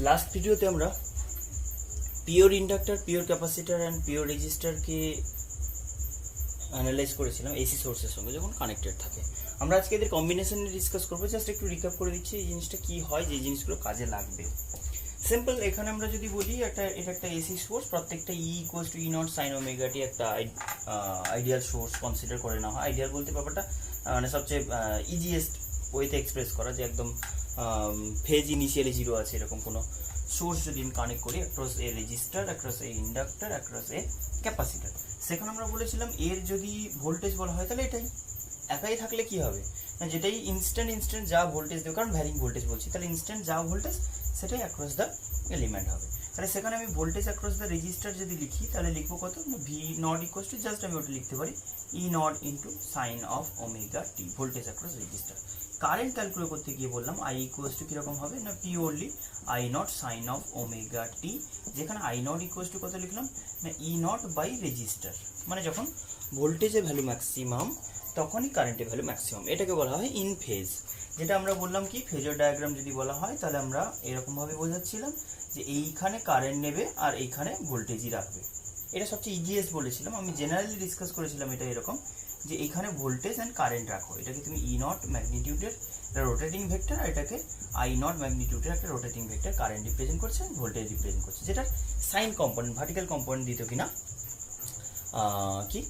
Last ভিডিওতে আমরা pure inductor, pure capacitor and pure রেজিস্টারকে অ্যানালাইজ করেছিলাম এসি সোর্সের সঙ্গে যখন কানেক্টেড থাকে। আমরা আজকে এদের কম্বিনেশন নিয়ে ডিসকাস করবো। জাস্ট একটু রিক্যাপ করে দিচ্ছি এই জিনিসটা কী হয়, যে জিনিসগুলো কাজে লাগবে। সিম্পল, এখানে আমরা যদি বলি এটা একটা এসি সোর্স, প্রত্যেকটা equals to E naught sine omega t একটা আইডিয়াল সোর্স কনসিডার করে নেওয়া হয়। আইডিয়াল বলতে ব্যাপারটা মানে সবচেয়ে ইজিয়েস্ট ওয়েতে এক্সপ্রেস করা, যে একদম ফেজ ইনিশিয়ালি জিরো আছে এরকম কোনো সোর্স যদি আমি কানেক্ট করি অ্যাক্রস এ রেজিস্টার, অ্যাক্রস এ ইন্ডাক্টর, অ্যাক্রস এ ক্যাপাসিটার। সেখানে আমরা বলেছিলাম এর যদি ভোল্টেজ বলা হয় তাহলে এটাই একাই থাকলে কি হবে, যেটাই ইনস্ট্যান্ট যা ভোল্টেজ দেবে, কারণ ভ্যারিং ভোল্টেজ বলছি, তাহলে ইনস্ট্যান্ট যা ভোল্টেজ সেটাই অ্যাক্রস দ্য এলিমেন্ট হবে। তাহলে সেখানে আমি ভোল্টেজ অ্যাক্রস দ্য রেজিস্টার যদি লিখি তাহলে লিখবো কত, V naught equals to, just আমি ওটা লিখতে পারি E naught into sine of omega t, voltage across resistor. Current calculate করতে গিয়ে বললাম আই ইকুয়ালস টু কীরকম হবে না, purely I naught sine of omega t, যেখানে আই নট ইকুয়ালস টু কত লিখলাম না ই নট বাই রেজিস্টার, মানে যখন ভোল্টেজের ভ্যালু ম্যাক্সিমাম তখনই কারেন্টের ভ্যালু ম্যাক্সিমাম। এটাকে বলা হয় ইন ফেজ। যেটা আমরা বললাম কি, ফেজর ডায়াগ্রাম যদি বলা হয় তাহলে আমরা এরকমভাবে বোঝাচ্ছিলাম যে এইখানে কারেন্ট নেবে আর এইখানে ভোল্টেজই রাখবে। এটা সবচেয়ে ইজিয়েস্ট বলেছিলাম। আমি জেনারেলি ডিসকাস করেছিলাম এটা এরকম, যে এইখানে ভোল্টেজ অ্যান্ড কারেন্ট রাখো, এটাকে তুমি ই নট ম্যাগনিটিউডের রোটেটিং ভেক্টর, আর এটাকে আই নট ম্যাগনিটিউডের একটা রোটেটিং ভেক্টর, কারেন্ট রিপ্রেজেন্ট করছে, ভোল্টেজ রিপ্রেজেন্ট করছে, যেটার সাইন কম্পোনেন্ট ভার্টিক্যাল কম্পোনেন্ট দিত কিনা কি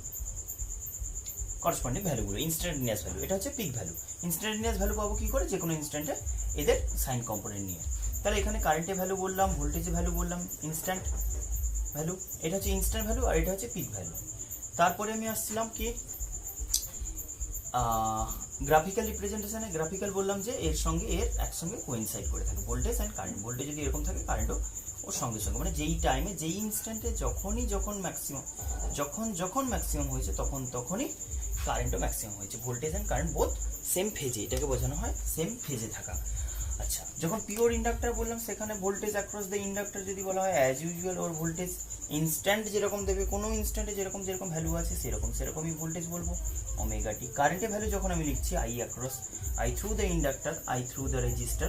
করসপন্ডিং ভ্যালুগুলো, ইনস্ট্যান্টেনিয়াস ভ্যালু। এটা হচ্ছে পিক ভ্যালু। ইনস্ট্যান্টেনিয়াস ভ্যালু পাবো কি করে, যে কোনো ইনস্ট্যান্টে এদের সাইন কম্পোনেন্ট নিয়ে। তাহলে এখানে কারেন্টের ভ্যালু বললাম, ভোল্টেজের ভ্যালু বললাম, ইনস্ট্যান্ট ভ্যালু, এটা হচ্ছে ইনস্ট্যান্ট ভ্যালু, আর এটা হচ্ছে পিক ভ্যালু। তারপরে আমি আসছিলাম কি গ্রাফিক্যাল রিপ্রেজেন্টেশনে। গ্রাফিক্যাল বললাম যে এর সঙ্গে এর একসঙ্গে কোইনসাইড করে থাকে ভোল্টেজ অ্যান্ড কারেন্ট। ভোল্টেজ যদি এরকম থাকে কারেন্টও ওর সঙ্গে সঙ্গে, মানে যেই টাইমে যেই ইনস্ট্যান্টে যখন ম্যাক্সিমাম হয়েছে তখনই কারেন্টও ম্যাক্সিমাম হয়েছে। Voltage and current both same ফেজে, এটাকে বোঝানো হয় সেম ফেজে থাকা। আচ্ছা, যখন পিওর ইন্ডাক্টর বললাম সেখানে ভোল্টেজ অ্যাক্রস দ্য ইন্ডাক্টর যদি বলা হয় অ্যাজ ইউজুয়াল ওর ভোল্টেজ ইনস্ট্যান্ট যেরকম দেবে, কোনো ইনস্ট্যান্টে যেরকম ভ্যালু আছে সেরকমই ভোল্টেজ বলবো ওমেগা টি। কারেন্টের ভ্যালু যখন আমি লিখছি I through the inductor, I through the register,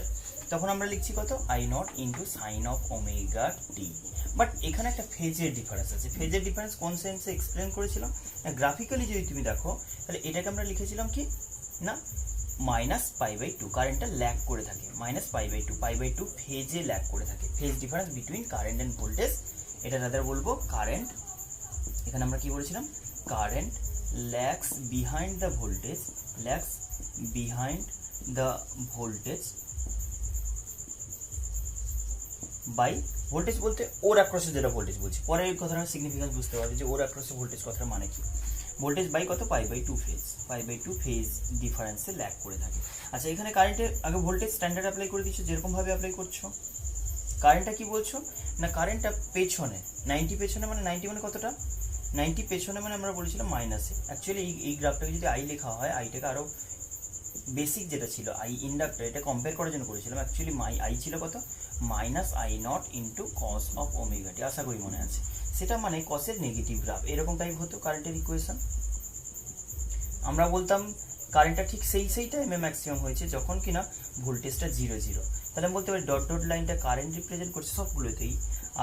তখন আমরা লিখছি কত I naught into sine of omega T. But এখানে একটা ফেজের ডিফারেন্স আছে। ফেজের ডিফারেন্স কোন সেন্সে এক্সপ্লেন করেছিলাম, গ্রাফিক্যালি যদি তুমি দেখো তাহলে এটাকে আমরা লিখেছিলাম কি না -π/2, কারেন্টটা ল্যাগ করে থাকে, -π/2 ফেজে ল্যাগ করে থাকে। Phase difference between current and voltage, এটা রাদার বলবো কারেন্ট। এখানে আমরা কি বলেছিলাম, current lags behind the voltage by voltage বলতে ওর অ্যাক্রসে যেটা ভোল্টেজ বলছি, পরে এই কথাটা সিগনিফিকেন্স বুঝতে পারবে যে ওর অ্যাক্রসে ভোল্টেজ কথাটা মানে কি। ভোল্টেজ বাই কত, π/2 ফেজ ডিফারেন্সে ল্যাগ করে থাকে। আচ্ছা, এখানে কারেন্টের আগে ভোল্টেজ স্ট্যান্ডার্ড অ্যাপ্লাই করে দিচ্ছ, যেরকমভাবে অ্যাপ্লাই করছো। কারেন্টটা কি বলছো না, কারেন্টটা পেছনে 90 পেছনে, মানে 90 মানে কতটা, 90 পেছনে মানে আমরা বলেছিলাম মাইনাসে। অ্যাকচুয়ালি এই গ্রাফটাকে যদি আই লেখা হয়, আইটাকে আরও বেসিক যেটা ছিল আই ইন্ডাক্টর, এটা কম্পেয়ার করার জন্য করেছিলাম। অ্যাকচুয়ালি আই ছিল কত, -I0 into cos of omega t, আশা করি মনে আছে। সেটা মানে কসের নেগেটিভ গ্রাফ, এরকম টাইপ হতো কারেন্টের ইকুয়েশন। আমরা বলতাম কারেন্টটা ঠিক সেই টাইমে ম্যাক্সিমাম হয়েছে যখন কিনা ভোল্টেজটা 0 তাহলে আমি বলতে পারি ডট লাইনটা কারেন্ট রিপ্রেজেন্ট করছে সবগুলোতেই,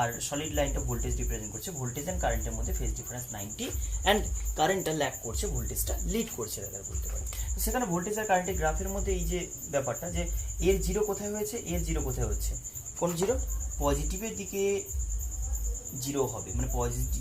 আর সলিড লাইনটা ভোল্টেজ রিপ্রেজেন্ট করছে। ভোল্টেজ অ্যান্ড কারেন্টের মধ্যে ফেজ ডিফারেন্স 90, অ্যান্ড কারেন্টটা ল্যাগ করছে, ভোল্টেজটা লিড করছে, রাদার বলতে পারি। তো সেখানে ভোল্টেজ আর কারেন্টের গ্রাফের মধ্যে এই যে ব্যাপারটা, যে এর জিরো কোথায় হয়েছে, এর জিরো কোথায় হচ্ছে, কোন জিরো, পজিটিভের দিকে জিরো হবে, মানে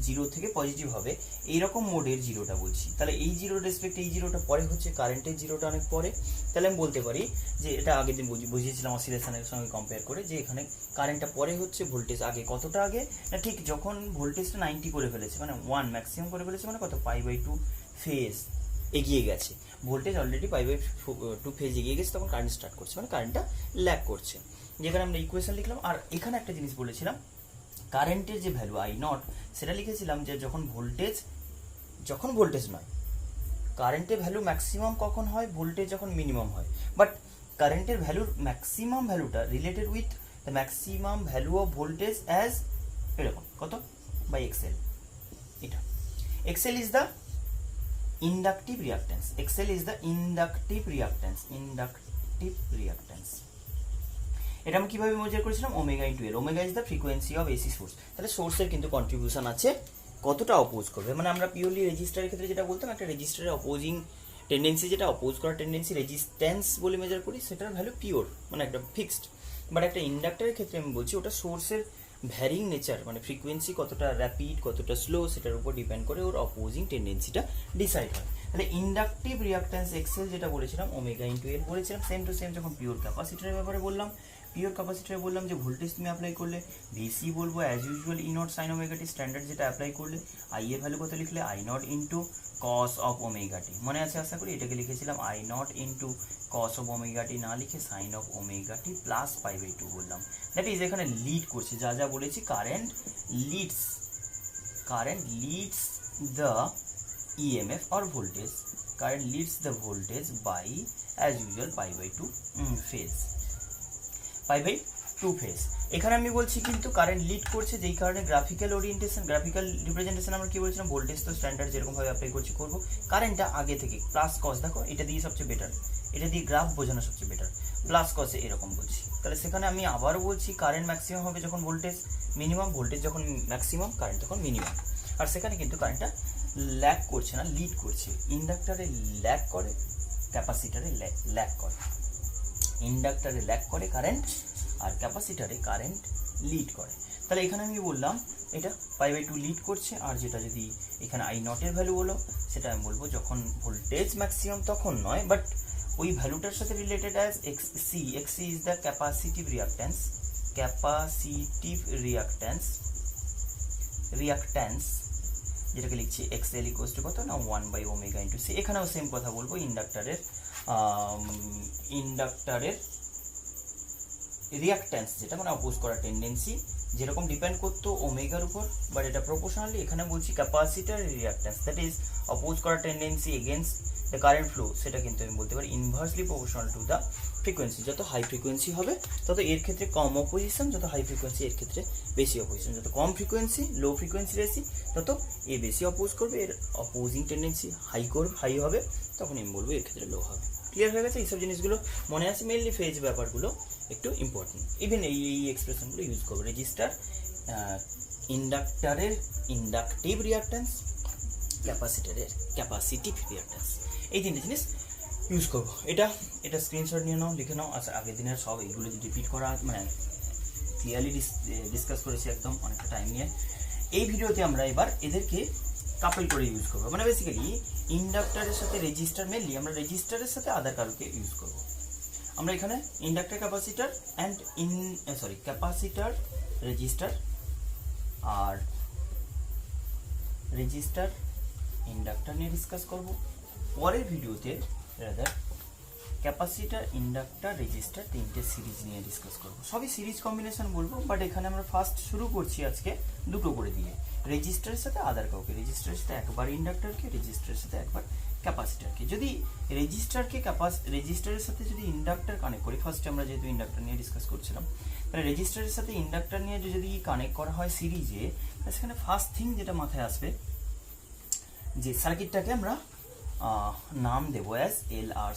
জিরো থেকে পজিটিভ হবে, এইরকম মোডের জিরোটা বলছি। তাহলে এই জিরোর রেসপেক্ট এই জিরোটা পরে হচ্ছে, কারেন্টের জিরোটা অনেক পরে। তাহলে আমি বলতে পারি যে এটা আগের দিন বুঝিয়েছিলাম অসিলেশনের সঙ্গে কম্পেয়ার করে, যে এখানে কারেন্টটা পরে হচ্ছে, ভোল্টেজ আগে। কতটা আগে না, ঠিক যখন ভোল্টেজটা 90 করে ফেলেছে, মানে 1 ম্যাক্সিমাম করে ফেলেছে, মানে কত π/2 ফেজ এগিয়ে গেছে। ভোল্টেজ অলরেডি π/2 ফেজ এগিয়ে গেছে, তখন কারেন্ট স্টার্ট করছে, মানে কারেন্টটা ল্যাগ করছে, যেখানে আমরা ইকুয়েশন লিখলাম। আর এখানে একটা জিনিস বলেছিলাম, কারেন্টের যে ভ্যালু I0 সেটা লিখেছিলাম যে যখন ভোল্টেজ নয়, কারেন্টের ভ্যালু ম্যাক্সিমাম কখন হয়, ভোল্টেজ যখন মিনিমাম হয়। বাট কারেন্টের ভ্যালুর ম্যাক্সিমাম ভ্যালুটা related with the maximum value of voltage as এরকম কত বাই XL। এটা XL is the inductive reactance. এটা আমি কিভাবে মেজার করেছিলাম, omega into L. Omega is the frequency of AC source. তাহলে সোর্সের কিন্তু কন্ট্রিবিউশন আছে, কতটা অপোজ করবে, মানে আমরা পিওরলি রেজিস্টারের ক্ষেত্রে যেটা বলতাম, একটা রেজিস্টারের অপোজিং টেন্ডেন্সি, যেটা অপোজ করার টেন্ডেন্সি রেজিস্ট্যান্স বলে মেজার করি, সেটার ভ্যালু পিওর, মানে একটা ফিক্সড। বাট একটা ইন্ডাক্টরের ক্ষেত্রে আমি বলছি ওটা সোর্সের ভ্যারিং নেচার, মানে ফ্রিকোয়েন্সি কতটা র্যাপিড কতটা স্লো সেটার উপর ডিপেন্ড করে ওর অপোজিং টেন্ডেন্সিটা ডিসাইড হয়। তাহলে ইন্ডাকটিভ রিয়াক্ট্যান্স এক্সেল যেটা বলেছিলাম ওমেগা ইন্টু এল বলেছিলাম, সেম টু সেম যখন পিওর ক্যাপাসিটারের ব্যাপারে বললাম, পিওর ক্যাপাসিটারে বললাম যে ভোল্টেজ তুমি অ্যাপ্লাই করলে ভিসি বলবো as usual E naught sine omega t, standard যেটা অ্যাপ্লাই করলে আই এর ভ্যালু কত লিখলে I naught into cos of omega t, মনে আছে আশা করি, এটাকে লিখেছিলাম I naught into cos of omega t না লিখে sine of omega t plus pi by two বললাম। দ্যাট ইজ এখানে লিড করছে, যা যা বলেছি, current leads the EMF or voltage, current leads the voltage by as usual pi by two phase, pi by two phase. এখানে আমি বলছি কিন্তু কারেন্ট লিড করছে, যেই কারণে গ্রাফিক্যাল ওরিয়েন্টেশন, গ্রাফিক্যাল রিপ্রেজেন্টেশন আমরা কি বলছিলাম, ভোল্টেজ তো স্ট্যান্ডার্ড যেরকমভাবে অ্যাপ্লাই করছি করবো, কারেন্টটা আগে থেকে প্লাস কস, দেখো এটা দিয়ে সবচেয়ে বেটার, এটা দিয়ে গ্রাফ বোঝানো সবচেয়ে বেটার, প্লাস কসে এরকম বলছি। তাহলে সেখানে আমি আবারও বলছি কারেন্ট ম্যাক্সিমাম হবে যখন ভোল্টেজ মিনিমাম, ভোল্টেজ যখন ম্যাক্সিমাম কারেন্ট তখন মিনিমাম। আর সেখানে কিন্তু কারেন্টটা ল্যাগ করছে না, লিড করছে। ইন্ডাক্টারে ল্যাগ করে, ক্যাপাসিটারে ল্যাগ করে। ইন্ডাক্টারে ল্যাগ করে কারেন্ট, আর ক্যাপাসিটারে কারেন্ট লিড করে। তাহলে এখানে আমি বললাম এটা পাই বাই টু লিড করছে, আর যেটা যদি এখানে আই নটের ভ্যালু বলো সেটা আমি বলবো যখন ভোল্টেজ ম্যাক্সিমাম তখন নয়, বাট ওই ভ্যালুটার সাথে related as XC. XC is the capacitive reactance, reactance যেটাকে লিখছি এক্সএল ইকুয়ালস টু কত না 1 বাই ওমেগা ইন্টু সি। এখানেও সেম কথা বলবো, ইন্ডাক্টারের রিয়াক্ট্যান্স যেটা মানে অপোজ করার টেন্ডেন্সি যেরকম ডিপেন্ড করতো ওমেগার উপর, বাট এটা প্রপোর্শনালি এখানে বলছি capacitor reactance that is oppose করার tendency against the current flow, সেটা কিন্তু আমি বলতে পারি inversely proportional to the frequency. যত হাই ফ্রিকোয়েন্সি হবে তত এর ক্ষেত্রে কম অপোজিশন, যত হাই ফ্রিকোয়েন্সি এর ক্ষেত্রে বেশি অপোজিশন, যত কম ফ্রিকোয়েন্সি লো ফ্রিকোয়েন্সি বেশি তত এ বেশি অপোজ করবে, এর অপোজিং টেন্ডেন্সি হাই হবে, তখন আমি বলবো এর ক্ষেত্রে লো হবে। ক্লিয়ার হয়ে গেছে? এইসব জিনিসগুলো মনে আছে, মেনলি ফেজ ব্যাপারগুলো একটু ইম্পর্টেন্ট। ইভেন এই এক্সপ্রেশনগুলো ইউজ করবো, রেজিস্টার, ইন্ডাক্টারের ইন্ডাকটিভ রিয়াক্ট্যান্স, ক্যাপাসিটারের ক্যাপাসিটিভ রিয়াক্ট্যান্স, এই তিনটে জিনিস ইউজ করবো। এটা স্ক্রিনশট নিয়ে নাও, লিখে নাও। আচ্ছা, আগের দিনের সব এইগুলো রিপিট করা মানে ক্লিয়ারলি ডিসকাস করেছি একদম অনেকটা টাইম নিয়ে। এই ভিডিওতে আমরা এবার এদেরকে কাপল করে ইউজ করবো, মানে বেসিক্যালি ইন্ডাক্টারের সাথে রেজিস্টার, মেনলি আমরা রেজিস্টারের সাথে আদার কারোকে ইউজ করবো। আমরা এখানে inductor capacitor and capacitor resistor, আর রেজিস্টার ইন্ডাক্টার নিয়ে ডিসকাস করব। পরের ভিডিওতে রাদার ক্যাপাসিটার ইন্ডাক্টার রেজিস্টার তিনটে সিরিজ নিয়ে ডিসকাস করব। সবই সিরিজ কম্বিনেশন বলবো, বাট এখানে আমরা ফার্স্ট শুরু করছি আজকে দুটো করে দিয়ে, রেজিস্টারের সাথে আদার কাউকে, রেজিস্টারের সাথে একবার ইন্ডাক্টারকে, রেজিস্টারের সাথে একবার ক্যাপাসিটারকে। যদি রেজিস্টারের সাথে যদি ইন্ডাক্টার কানেক্ট করি, ফার্স্টে আমরা যেহেতু ইন্ডাক্টার নিয়ে ডিসকাস করছিলাম, তাহলে রেজিস্টারের সাথে ইন্ডাক্টার নিয়ে যদি কানেক্ট করা হয় সিরিজে, সেখানে ফার্স্ট থিং যেটা মাথায় আসবে যে সার্কিটটাকে আমরা নাম দেবো as LR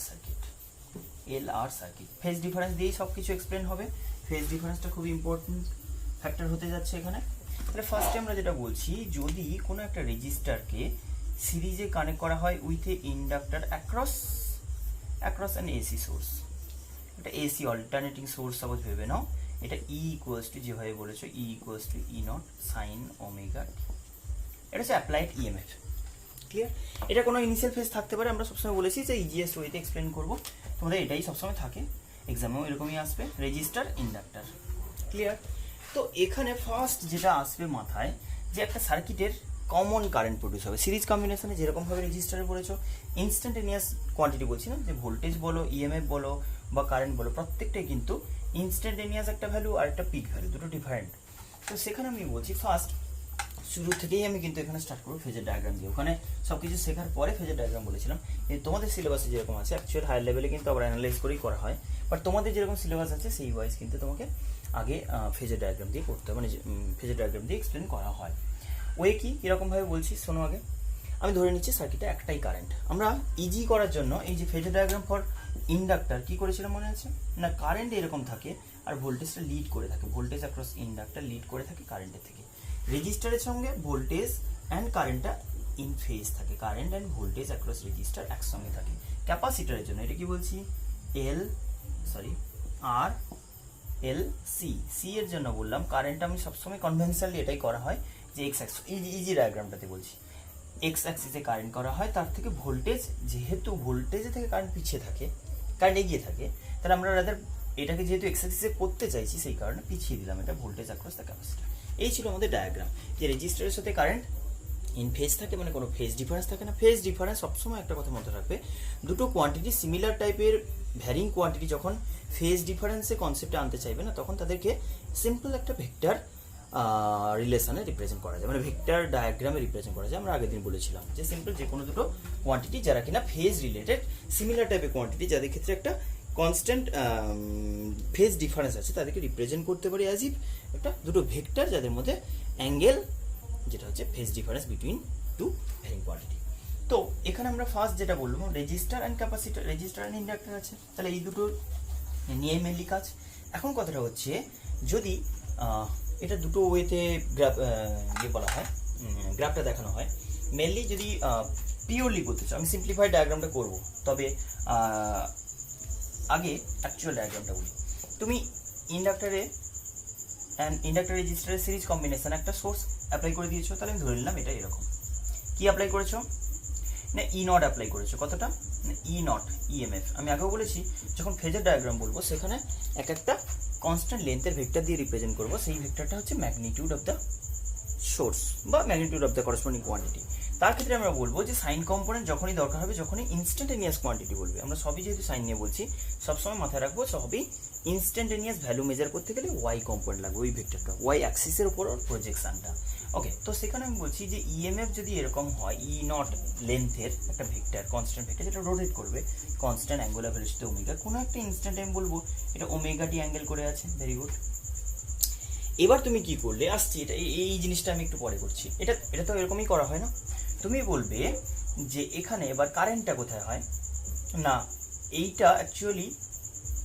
circuit. Phase difference দিয়েই সব কিছু এক্সপ্লেন হবে। ফেজ ডিফারেন্সটা খুব ইম্পর্টেন্ট ফ্যাক্টর হতে যাচ্ছে এখানে। তাহলে ফার্স্টে আমরা যেটা বলছি, যদি কোনো একটা রেজিস্টারকে সিরিজে কানেক্ট করা হয় with a inductor across an AC source, এটা এসি অল্টারনেটিং সোর্স সাপোজ ভেবে নাও, এটা ই ইকুয়ালস টু যেভাবে বলেছো ই equals to E naught sine omega, এটা হচ্ছে অ্যাপ্লাইড ইএমএফ। ক্লিয়ার? এটা কোনো ইনিশিয়াল ফেজ থাকতে পারে, আমরা সবসময় বলেছি যে ইজিএস্ট ওয়েতে এক্সপ্লেন করবো, তোমাদের এটাই সবসময় থাকে, এক্সামেও এরকমই আসবে, রেজিস্টার ইন্ডাক্টার। ক্লিয়ার? তো এখানে ফার্স্ট যেটা আসবে মাথায়, যে একটা সার্কিটের কমন কারেন্ট প্রডিউস হবে সিরিজ কম্বিনেশনে, যেরকমভাবে রেজিস্টারে বলেছো ইনস্ট্যান্টেনিয়াস কোয়ান্টিটি বলছি না, যে ভোল্টেজ বলো ইএমএফ বলো বা কারেন্ট বলো, প্রত্যেকটাই কিন্তু ইনস্ট্যান্টেনিয়াস একটা ভ্যালু আর একটা পিক ভ্যালু, দুটো ডিফারেন্ট। তো সেখানে আমি বলছি ফার্স্ট শুরু থেকেই আমি কিন্তু এখানে স্টার্ট করবো ফেজের ডায়াগ্রাম দিয়ে। ওখানে সব কিছু শেখার পরে ফেজের ডায়াগ্রাম বলেছিলাম, তোমাদের সিলেবাসে যেরকম আছে, অ্যাকচুয়াল হায়ার লেভেলে কিন্তু আবার অ্যানালাইজ করেই করা হয়, বাট তোমাদের যেরকম সিলেবাস আছে সেই ওয়াইজ কিন্তু তোমাকে আগে ফেজের ডায়াগ্রাম দিয়ে করতে হয়, মানে ফেজের ডায়াগ্রাম দিয়ে এক্সপ্লেন করা হয়। ওয়ে কি কীরকমভাবে বলছি শোনো। আগে আমি ধরে নিচ্ছি সার্কিটে একটাই কারেন্ট, আমরা ইজি করার জন্য এই যে ফেজের ডায়াগ্রাম ফর ইন্ডাক্টার কি করেছিলাম মনে আছে না, কারেন্ট এরকম থাকে আর ভোল্টেজটা লিড করে থাকে, ভোল্টেজ অ্যাক্রস ইন্ডাক্টর লিড করে থাকে কারেন্টের থেকে। রেজিস্টারের সঙ্গে ভোল্টেজ অ্যান্ড কারেন্টটা ইন ফেজ থাকে, current and voltage across register একসঙ্গে থাকে। ক্যাপাসিটরের জন্য এটা কি বলছি, আর এল সি এর জন্য বললাম কারেন্ট, আমি সবসময় কনভেনশনালি এটাই করা হয় যে এক্স অ্যাক্সিস, ইজি ডায়াগ্রামটাতে বলছি, এক্স অ্যাক্সিসে কারেন্ট করা হয়, তার থেকে ভোল্টেজ, যেহেতু ভোল্টেজে থেকে কারেন্ট পিছিয়ে থাকে, কারেন্ট এগিয়ে থাকে, তাহলে আমরা রাদার এটাকে যেহেতু এক্স অ্যাক্সিসে করতে চাইছি সেই কারণে পিছিয়ে দিলাম এটা ভোল্টেজ অ্যাক্রস দ্য ক্যাপাসিটর। এই ছিল আমাদের ডায়াগ্রাম, যে রেজিস্টারের সাথে কারেন্ট ইন ফেজ থাকে, মানে কোনো ফেজ ডিফারেন্স থাকে না। ফেজ ডিফারেন্স সবসময় একটা কথা মনে রাখবে, দুটো কোয়ান্টিটি সিমিলার টাইপের ভ্যারিং কোয়ান্টিটি যখন ফেজ ডিফারেন্সে কনসেপ্টে আনতে চাইবে না, তখন তাদেরকে সিম্পল একটা ভেক্টর রিলেশনে রিপ্রেজেন্ট করা যায়, মানে ভেক্টর ডায়াগ্রামে রিপ্রেজেন্ট করা যায়। আমরা আগের দিন বলেছিলাম যে সিম্পল যে কোনো দুটো কোয়ান্টিটি যারা কিনা ফেজ রিলেটেড, সিমিলার টাইপের কোয়ান্টিটি যাদের ক্ষেত্রে একটা কনস্ট্যান্ট ফেজ ডিফারেন্স আছে, তাদেরকে রিপ্রেজেন্ট করতে পারি অ্যাজ ইফ একটা দুটো ভেক্টর যাদের মধ্যে অ্যাঙ্গেল, যেটা হচ্ছে phase difference between two varying quantity. তো এখানে আমরা ফার্স্ট যেটা বলবো resistor and capacitor, resistor and inductor আছে, তাহলে এই দুটো নিয়ে মেনলি কাজ। এখন কথাটা হচ্ছে যদি এটা দুটো ওয়েতে গ্রাফ বলা হয়, গ্রাফটা দেখানো হয়, মেনলি যদি পিওরলি করতে চাও, আমি সিম্পলিফাইড ডায়াগ্রামটা করবো, তবে আগে অ্যাকচুয়াল ডায়াগ্রামটা বলি। তুমি ইন্ডাক্টরে অ্যান্ড ইন্ডাক্টর রেজিস্টারের সিরিজ কম্বিনেশন একটা সোর্স অ্যাপ্লাই করে দিয়েছো, তাহলে আমি ধরে নিলাম এটা এরকম। কি অ্যাপ্লাই করেছো না ই নট অ্যাপ্লাই করেছো, কতটা না ই নট ইএমএফ। আমি আগেও বলেছি যখন ফেজার ডায়াগ্রাম বলবো সেখানে এক একটা কনস্ট্যান্ট লেন্থের ভেক্টর দিয়ে রিপ্রেজেন্ট করবো, সেই ভেক্টরটা হচ্ছে ম্যাগনিটিউড অফ দ্য সোর্স বা magnitude of the corresponding quantity. তার ক্ষেত্রে আমরা বলবো যে সাইন কম্পোনেন্ট যখনই দরকার হবে, যখনই ইনস্ট্যান্টেনিয়াস কোয়ান্টিটি বলবে, আমরা সবই যেহেতু সাইন নিয়ে বলছি সবসময় মাথায় রাখবো সবই ইনস্ট্যান্টেনিয়াস ভ্যালু মেজার করতে গেলে ওয়াই কম্পোনেন্ট লাগবে, ওই ভেক্টরটা ওয়াই অ্যাক্সিসের উপর প্রজেকশনটা। ওকে, তো সেখানে আমি বলছি যে ইএমএফ যদি এরকম হয়, ই নট লেন্থের একটা ভেক্টর, কনস্ট্যান্ট ভেক্টর যেটা রোটেট করবে কনস্ট্যান্ট অ্যাঙ্গুলার ভেলোসিটি ওমেগা, কোনো একটা ইনস্ট্যান্ট আমি বলবো এটা ওমেগা টি অ্যাঙ্গেল করে আছে, ভেরি গুড। এবার তুমি কি করলে, আসছি এটা এই জিনিসটা আমি একটু পরে করছি, এটা তো এরকমই করা হয় না। তুমি বলবে যে এখানে এবার কারেন্টটা কোথায় হয়, না এইটা অ্যাকচুয়ালি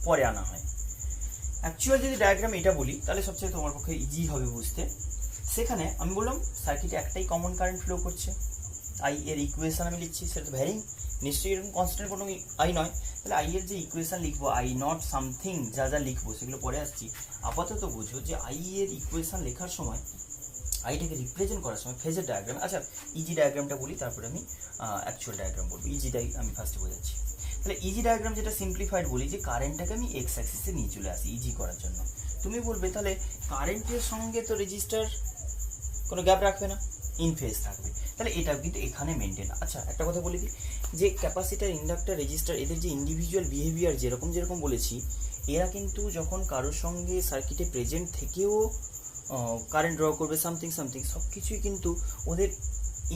পরে আনা হয়। অ্যাকচুয়াল যদি ডায়াগ্রাম এটা বলি তাহলে সবচেয়ে তোমার পক্ষে ইজি হবে বুঝতে। সেখানে আমি বললাম সার্কিটে একটাই কমন কারেন্ট ফ্লো করছে, আই এর ইকুয়েশন আমি লিখছি, সেটা তো ভ্যারিং, নিশ্চয়ই এরকম কনস্ট্যান্ট কোনো আই নয়, তাহলে আই এর যে ইকুয়েশন লিখবো, আই নট সামথিং যা যা লিখবো সেগুলো পরে আসছি। আপাতত বুঝো যে আই এর ইকুয়েশন লেখার সময়, আইটাকে রিপ্রেজেন্ট করার সময় ফেজের ডায়াগ্রাম, আচ্ছা ইজি ডায়াগ্রামটা বলি তারপরে আমি অ্যাকচুয়াল ডায়াগ্রাম বলবো, ইজিটাই আমি ফার্স্টে বোঝাচ্ছি। তাহলে ইজি ডায়াগ্রাম যেটা সিম্পলিফাইড বলি, যে কারেন্টটাকে আমি এক্স অ্যাক্সিসে নিয়ে চলে আসি ইজি করার জন্য। তুমি বলবে তাহলে কারেন্টের সঙ্গে তো রেজিস্টার কোনো গ্যাপ রাখবে না, ইন ফেজ থাকবে, তাহলে এটা কিন্তু এখানে মেনটেন। আচ্ছা একটা কথা বলে দিই, যে ক্যাপাসিটার, ইন্ডাক্টর, রেজিস্টার এদের যে ইন্ডিভিজুয়াল বিহেভিয়ার যেরকম বলেছি, এরা কিন্তু যখন কারোর সঙ্গে সার্কিটে প্রেজেন্ট থেকেও কারেন্ট ড্র করবে সামথিং সব কিছুই কিন্তু ওদের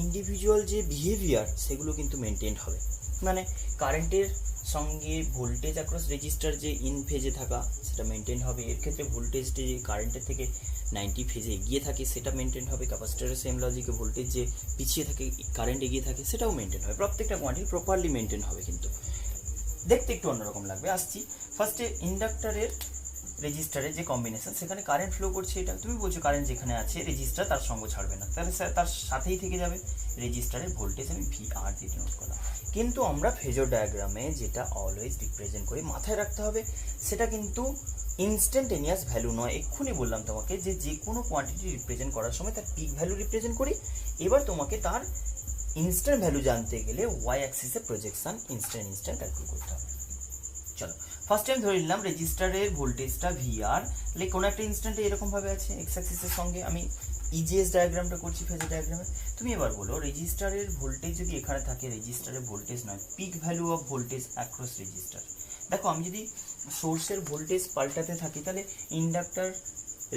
ইন্ডিভিজুয়াল যে বিহেভিয়ার সেগুলো কিন্তু মেনটেন হবে। মানে কারেন্টের সঙ্গে ভোল্টেজ অ্যাক্রস রেজিস্টার যে ইন ফেজে থাকা সেটা মেনটেন হবে, এর ক্ষেত্রে ভোল্টেজটা যে কারেন্টের থেকে 90 ফেজে এগিয়ে থাকে সেটা মেনটেন হবে, ক্যাপাসিটারের সেম লজিকে ভোল্টেজ যে পিছিয়ে থাকে কারেন্ট এগিয়ে থাকে সেটাও মেনটেন হবে, প্রত্যেকটা কোয়ান্টিটি প্রপারলি মেনটেন হবে, কিন্তু দেখতে একটু অন্যরকম লাগবে। আসছি ফার্স্টে ইন্ডাক্টরের রেজিস্টারের যে কম্বিনেশন, সেখানে কারেন্ট ফ্লো করছে, এটা তুমি বলছো কারেন্ট যেখানে আছে রেজিস্টার তার সঙ্গ ছাড়বে না, তাহলে তার সাথেই থেকে যাবে রেজিস্টারের ভোল্টেজ, আমি ভি আর দিয়ে ডিনোট করলাম। কিন্তু আমরা ফেজর ডায়াগ্রামে যেটা অলওয়েজ রিপ্রেজেন্ট করি, মাথায় রাখতে হবে সেটা কিন্তু ইনস্ট্যান্টেনিয়াস ভ্যালু নয়। এক্ষুনি বললাম তোমাকে যে কোনো কোয়ান্টিটি রিপ্রেজেন্ট করার সময় তার পিক ভ্যালু রিপ্রেজেন্ট করি, এবার তোমাকে তার ইনস্ট্যান্ট ভ্যালু জানতে গেলে ওয়াই অ্যাক্সিসে প্রজেকশন ইনস্ট্যান্ট ক্যালকুলেট করতে হবে। চলো ফার্স্ট টাইম ধরে নিলাম রেজিস্টারের ভোল্টেজটা ভিআর, তাহলে কোনো একটা ইনস্ট্যান্টে এরকমভাবে আছে এক্স অ্যাক্সিসের সঙ্গে, আমি ইজিএস ডায়াগ্রামটা করছি ফেজর ডায়াগ্রামে। তুমি এবার বলো রেজিস্টারের ভোল্টেজ যদি এখানে থাকে, রেজিস্টারের ভোল্টেজ নয়, pick value of voltage across register. দেখো আমি যদি সোর্সের ভোল্টেজ পাল্টাতে থাকি, তাহলে ইন্ডাক্টর,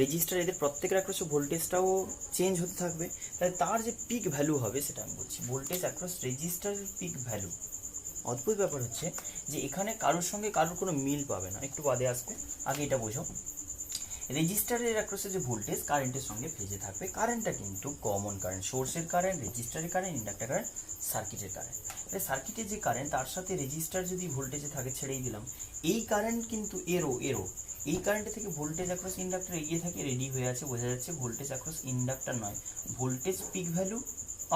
রেজিস্টার এদের প্রত্যেকের অ্যাক্রস ভোল্টেজটাও চেঞ্জ হতে থাকবে, তাহলে তার যে পিক ভ্যালু হবে সেটা আমি বলছি ভোল্টেজ অ্যাক্রস রেজিস্টারের পিক ভ্যালু। অদ্ভুত ব্যাপার হচ্ছে যে এখানে কারোর সঙ্গে কারোর কোনো মিল পাবে না, একটু বাদে আসবে, আগে এটা বোঝো। রেজিস্টারের অ্যাক্রসে যে ভোল্টেজ কারেন্টের সঙ্গে ফেজে থাকবে, কারেন্টটা কিন্তু কমন কারেন্ট, সোর্সের কারেন্ট, রেজিস্টারের কারেন্ট, ইন্ডাক্টর কারেন্ট, সার্কিটের কারেন্ট। তাহলে সার্কিটের যে কারেন্ট তার সাথে রেজিস্টার যদি ভোল্টেজে থাকে ছেড়েই দিলাম, এই কারেন্ট কিন্তু এরো এই কারেন্ট থেকে ভোল্টেজ অ্যাক্রস ইন্ডাক্টর এগিয়ে থাকে, রেডি হয়ে আছে, বোঝা যাচ্ছে ভোল্টেজ অ্যাক্রস ইন্ডাক্টর নয়, voltage peak value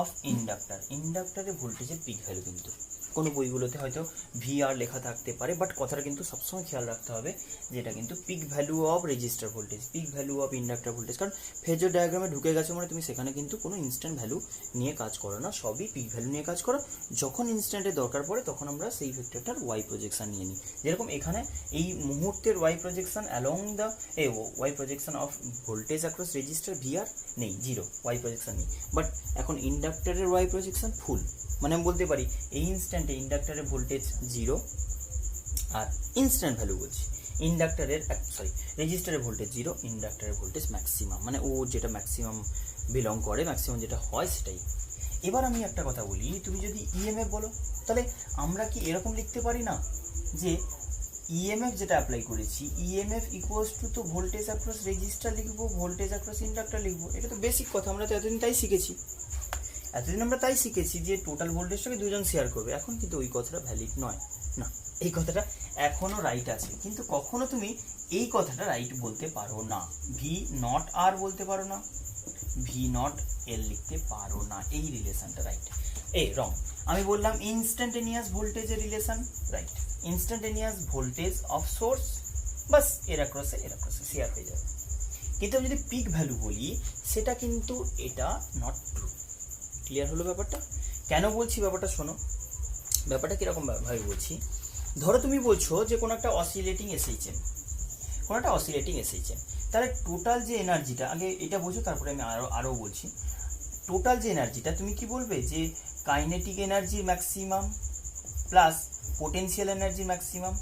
of inductor, ইন্ডাক্টরে ভোল্টেজের পিক ভ্যালু। কিন্তু কোনো বইগুলোতে হয়তো ভিআর লেখা থাকতে পারে, বাট কথাটা কিন্তু সবসময় খেয়াল রাখতে হবে যে এটা কিন্তু peak value of register voltage, peak value of inductor voltage. কারণ ফেজর ডায়াগ্রামে ঢুকে গেছে মানে তুমি সেখানে কিন্তু কোনো ইনস্ট্যান্ট ভ্যালু নিয়ে কাজ করো না, সবই পিক ভ্যালু নিয়ে কাজ করো। যখন ইনস্ট্যান্টের দরকার পড়ে তখন আমরা সেই ভেক্টরটার ওয়াই প্রজেকশন নিয়ে নিই। যেরকম এখানে এই মুহূর্তের Y projection along the Y projection of voltage across resistor VR নেই, জিরো, ওয়াই প্রজেকশন নেই। বাট এখন ইন্ডাক্টরের ওয়াই প্রজেকশন ফুল, মানে আমি বলতে পারি এই ইনস্ট্যান্টে ইন্ডাক্টরের ভোল্টেজ জিরো, আর ইনস্ট্যান্ট ভ্যালু বলছি ইন্ডাক্টরের রেজিস্টারের ভোল্টেজ জিরো, ইন্ডাক্টরের ভোল্টেজ ম্যাক্সিমাম, মানে ও যেটা ম্যাক্সিমাম বিলং করে, ম্যাক্সিমাম যেটা হয় সেটাই। এবার আমি একটা কথা বলি, তুমি যদি ইএমএফ বলো তাহলে আমরা কি এরকম লিখতে পারি না যে ইএমএফ যেটা অ্যাপ্লাই করেছি, ইএমএফ ইকুয়ালস টু তো ভোল্টেজ অ্যাক্রস রেজিস্টার লিখবো, ভোল্টেজ অ্যাক্রস ইন্ডাক্টর লিখবো। এটা তো বেসিক কথা, আমরা তো এতদিন তাই শিখেছি, এতদিন আমরা তাই শিখেছি যে টোটাল ভোল্টেজটাকে দুজন শেয়ার করবে। এখন কিন্তু ওই কথাটা ভ্যালিড নয়, না এই কথাটা এখনও রাইট আছে, কিন্তু কখনো তুমি এই কথাটা রাইট বলতে পারো না, ভি নট আর বলতে পারো না, ভি নট এল লিখতে পারো না, এই রিলেশনটা রাইট। রং, আমি বললাম ইনস্ট্যান্টেনিয়াস ভোল্টেজের relation, right, instantaneous voltage of source, বাস এর অ্যাক্রসে শেয়ার হয়ে যাবে। কিন্তু আমি যদি পিক ভ্যালু বলি সেটা কিন্তু এটা নট ট্রু। ক্লিয়ার হলো ব্যাপারটা? কেন বলছি ব্যাপারটা শোনো, ব্যাপারটা কীরকম ভাবে বলছি। ধরো তুমি বলছো যে কোনো একটা অসিলেটিং এসএইচএম, তাহলে টোটাল যে এনার্জিটা, আগে এটা বোঝো তারপরে আমি আরও বলছি। টোটাল যে এনার্জিটা তুমি কি বলবে যে kinetic energy maximum plus potential energy maximum,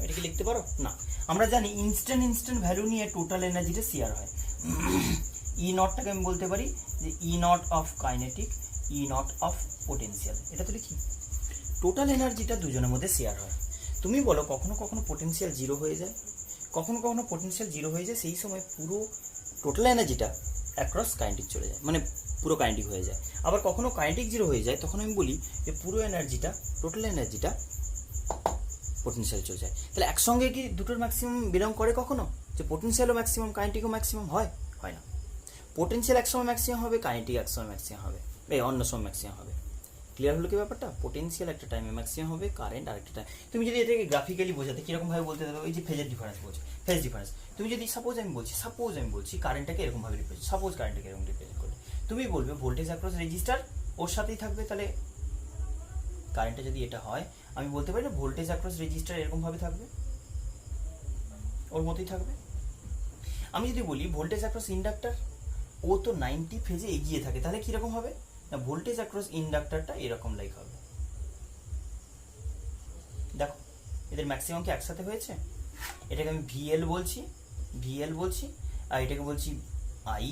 এটা কি লিখতে পারো? না, আমরা জানি ইনস্ট্যান্ট ভ্যালু নিয়ে টোটাল এনার্জিটা শেয়ার হয়। ই নটটাকে আমি বলতে পারি যে E naught of kinetic, E naught of potential, এটা তো লিখি। টোটাল এনার্জিটা দুজনের মধ্যে শেয়ার হয়। তুমি বলো কখনো কখনো পোটেনশিয়াল জিরো হয়ে যায়, সেই সময় পুরো টোটাল এনার্জিটা অ্যাক্রস কাইনেটিক চলে যায়, মানে পুরো কাইনেটিক হয়ে যায়। আবার কখনো কাইনেটিক জিরো হয়ে যায়, তখন আমি বলি যে পুরো এনার্জিটা, টোটাল এনার্জিটা পোটেনশিয়াল চলে যায়। তাহলে একসঙ্গে কি দুটোর ম্যাক্সিমাম বিলং করে কখনো, যে পোটেনশিয়ালও ম্যাক্সিমাম কাইনেটিকও ম্যাক্সিমাম হয় না। পোটেনশিয়াল একসময় ম্যাক্সিমাম হবে, কাইনেটিক একসময় ম্যাক্সিমাম হবে, অন্য সময় ম্যাক্সিমাম হবে। ক্লিয়ার হলো কি ব্যাপারটা? পোটেনশিয়াল একটা টাইমে ম্যাক্সিমাম হবে, কারেন্ট আরেকটা টাইম। তুমি যদি এটাকে গ্রাফিক্যালি বোঝাতে কীরকমভাবে বলতে দেবো, এই যে ফেজের ডিফারেন্স বলছে, ফেজ ডিফারেন্স। তুমি যদি সাপোজ আমি বলছি কারেন্টটাকে এরকমভাবে রিপ্রেজেন্ট, কারেন্টটাকে এরকম রিপ্রেজেন্ট করলে তুমি বলবে ভোল্টেজ অ্যাক্রস রেজিস্টার ওর সাথেই থাকবে। তাহলে কারেন্টটা যদি এটা হয়, আমি বলতে পারি না ভোল্টেজ অ্যাক্রস রেজিস্টার এরকমভাবে থাকবে, ওর মতোই থাকবে। আমি যদি বলি ভোল্টেজ অ্যাক্রস ইন্ডাক্টর, ও তো 90 ফেজে এগিয়ে থাকে, তাহলে কীরকম হবে না, ভোল্টেজ অ্যাক্রস ইন্ডাক্টরটা এরকম লাইক হবে। দেখো এদের ম্যাক্সিমাম কি একসাথে হয়েছে? এটাকে আমি ভিএল বলছি, আর এটাকে বলছি আই,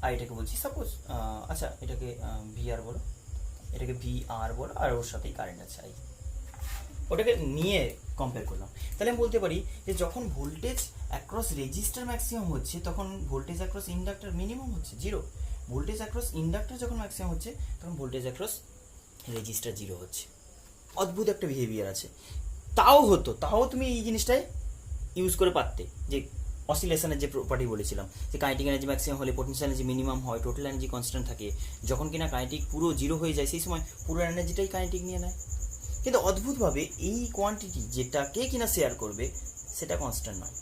আর এটাকে বলছি সাপোজ আচ্ছা এটাকে ভিআর বলো, এটাকে ভিআর বলো, আর ওর সাথেই কারেন্ট আছে আই, ওটাকে নিয়ে কম্পেয়ার করলাম। তাহলে আমি বলতে পারি যে যখন ভোল্টেজ অ্যাক্রস রেজিস্টার ম্যাক্সিমাম হচ্ছে তখন ভোল্টেজ অ্যাক্রস ইন্ডাক্টর মিনিমাম হচ্ছে জিরো, ভোল্টেজ অ্যাক্রস ইন্ডাক্টর যখন ম্যাক্সিমাম হচ্ছে তখন ভোল্টেজ অ্যাক্রস রেজিস্টার জিরো হচ্ছে। অদ্ভুত একটা বিহেভিয়ার আছে। তাও তুমি এই জিনিসটাই ইউজ করে পারতে, যে অসিলেশনের যে প্রপার্টি বলেছিলাম যে কাইনেটিক এনার্জি ম্যাক্সিমাম হলে পোটেনশিয়াল এনার্জি মিনিমাম হয়, টোটাল এনার্জি কনস্ট্যান্ট থাকে। যখন কিনা কাইনেটিক পুরো জিরো হয়ে যায় সেই সময় পুরো এনার্জিটাই কাইনেটিক নিয়ে নেয়। কিন্তু অদ্ভুতভাবে এই কোয়ান্টিটি যেটাকে কিনা শেয়ার করবে সেটা কনস্ট্যান্ট নয়।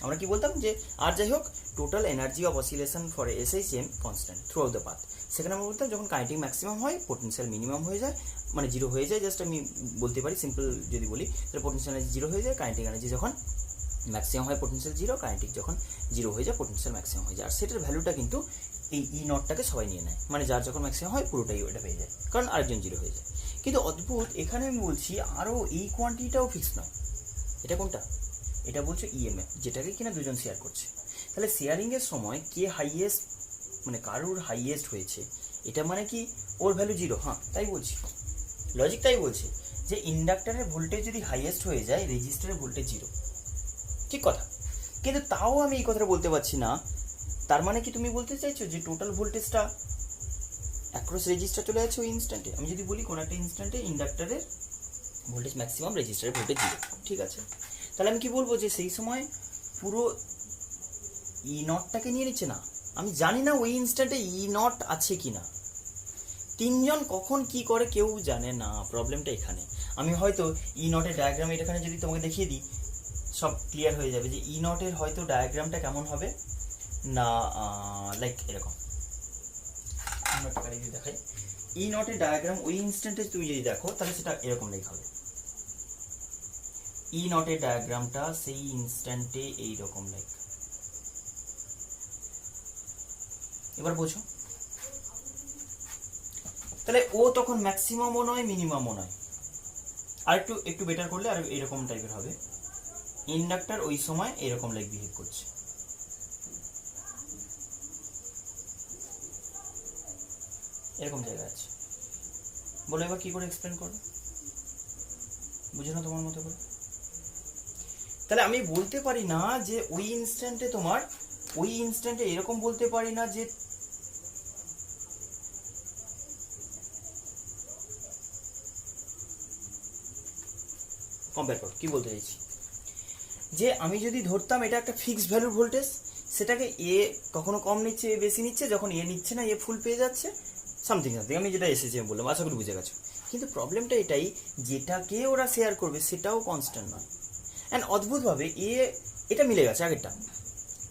আমরা কি বলতাম যে আর যাই হোক total energy of oscillation for SHM constant through out the path. সেখানে আমরা বলতাম যখন কাইনেটিক ম্যাক্সিমাম হয় পোটেনশিয়াল মিনিমাম হয়ে যায়, মানে জিরো হয়ে যায়। জাস্ট আমি বলতে পারি সিম্পল যদি বলি তাহলে পোটেনশিয়াল এনার্জি জিরো হয়ে যায়, কাইনেটিক এনার্জি যখন ম্যাক্সিমাম হয় পোটেনশিয়াল জিরো, কাইনেটিক যখন জিরো হয়ে যায় পোটেনশিয়াল ম্যাক্সিমাম হয়ে যায়। আর সেটার ভ্যালুটা কিন্তু এই ই নটটাকে সবাই নিয়ে নেয়, মানে যার যখন ম্যাক্সিমাম হয় পুরোটাই ওটা পেয়ে যায়, কারণ আরেকজন জিরো হয়ে যায়। কিন্তু অদ্ভুত এখানে আমি বলছি আরও এই কোয়ান্টিটিটাও ফিক্স নয়। এটা কোনটা? এটা বলছো ইএমএফ, যেটাকে কিনা দুজন শেয়ার করছে। তাহলে শেয়ারিংয়ের সময় কে হাইয়েস্ট, মানে কারোর হাইয়েস্ট হয়েছে, এটা মানে কি ওর ভ্যালু জিরো? হ্যাঁ তাই বলছি, লজিক তাই বলছে যে ইন্ডাক্টরের ভোল্টেজ যদি হাইয়েস্ট হয়ে যায় রেজিস্টারের ভোল্টেজ জিরো, ঠিক কথা। কিন্তু তাও আমি এই কথাটা বলতে পারছি না। তার মানে কি তুমি বলতে চাইছো যে টোটাল ভোল্টেজটা অ্যাক্রস রেজিস্টার চলে যাচ্ছে ওই ইনস্ট্যান্টে? আমি যদি বলি কোনো একটা ইনস্ট্যান্টে ইন্ডাক্টরের ভোল্টেজ ম্যাক্সিমাম, রেজিস্টারের ভোল্টেজ 0, ঠিক আছে। তাহলে আমি কি বলবো যে সেই সময় পুরো ই নটটাকে নিয়ে নিচ্ছে না, আমি জানি না ওই ইনস্ট্যান্টে ই নট আছে কি না, তিনজন কখন কি করে কেউ জানে না, প্রবলেমটা এখানে। আমি হয়তো ই নটের ডায়াগ্রাম এখানে যদি তোমাকে দেখিয়ে দিই সব ক্লিয়ার হয়ে যাবে যে ই নটের হয়তো ডায়াগ্রামটা কেমন হবে না, লাইক এরকম যদি দেখাই ই নটের ডায়াগ্রাম ওই ইনস্ট্যান্টে তুমি যদি দেখো তাহলে সেটা এরকম লেখা হবে। ই নটের ডায়াগ্রামটা সেই ইনস্ট্যান্টে এইরকম লাইক, এবার বোঝো। তাহলে ও তখন ম্যাক্সিমামও নয় মিনিমামও নয়, আর একটু বেটার করলে আর এরকম টাইপের হবে। ইন্ডাক্টর ওই সময় এরকম লাইক বিহেভ করছে, এরকম জায়গা আছে। বলো এবার কি করে এক্সপ্লেন করো, বুঝে না তোমার মতো করে। তাহলে আমি বলতে পারি না যে ওই ইনস্ট্যান্টে এরকম বলতে পারি না যে কম্পেয়ার করো, কি বলতে চাইছি যে আমি যদি ধরতাম এটা একটা ফিক্সড ভ্যালুর ভোল্টেজ, সেটাকে এ কখনো কম নিচ্ছে এ বেশি নিচ্ছে, যখন এ নিচ্ছে না এ ফুল পেয়ে যাচ্ছে, সামথিং আমি যেটা এসেছি আমি বললাম, আশা করি বুঝে গেছো। কিন্তু প্রবলেমটা এটাই, যেটাকে ওরা শেয়ার করবে সেটাও কনস্ট্যান্ট নয়। অ্যান্ড অদ্ভুতভাবে এটা মিলে গেছে আগেরটা,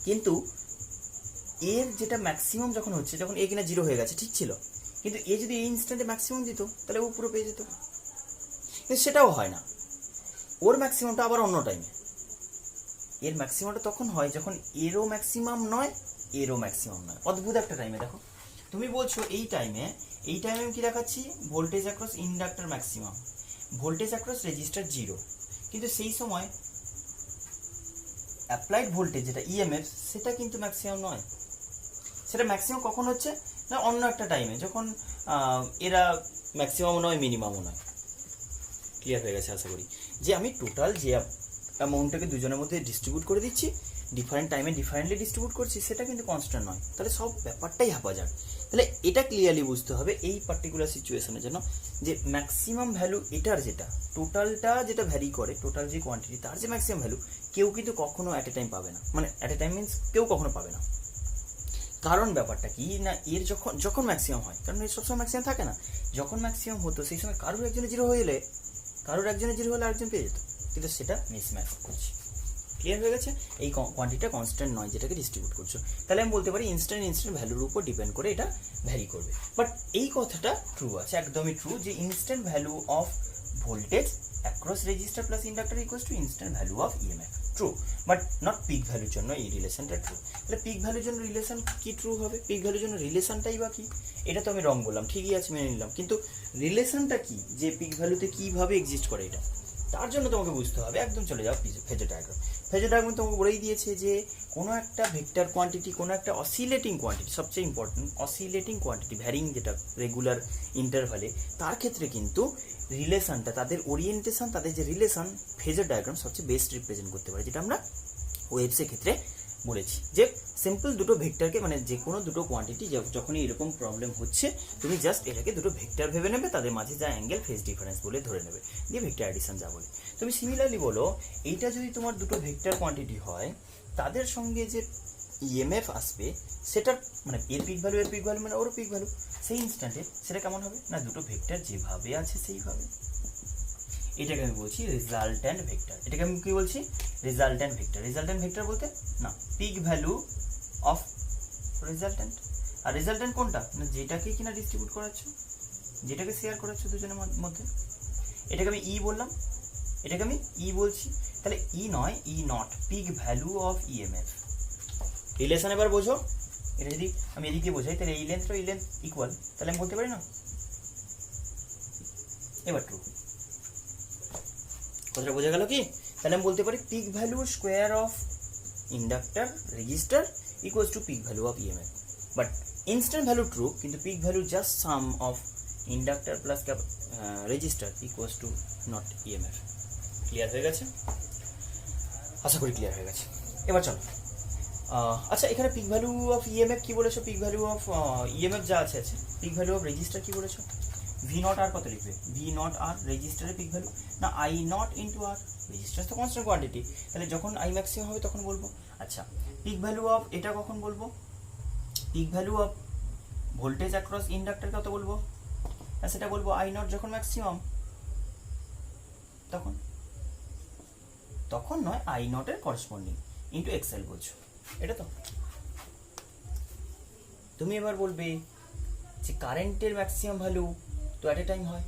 কিন্তু এর যেটা ম্যাক্সিমাম যখন হচ্ছে, যখন এ কিনা 0 হয়ে গেছে ঠিক ছিল, কিন্তু এ যদি এই ইনস্ট্যান্টে ম্যাক্সিমাম দিত তাহলে ও পুরো পেয়ে যেত, কিন্তু সেটাও হয় না। ওর ম্যাক্সিমামটা আবার অন্য টাইমে, এর ম্যাক্সিমামটা তখন হয় যখন এরও ম্যাক্সিমাম নয় এরও ম্যাক্সিমাম নয়। অদ্ভুত একটা টাইমে দেখো, তুমি বলছো এই টাইমে আমি কি দেখাচ্ছি voltage across inductor maximum, voltage across register 0, কিন্তু সেই সময় অ্যাপ্লাইড ভোল্টেজ যেটা ইএমএফ সেটা কিন্তু ম্যাক্সিমাম নয়। সেটা ম্যাক্সিমাম কখন হচ্ছে না অন্য একটা টাইমে, যখন এরা ম্যাক্সিমামও নয় মিনিমামও নয়। ক্লিয়ার হয়ে গেছে আশা করি, যে আমি টোটাল যে অ্যামাউন্টটাকে দুজনের মধ্যে ডিস্ট্রিবিউট করে দিচ্ছি, ডিফারেন্ট টাইমে ডিফারেন্টলি ডিস্ট্রিবিউট করছি, সেটা কিন্তু কনস্ট্যান্ট নয়। তাহলে সব ব্যাপারটাই হাঁপাজাক। তাহলে এটা ক্লিয়ারলি বুঝতে হবে এই পার্টিকুলার সিচুয়েশনের জন্য, যে ম্যাক্সিমাম ভ্যালু এটার যেটা টোটালটা যেটা ভ্যারি করে, টোটাল যে কোয়ান্টিটি তার যে ম্যাক্সিমাম ভ্যালু কেউ কিন্তু কখনো অ্যাট এ টাইম পাবে না, মানে অ্যাট এ টাইম মিনস কেউ কখনো পাবে না। কারণ ব্যাপারটা কি না, এর যখন ম্যাক্সিমাম হয়, কারণ এর সবসময় ম্যাক্সিমাম থাকে না, যখন ম্যাক্সিমাম হতো সেই সময় কারোর একজনের 0 হয়ে গেলে আরেকজন পেয়ে যেত, কিন্তু সেটা মিসম্যাচ করছি। ক্লিয়ার হয়ে গেছে, এই কোয়ান্টিটিটা কনস্ট্যান্ট নয় যেটাকে ডিস্ট্রিবিউট করছো। তাহলে আমি বলতে পারি ইনস্ট্যান্ট ভ্যালুর উপর ডিপেন্ড করে এটা ভ্যারি করবে। বাট এই কথাটা ট্রু আছে, একদমই ট্রু, যে instant value of voltage across resistor plus inductor equals to instant value of EMF, true, but not peak ভ্যালুর জন্য এই রিলেশনটা ট্রু। তাহলে পিক ভ্যালুর জন্য রিলেশন কি ট্রু হবে, পিক ভ্যালুর জন্য রিলেশনটাই বা কি, এটা তো আমি রং বললাম, ঠিকই আছে মেনে নিলাম, কিন্তু রিলেশনটা কি, যে পিক ভ্যালুতে কিভাবে এক্সিস্ট করে এটা, তার জন্য তোমাকে বুঝতে হবে। একদম চলে যাও ফেজর ডায়াগ্রাম। ফেজর ডায়াগ্রাম তোমাকে বলেই দিয়েছে যে কোনো একটা ভেক্টর কোয়ান্টিটি, কোনো একটা অসিলেটিং কোয়ান্টিটি, সবচেয়ে ইম্পর্টেন্ট অসিলেটিং কোয়ান্টিটি, ভ্যারিং যেটা রেগুলার ইন্টারভালে, তার ক্ষেত্রে কিন্তু রিলেশনটা, তাদের ওরিয়েন্টেশন, তাদের যে রিলেশন, ফেজর ডায়াগ্রাম সবচেয়ে বেস্ট রিপ্রেজেন্ট করতে পারে, যেটা আমরা ওয়েভসের ক্ষেত্রে বলেছি। যে সিম্পল দুটো ভেক্টরকে, মানে যে কোনো দুটো কোয়ান্টিটি যখনই এরকম প্রবলেম হচ্ছে, তুমি জাস্ট এটাকে দুটো ভেক্টর ভেবে নেবে, তাদের মাঝে যা অ্যাঙ্গেল ফেজ ডিফারেন্স বলে ধরে নেবে, দিয়ে ভেক্টর অ্যাডিশন যা বলে। তুমি সিমিলারলি বলো এইটা যদি তোমার দুটো ভেক্টর কোয়ান্টিটি হয়, তাদের সঙ্গে যে ইএমএফ আসবে সেটার মানে এর পিক ভ্যালু মানে ওর পিক ভ্যালু, সেই ইনস্ট্যান্টে সেটা কেমন হবে না দুটো ভেক্টর যেভাবে আছে সেইভাবে। এটাকে আমি বলছি রেজাল্ট্যান্ট ভেক্টর। এটাকে আমি কি বলছি, রেজাল্ট্যান্ট ভেক্টর। রেজাল্ট্যান্ট ভেক্টর বলতে না পিক ভ্যালু অফ রেজাল্ট্যান্ট। আর রেজাল্ট্যান্ট কোনটা না যেটাকে কিনা ডিস্ট্রিবিউট করাচ্ছ, যেটাকে শেয়ার করাচ্ছ দুজনের মধ্যে। এটাকে আমি ই বললাম, এটাকে আমি ই বলছি, তাহলে ই নয় E naught, peak value of EMF. Relation এবার বোঝো, এটা যদি আমি এদিকে বোঝাই তাহলে এই লেন্থ ইকুয়াল, তাহলে আমি বলতে পারি না। এবার ট্রু, কথাটা বোঝা গেল কি? তাহলে আমি বলতে পারি peak value square of inductor resistor equals to peak value of EMF. But instant value true, কিন্তু peak value just sum of inductor plus resistor equals to naught EMF. Clear হয়ে গেছে? আশা করি ক্লিয়ার হয়ে গেছে। এবার চলো, আচ্ছা এখানে পিক ভ্যালু অফ ইএমএফ কি বলেছো, পিক ভ্যালু অফ ইএমএফ যা আছে, পিক ভ্যালু অফ রেজিস্টার কি বলেছো? ভি নট আর কত লিখবে, ভি নট আর রেজিস্টারের পিক ভ্যালু, না I naught into R, resistor তো কনস্ট্যান্ট কোয়ান্টিটি, তাহলে যখন আই ম্যাক্সিমাম হবে তখন বলবো। আচ্ছা পিক ভ্যালু অফ এটা কখন বলবো, pick value of voltage across inductor কত বলবো, সেটা বলবো আই নট যখন ম্যাক্সিমাম, তখন তখন নয় আই নটের করসপন্ডিং ইন্টু এক্সএল বলছো, এটা তো। তুমি এবার বলবে যে কারেন্টের ম্যাক্সিমাম ভ্যালু তো অ্যাট এ টাইম হয়,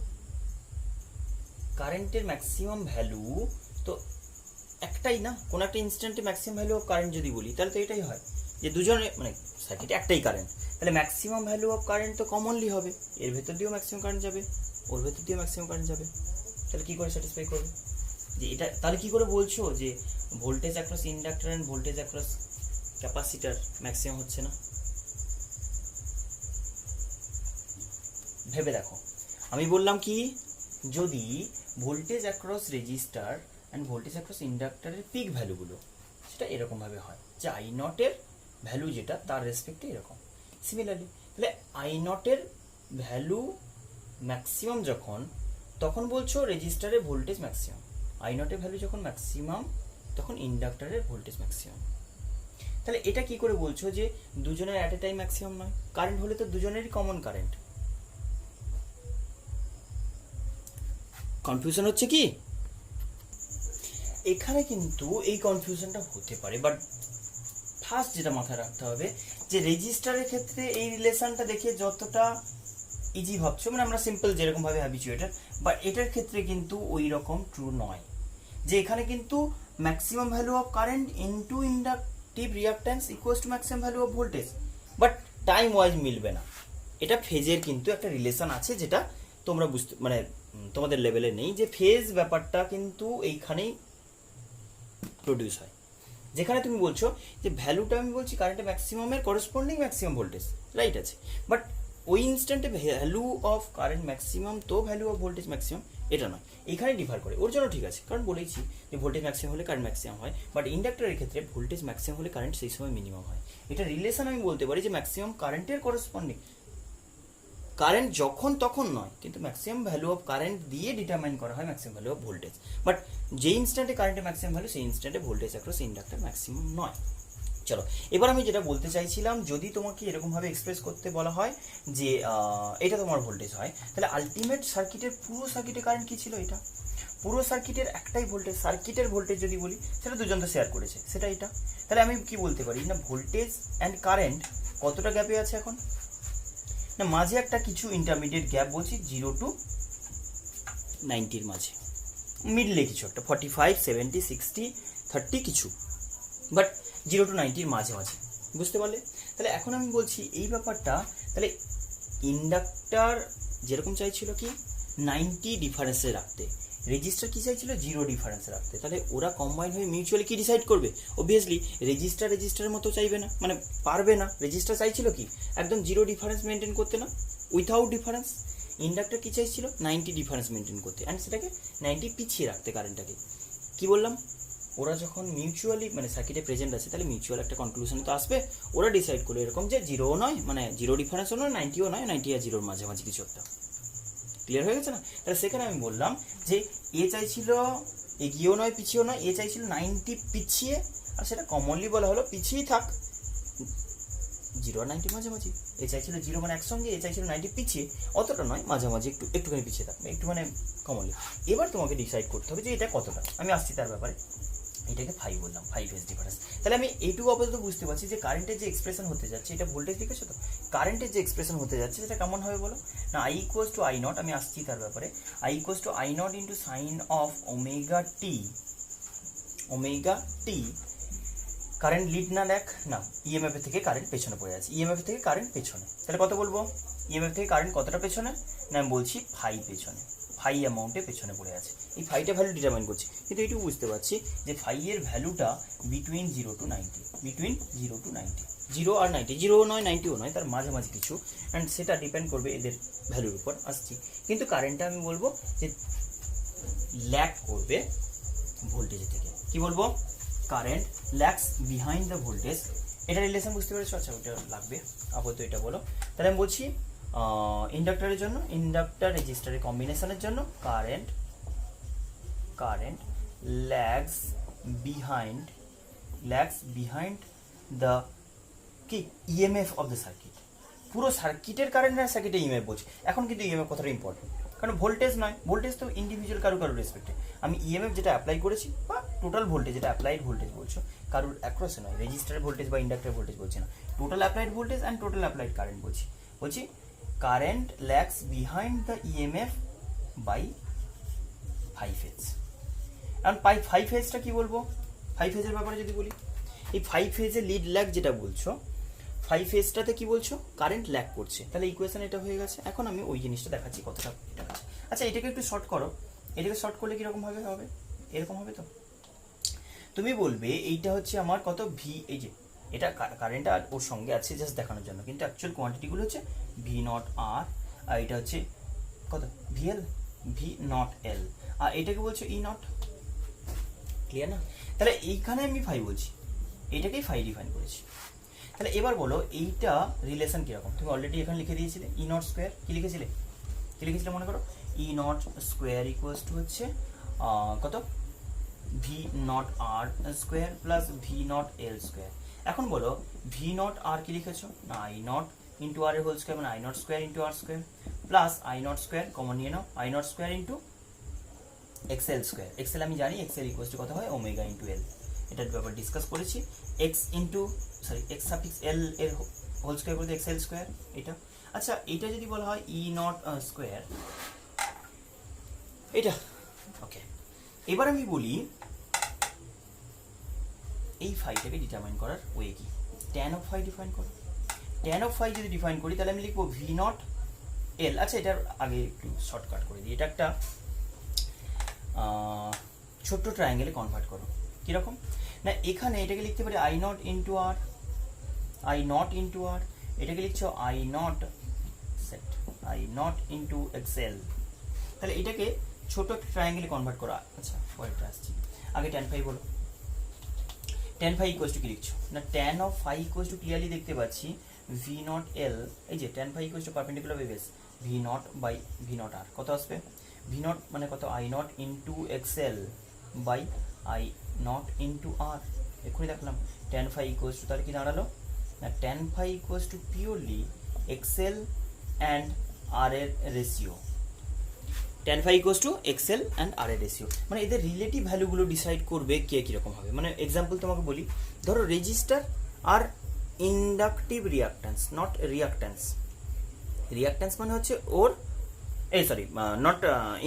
কারেন্টের ম্যাক্সিমাম ভ্যালু তো একটাই না, কোন একটা ইনস্ট্যান্টে ম্যাক্সিমাম ভ্যালু অফ কারেন্ট যদি বলি তাহলে তো এটাই হয় যে দুজনে মানে সার্কিটে একটাই কারেন্ট, তাহলে ম্যাক্সিমাম ভ্যালু অফ কারেন্ট তো কমনলি হবে, এর ভেতর দিয়েও ম্যাক্সিমাম কারেন্ট যাবে, ওর ভেতর দিয়েও ম্যাক্সিমাম কারেন্ট যাবে, তাহলে কি করে স্যাটিসফাই করবে যে এটা, তাহলে কি করে বলছো যে voltage across inductor and voltage across capacitor maximum হচ্ছে না? ভেবে দেখো, আমি বললাম কি যদি voltage across register and voltage across ইন্ডাক্টরের পিক ভ্যালুগুলো সেটা এরকম ভাবে হয় যে আই নটের ভ্যালু যেটা তার রেসপেক্টে এরকম, সিমিলারলি তাহলে আই নটের ভ্যালু ম্যাক্সিমাম যখন, তখন বলছো রেজিস্টারের ভোল্টেজ ম্যাক্সিমাম, আই নটের ভ্যালু যখন ম্যাক্সিমাম তখন ইন্ডাক্টরের ভোল্টেজ ম্যাক্সিমাম। তাহলে এটা কি করে বলছো যে দুজনের অ্যাট এ টাইম ম্যাক্সিমাম নয়? কারেন্ট হলে তো দুজনেরই কমন কারেন্ট। কনফিউশন হচ্ছে কি এখানে? কিন্তু এই কনফিউশনটা হতে পারে, বাট ফার্স্ট যেটা মাথায় রাখতে হবে যে রেজিস্টারের ক্ষেত্রে এই রিলেশনটা দেখে যতটা ইজি ভাবছো, মানে আমরা সিম্পল যেরকম ভাবে হ্যাবিচুয়েটেড, বাট এটার ক্ষেত্রে কিন্তু ওই রকম ট্রু নয়, যে এখানে কিন্তু maximum value of current into inductive reactance equals to maximum value of voltage, but time wise মিলবে না। এটা ফেজের কিন্তু একটা রিলেশন আছে যেটা তোমরা বুঝতে মানে তোমাদের লেভেলে নেই, যে ফেজ ব্যাপারটা কিন্তু এইখানেই প্রডিউস হয়, যেখানে তুমি বলছো যে ভ্যালুটা আমি বলছি কারেন্টের ম্যাক্সিমামের করসপন্ডিং ম্যাক্সিমাম ভোল্টেজ, রাইট আছে, বাট ওই ইনস্ট্যান্টে ভ্যালু অফ কারেন্ট ম্যাক্সিমাম তো ভ্যালু অফ ভোল্টেজ ম্যাক্সিমাম এটা নয়, এইখানে ডিফার করে, ওর জন্য ঠিক আছে, কারণ বলেইছি যে ভোল্টেজ ম্যাক্সিমাম হলে কারেন্ট ম্যাক্সিমাম হয়, বাট ইন্ডাক্টরের ক্ষেত্রে ভোল্টেজ ম্যাক্সিমাম হলে কারেন্ট সেই সময় মিনিমাম হয়। এটা রিলেশন আমি বলতে পারি যে ম্যাক্সিমাম কারেন্টের করসপন্ডিং, কারেন্ট যখন তখন নয়, কিন্তু ম্যাক্সিমাম ভ্যালু অফ কারেন্ট দিয়ে ডিটারমাইন করা হয় maximum value of voltage, but যে ইনস্ট্যান্টে কারেন্টের ম্যাক্সিমাম ভ্যালু সেই ইনস্ট্যান্টে ভোল্টেজ অ্যাক্রস ইন্ডাক্টর ম্যাক্সিমাম নয়। চলো এবার আমি যেটা বলতে চাইছিলাম, যদি তোমাকে এরকমভাবে এক্সপ্রেস করতে বলা হয় যে এটা তোমার ভোল্টেজ হয়, তাহলে আলটিমেট সার্কিটের পুরো সার্কিটে কারেন্ট কি ছিল, এটা পুরো সার্কিটের একটাই ভোল্টেজ, সার্কিটের ভোল্টেজ যদি বলি সেটা দুজন তো শেয়ার করেছে, সেটা এটা, তাহলে আমি কি বলতে পারি না ভোল্টেজ অ্যান্ড কারেন্ট কতটা গ্যাপে আছে এখন, না মাঝে একটা কিছু ইন্টারমিডিয়েট গ্যাপ বলছি 0 to 90 মাঝে, মিডলে কিছু একটা 45, 70, 60, 30 কিছু, বাট 0 to 90 মাঝে মাঝে, বুঝতে পারলে? তাহলে এখন আমি বলছি এই ব্যাপারটা, তাহলে ইন্ডাক্টর যেরকম চাইছিল কি 90 ডিফারেন্সে রাখতে, রেজিস্টার কি চাইছিল 0 ডিফারেন্সে রাখতে, তাহলে ওরা কম্বাইন হয়ে মিউচুয়ালি কি ডিসাইড করবে? অবভিয়াসলি রেজিস্টারের মতো চাইবে না, মানে পারবে না, রেজিস্টার চাইছিল কি একদম 0 ডিফারেন্স মেনটেন করতে, না উইথাউট ডিফারেন্স, ইন্ডাক্টর কি চাইছিল 90 ডিফারেন্স মেনটেন করতে, অ্যান্ড সেটাকে 90 পিছিয়ে রাখতে কারেন্টটাকে। কি বললাম, ওরা যখন মিউচুয়ালি মানে সার্কিটে প্রেজেন্ট আছে তাহলে মিউচুয়াল একটা কনক্লুশনে তো আসবে, ওরা ডিসাইড করলো এরকম যে 0ও নয়, মানে 0 ডিফারেন্সও নয়, 90ও নয়, 90 আর 0-র মাঝামাঝি কিছু একটা, ক্লিয়ার হয়ে গেছে না? তাহলে সেখানে আমি বললাম যে এ চাইছিল এগিয়েও নয় পিছিয়েও নয়, এ চাইছিল 90 পিছিয়ে, আর সেটা কমনলি বলা হলো পিছিয়েই থাক 0 আর 90 মাঝামাঝি, এ চাইছিল 0 মানে একসঙ্গে, এ চাইছিল 90 পিছিয়ে, অতটা নয় মাঝামাঝি, একটুখানি পিছিয়ে থাকবে, একটু মানে কমনলি। এবার তোমাকে ডিসাইড করতে হবে যে এটা কতটা, আমি আসছি তার ব্যাপারে, এটাকে 5 বললাম, 5 ফেজ ডিফারেন্স। তাহলে আমি এইটুকু আপাতত বুঝতে পারছি যে কারেন্টের যে এক্সপ্রেশন হতে যাচ্ছে, এটা ভোল্টেজ দেখেছো তো, কারেন্টের যে এক্সপ্রেশন হতে যাচ্ছে সেটা কেমন হবে বলো না, I equals to I not, আমি আসছি তার ব্যাপারে, I equals to I not into sine of omega T, current lead না দেখ না, ইএমএফ এর থেকে কারেন্ট পেছনে পড়ে আছে, ইএমএফ থেকে কারেন্ট পেছনে, তাহলে কত বলবো, ইএমএফ থেকে কারেন্ট কতটা পেছনে, না আমি বলছি 5 পেছনে, 5 অ্যামাউন্টে পেছনে পড়ে আছে, এই 5টা ভ্যালু ডিটারমাইন করছি, কিন্তু এইটুকু বুঝতে পারছি যে 5 এর ভ্যালুটা বিটুইন 0 to 90, বিটুইন 0 to 90, 0 আর 90, 0ও নয় 90ও নয়, তার মাঝামাঝি কিছু, অ্যান্ড সেটা ডিপেন্ড করবে এদের ভ্যালুর উপর, আসছি। কিন্তু কারেন্টটা আমি বলবো যে ল্যাগ করবে ভোল্টেজের থেকে, কি বলবো, current lags behind the voltage, এটা রিলেশন বুঝতে পেরেছো? আচ্ছা ওটা লাগবে আপাতত, এটা বলো। তাহলে আমি বলছি ইন্ডাক্টরের জন্য, ইন্ডাক্টর রেজিস্টারের কম্বিনেশনের জন্য কারেন্ট lags behind the কি ইএমএফ অফ দ্য সার্কিট। পুরো সার্কিটের কারেন্ট না, সার্কিটে ইএমএফ বলছি। এখন কিন্তু ইএমএফ কথাটা ইম্পর্টেন্ট, কারণ ভোল্টেজ নয়, ভোল্টেজ তো ইন্ডিভিজুয়াল কারো রেসপেক্টে। আমি ইএমএফ যেটা অ্যাপ্লাই করেছি বা টোটাল ভোল্টেজ যেটা অ্যাপ্লাইড ভোল্টেজ বলছো, কারোর অ্যাক্রসে নয়, রেজিস্টারের ভোল্টেজ বা ইন্ডাক্টর ভোল্টেজ বলছি না, total applied voltage and total applied current বলছি current lags behind the EMF by 5 Hz। এখন 5 Hzটা কি বলবো, 5 Hzের ব্যাপারে যদি বলি, এই 5 Hzের লিড ল্যাগ যেটা বলছো, 5 Hzটাতে কি বলছো, কারেন্ট ল্যাগ করছে, তাহলে ইকুয়েশন এটা হয়ে গেছে। এখন আমি ওই জিনিসটা দেখাচ্ছি কতটা এটা আছে। আচ্ছা, এটাকে একটু শর্ট করো, এটাকে শর্ট করলে কিরকম হবে, এরকম হবে। তো তুমি বলবে এইটা হচ্ছে আমার কত ভি, এই যে এটা কারেন্ট আর ওর সঙ্গে আছে জাস্ট দেখানোর জন্য, কিন্তু অ্যাকচুয়াল কোয়ান্টিটিগুলো হচ্ছে ভি নট আর, আর এটা হচ্ছে কত ভিএল, ভি নট এল, আর এটাকে বলছো ই নট। ক্লিয়ার না? তাহলে এইখানে আমি 5 বলছি, এইটাকেই 5 ডিফাইন করেছি। তাহলে এবার বলো এইটা রিলেশন কিরকম, তুমি অলরেডি এখানে লিখে দিয়েছিলে ই নট স্কোয়ার, কি লিখেছিলে মনে করো, E naught square equals to হচ্ছে কত V naught R square plus V naught L square. এখন বলো ভি নট আর কি লিখেছো না, আই নট ইন্টু আর এর হোল স্কোয়ার, মানে I naught square into R square plus I naught square common নিয়ে নাও, I naught square into XL square. XL আমি জানি, এক্সএল ইকুয়ালস টু কত হয়, ওমেগা ইন্টু এল। এটার ব্যাপার ডিসকাস করেছি। এক্স সাফিক্স এল এর হোল স্কোয়ার বলতে এক্সএল স্কোয়ার এটা। আচ্ছা, এটা যদি বলা হয় ই নট স্কোয়ার এটা, ওকে। এবার আমি বলি এই ফাইটাকে ডিটারমাইন করার ওয়ে কি, ট্যান অফ ফাই ডিফাইন করো। ট্যান অফ ফাই যদি ডিফাইন করি তাহলে আমি লিখবো ভি নট এল। আচ্ছা, এটার আগে একটু শর্টকাট করে দিই, এটা একটা ছোট্ট ট্রায়াঙ্গেলে কনভার্ট করো। কীরকম না, এখানে এটাকে লিখতে পারি আই নট ইন্টু আর, এটাকে লিখছো আই নট ইন্টু এক্সএল। তাহলে এটাকে ছোট একটা ট্রায়াঙ্গেলে কনভার্ট করা। আচ্ছা, পরেরটা আসছি, আগে ট্যান ফাই বলো। ট্যান ফাই ইকুয়ালস টু কি লিখছো না, tan of phi equals to clearly দেখতে পাচ্ছি ভি নট এল, এই যে tan phi equals to perpendicular base V naught by V naught R, কত আসবে ভি নট মানে কত I naught into XL by I naught into R. এক্ষুনি দেখলাম ট্যান ফাই ইকুয়ালস টু, তাহলে কি দাঁড়ালো না, tan phi equals to purely XL and R এর ratio. Tan phi equals to XL and R এর রেশিও, মানে এদের রিলেটিভ ভ্যালুগুলো ডিসাইড করবে কে কীরকম হবে। মানে এক্সাম্পল তোমাকে বলি, ধরো রেজিস্টার আর inductive reactance, not reactance. Reactance মানে হচ্ছে ওর not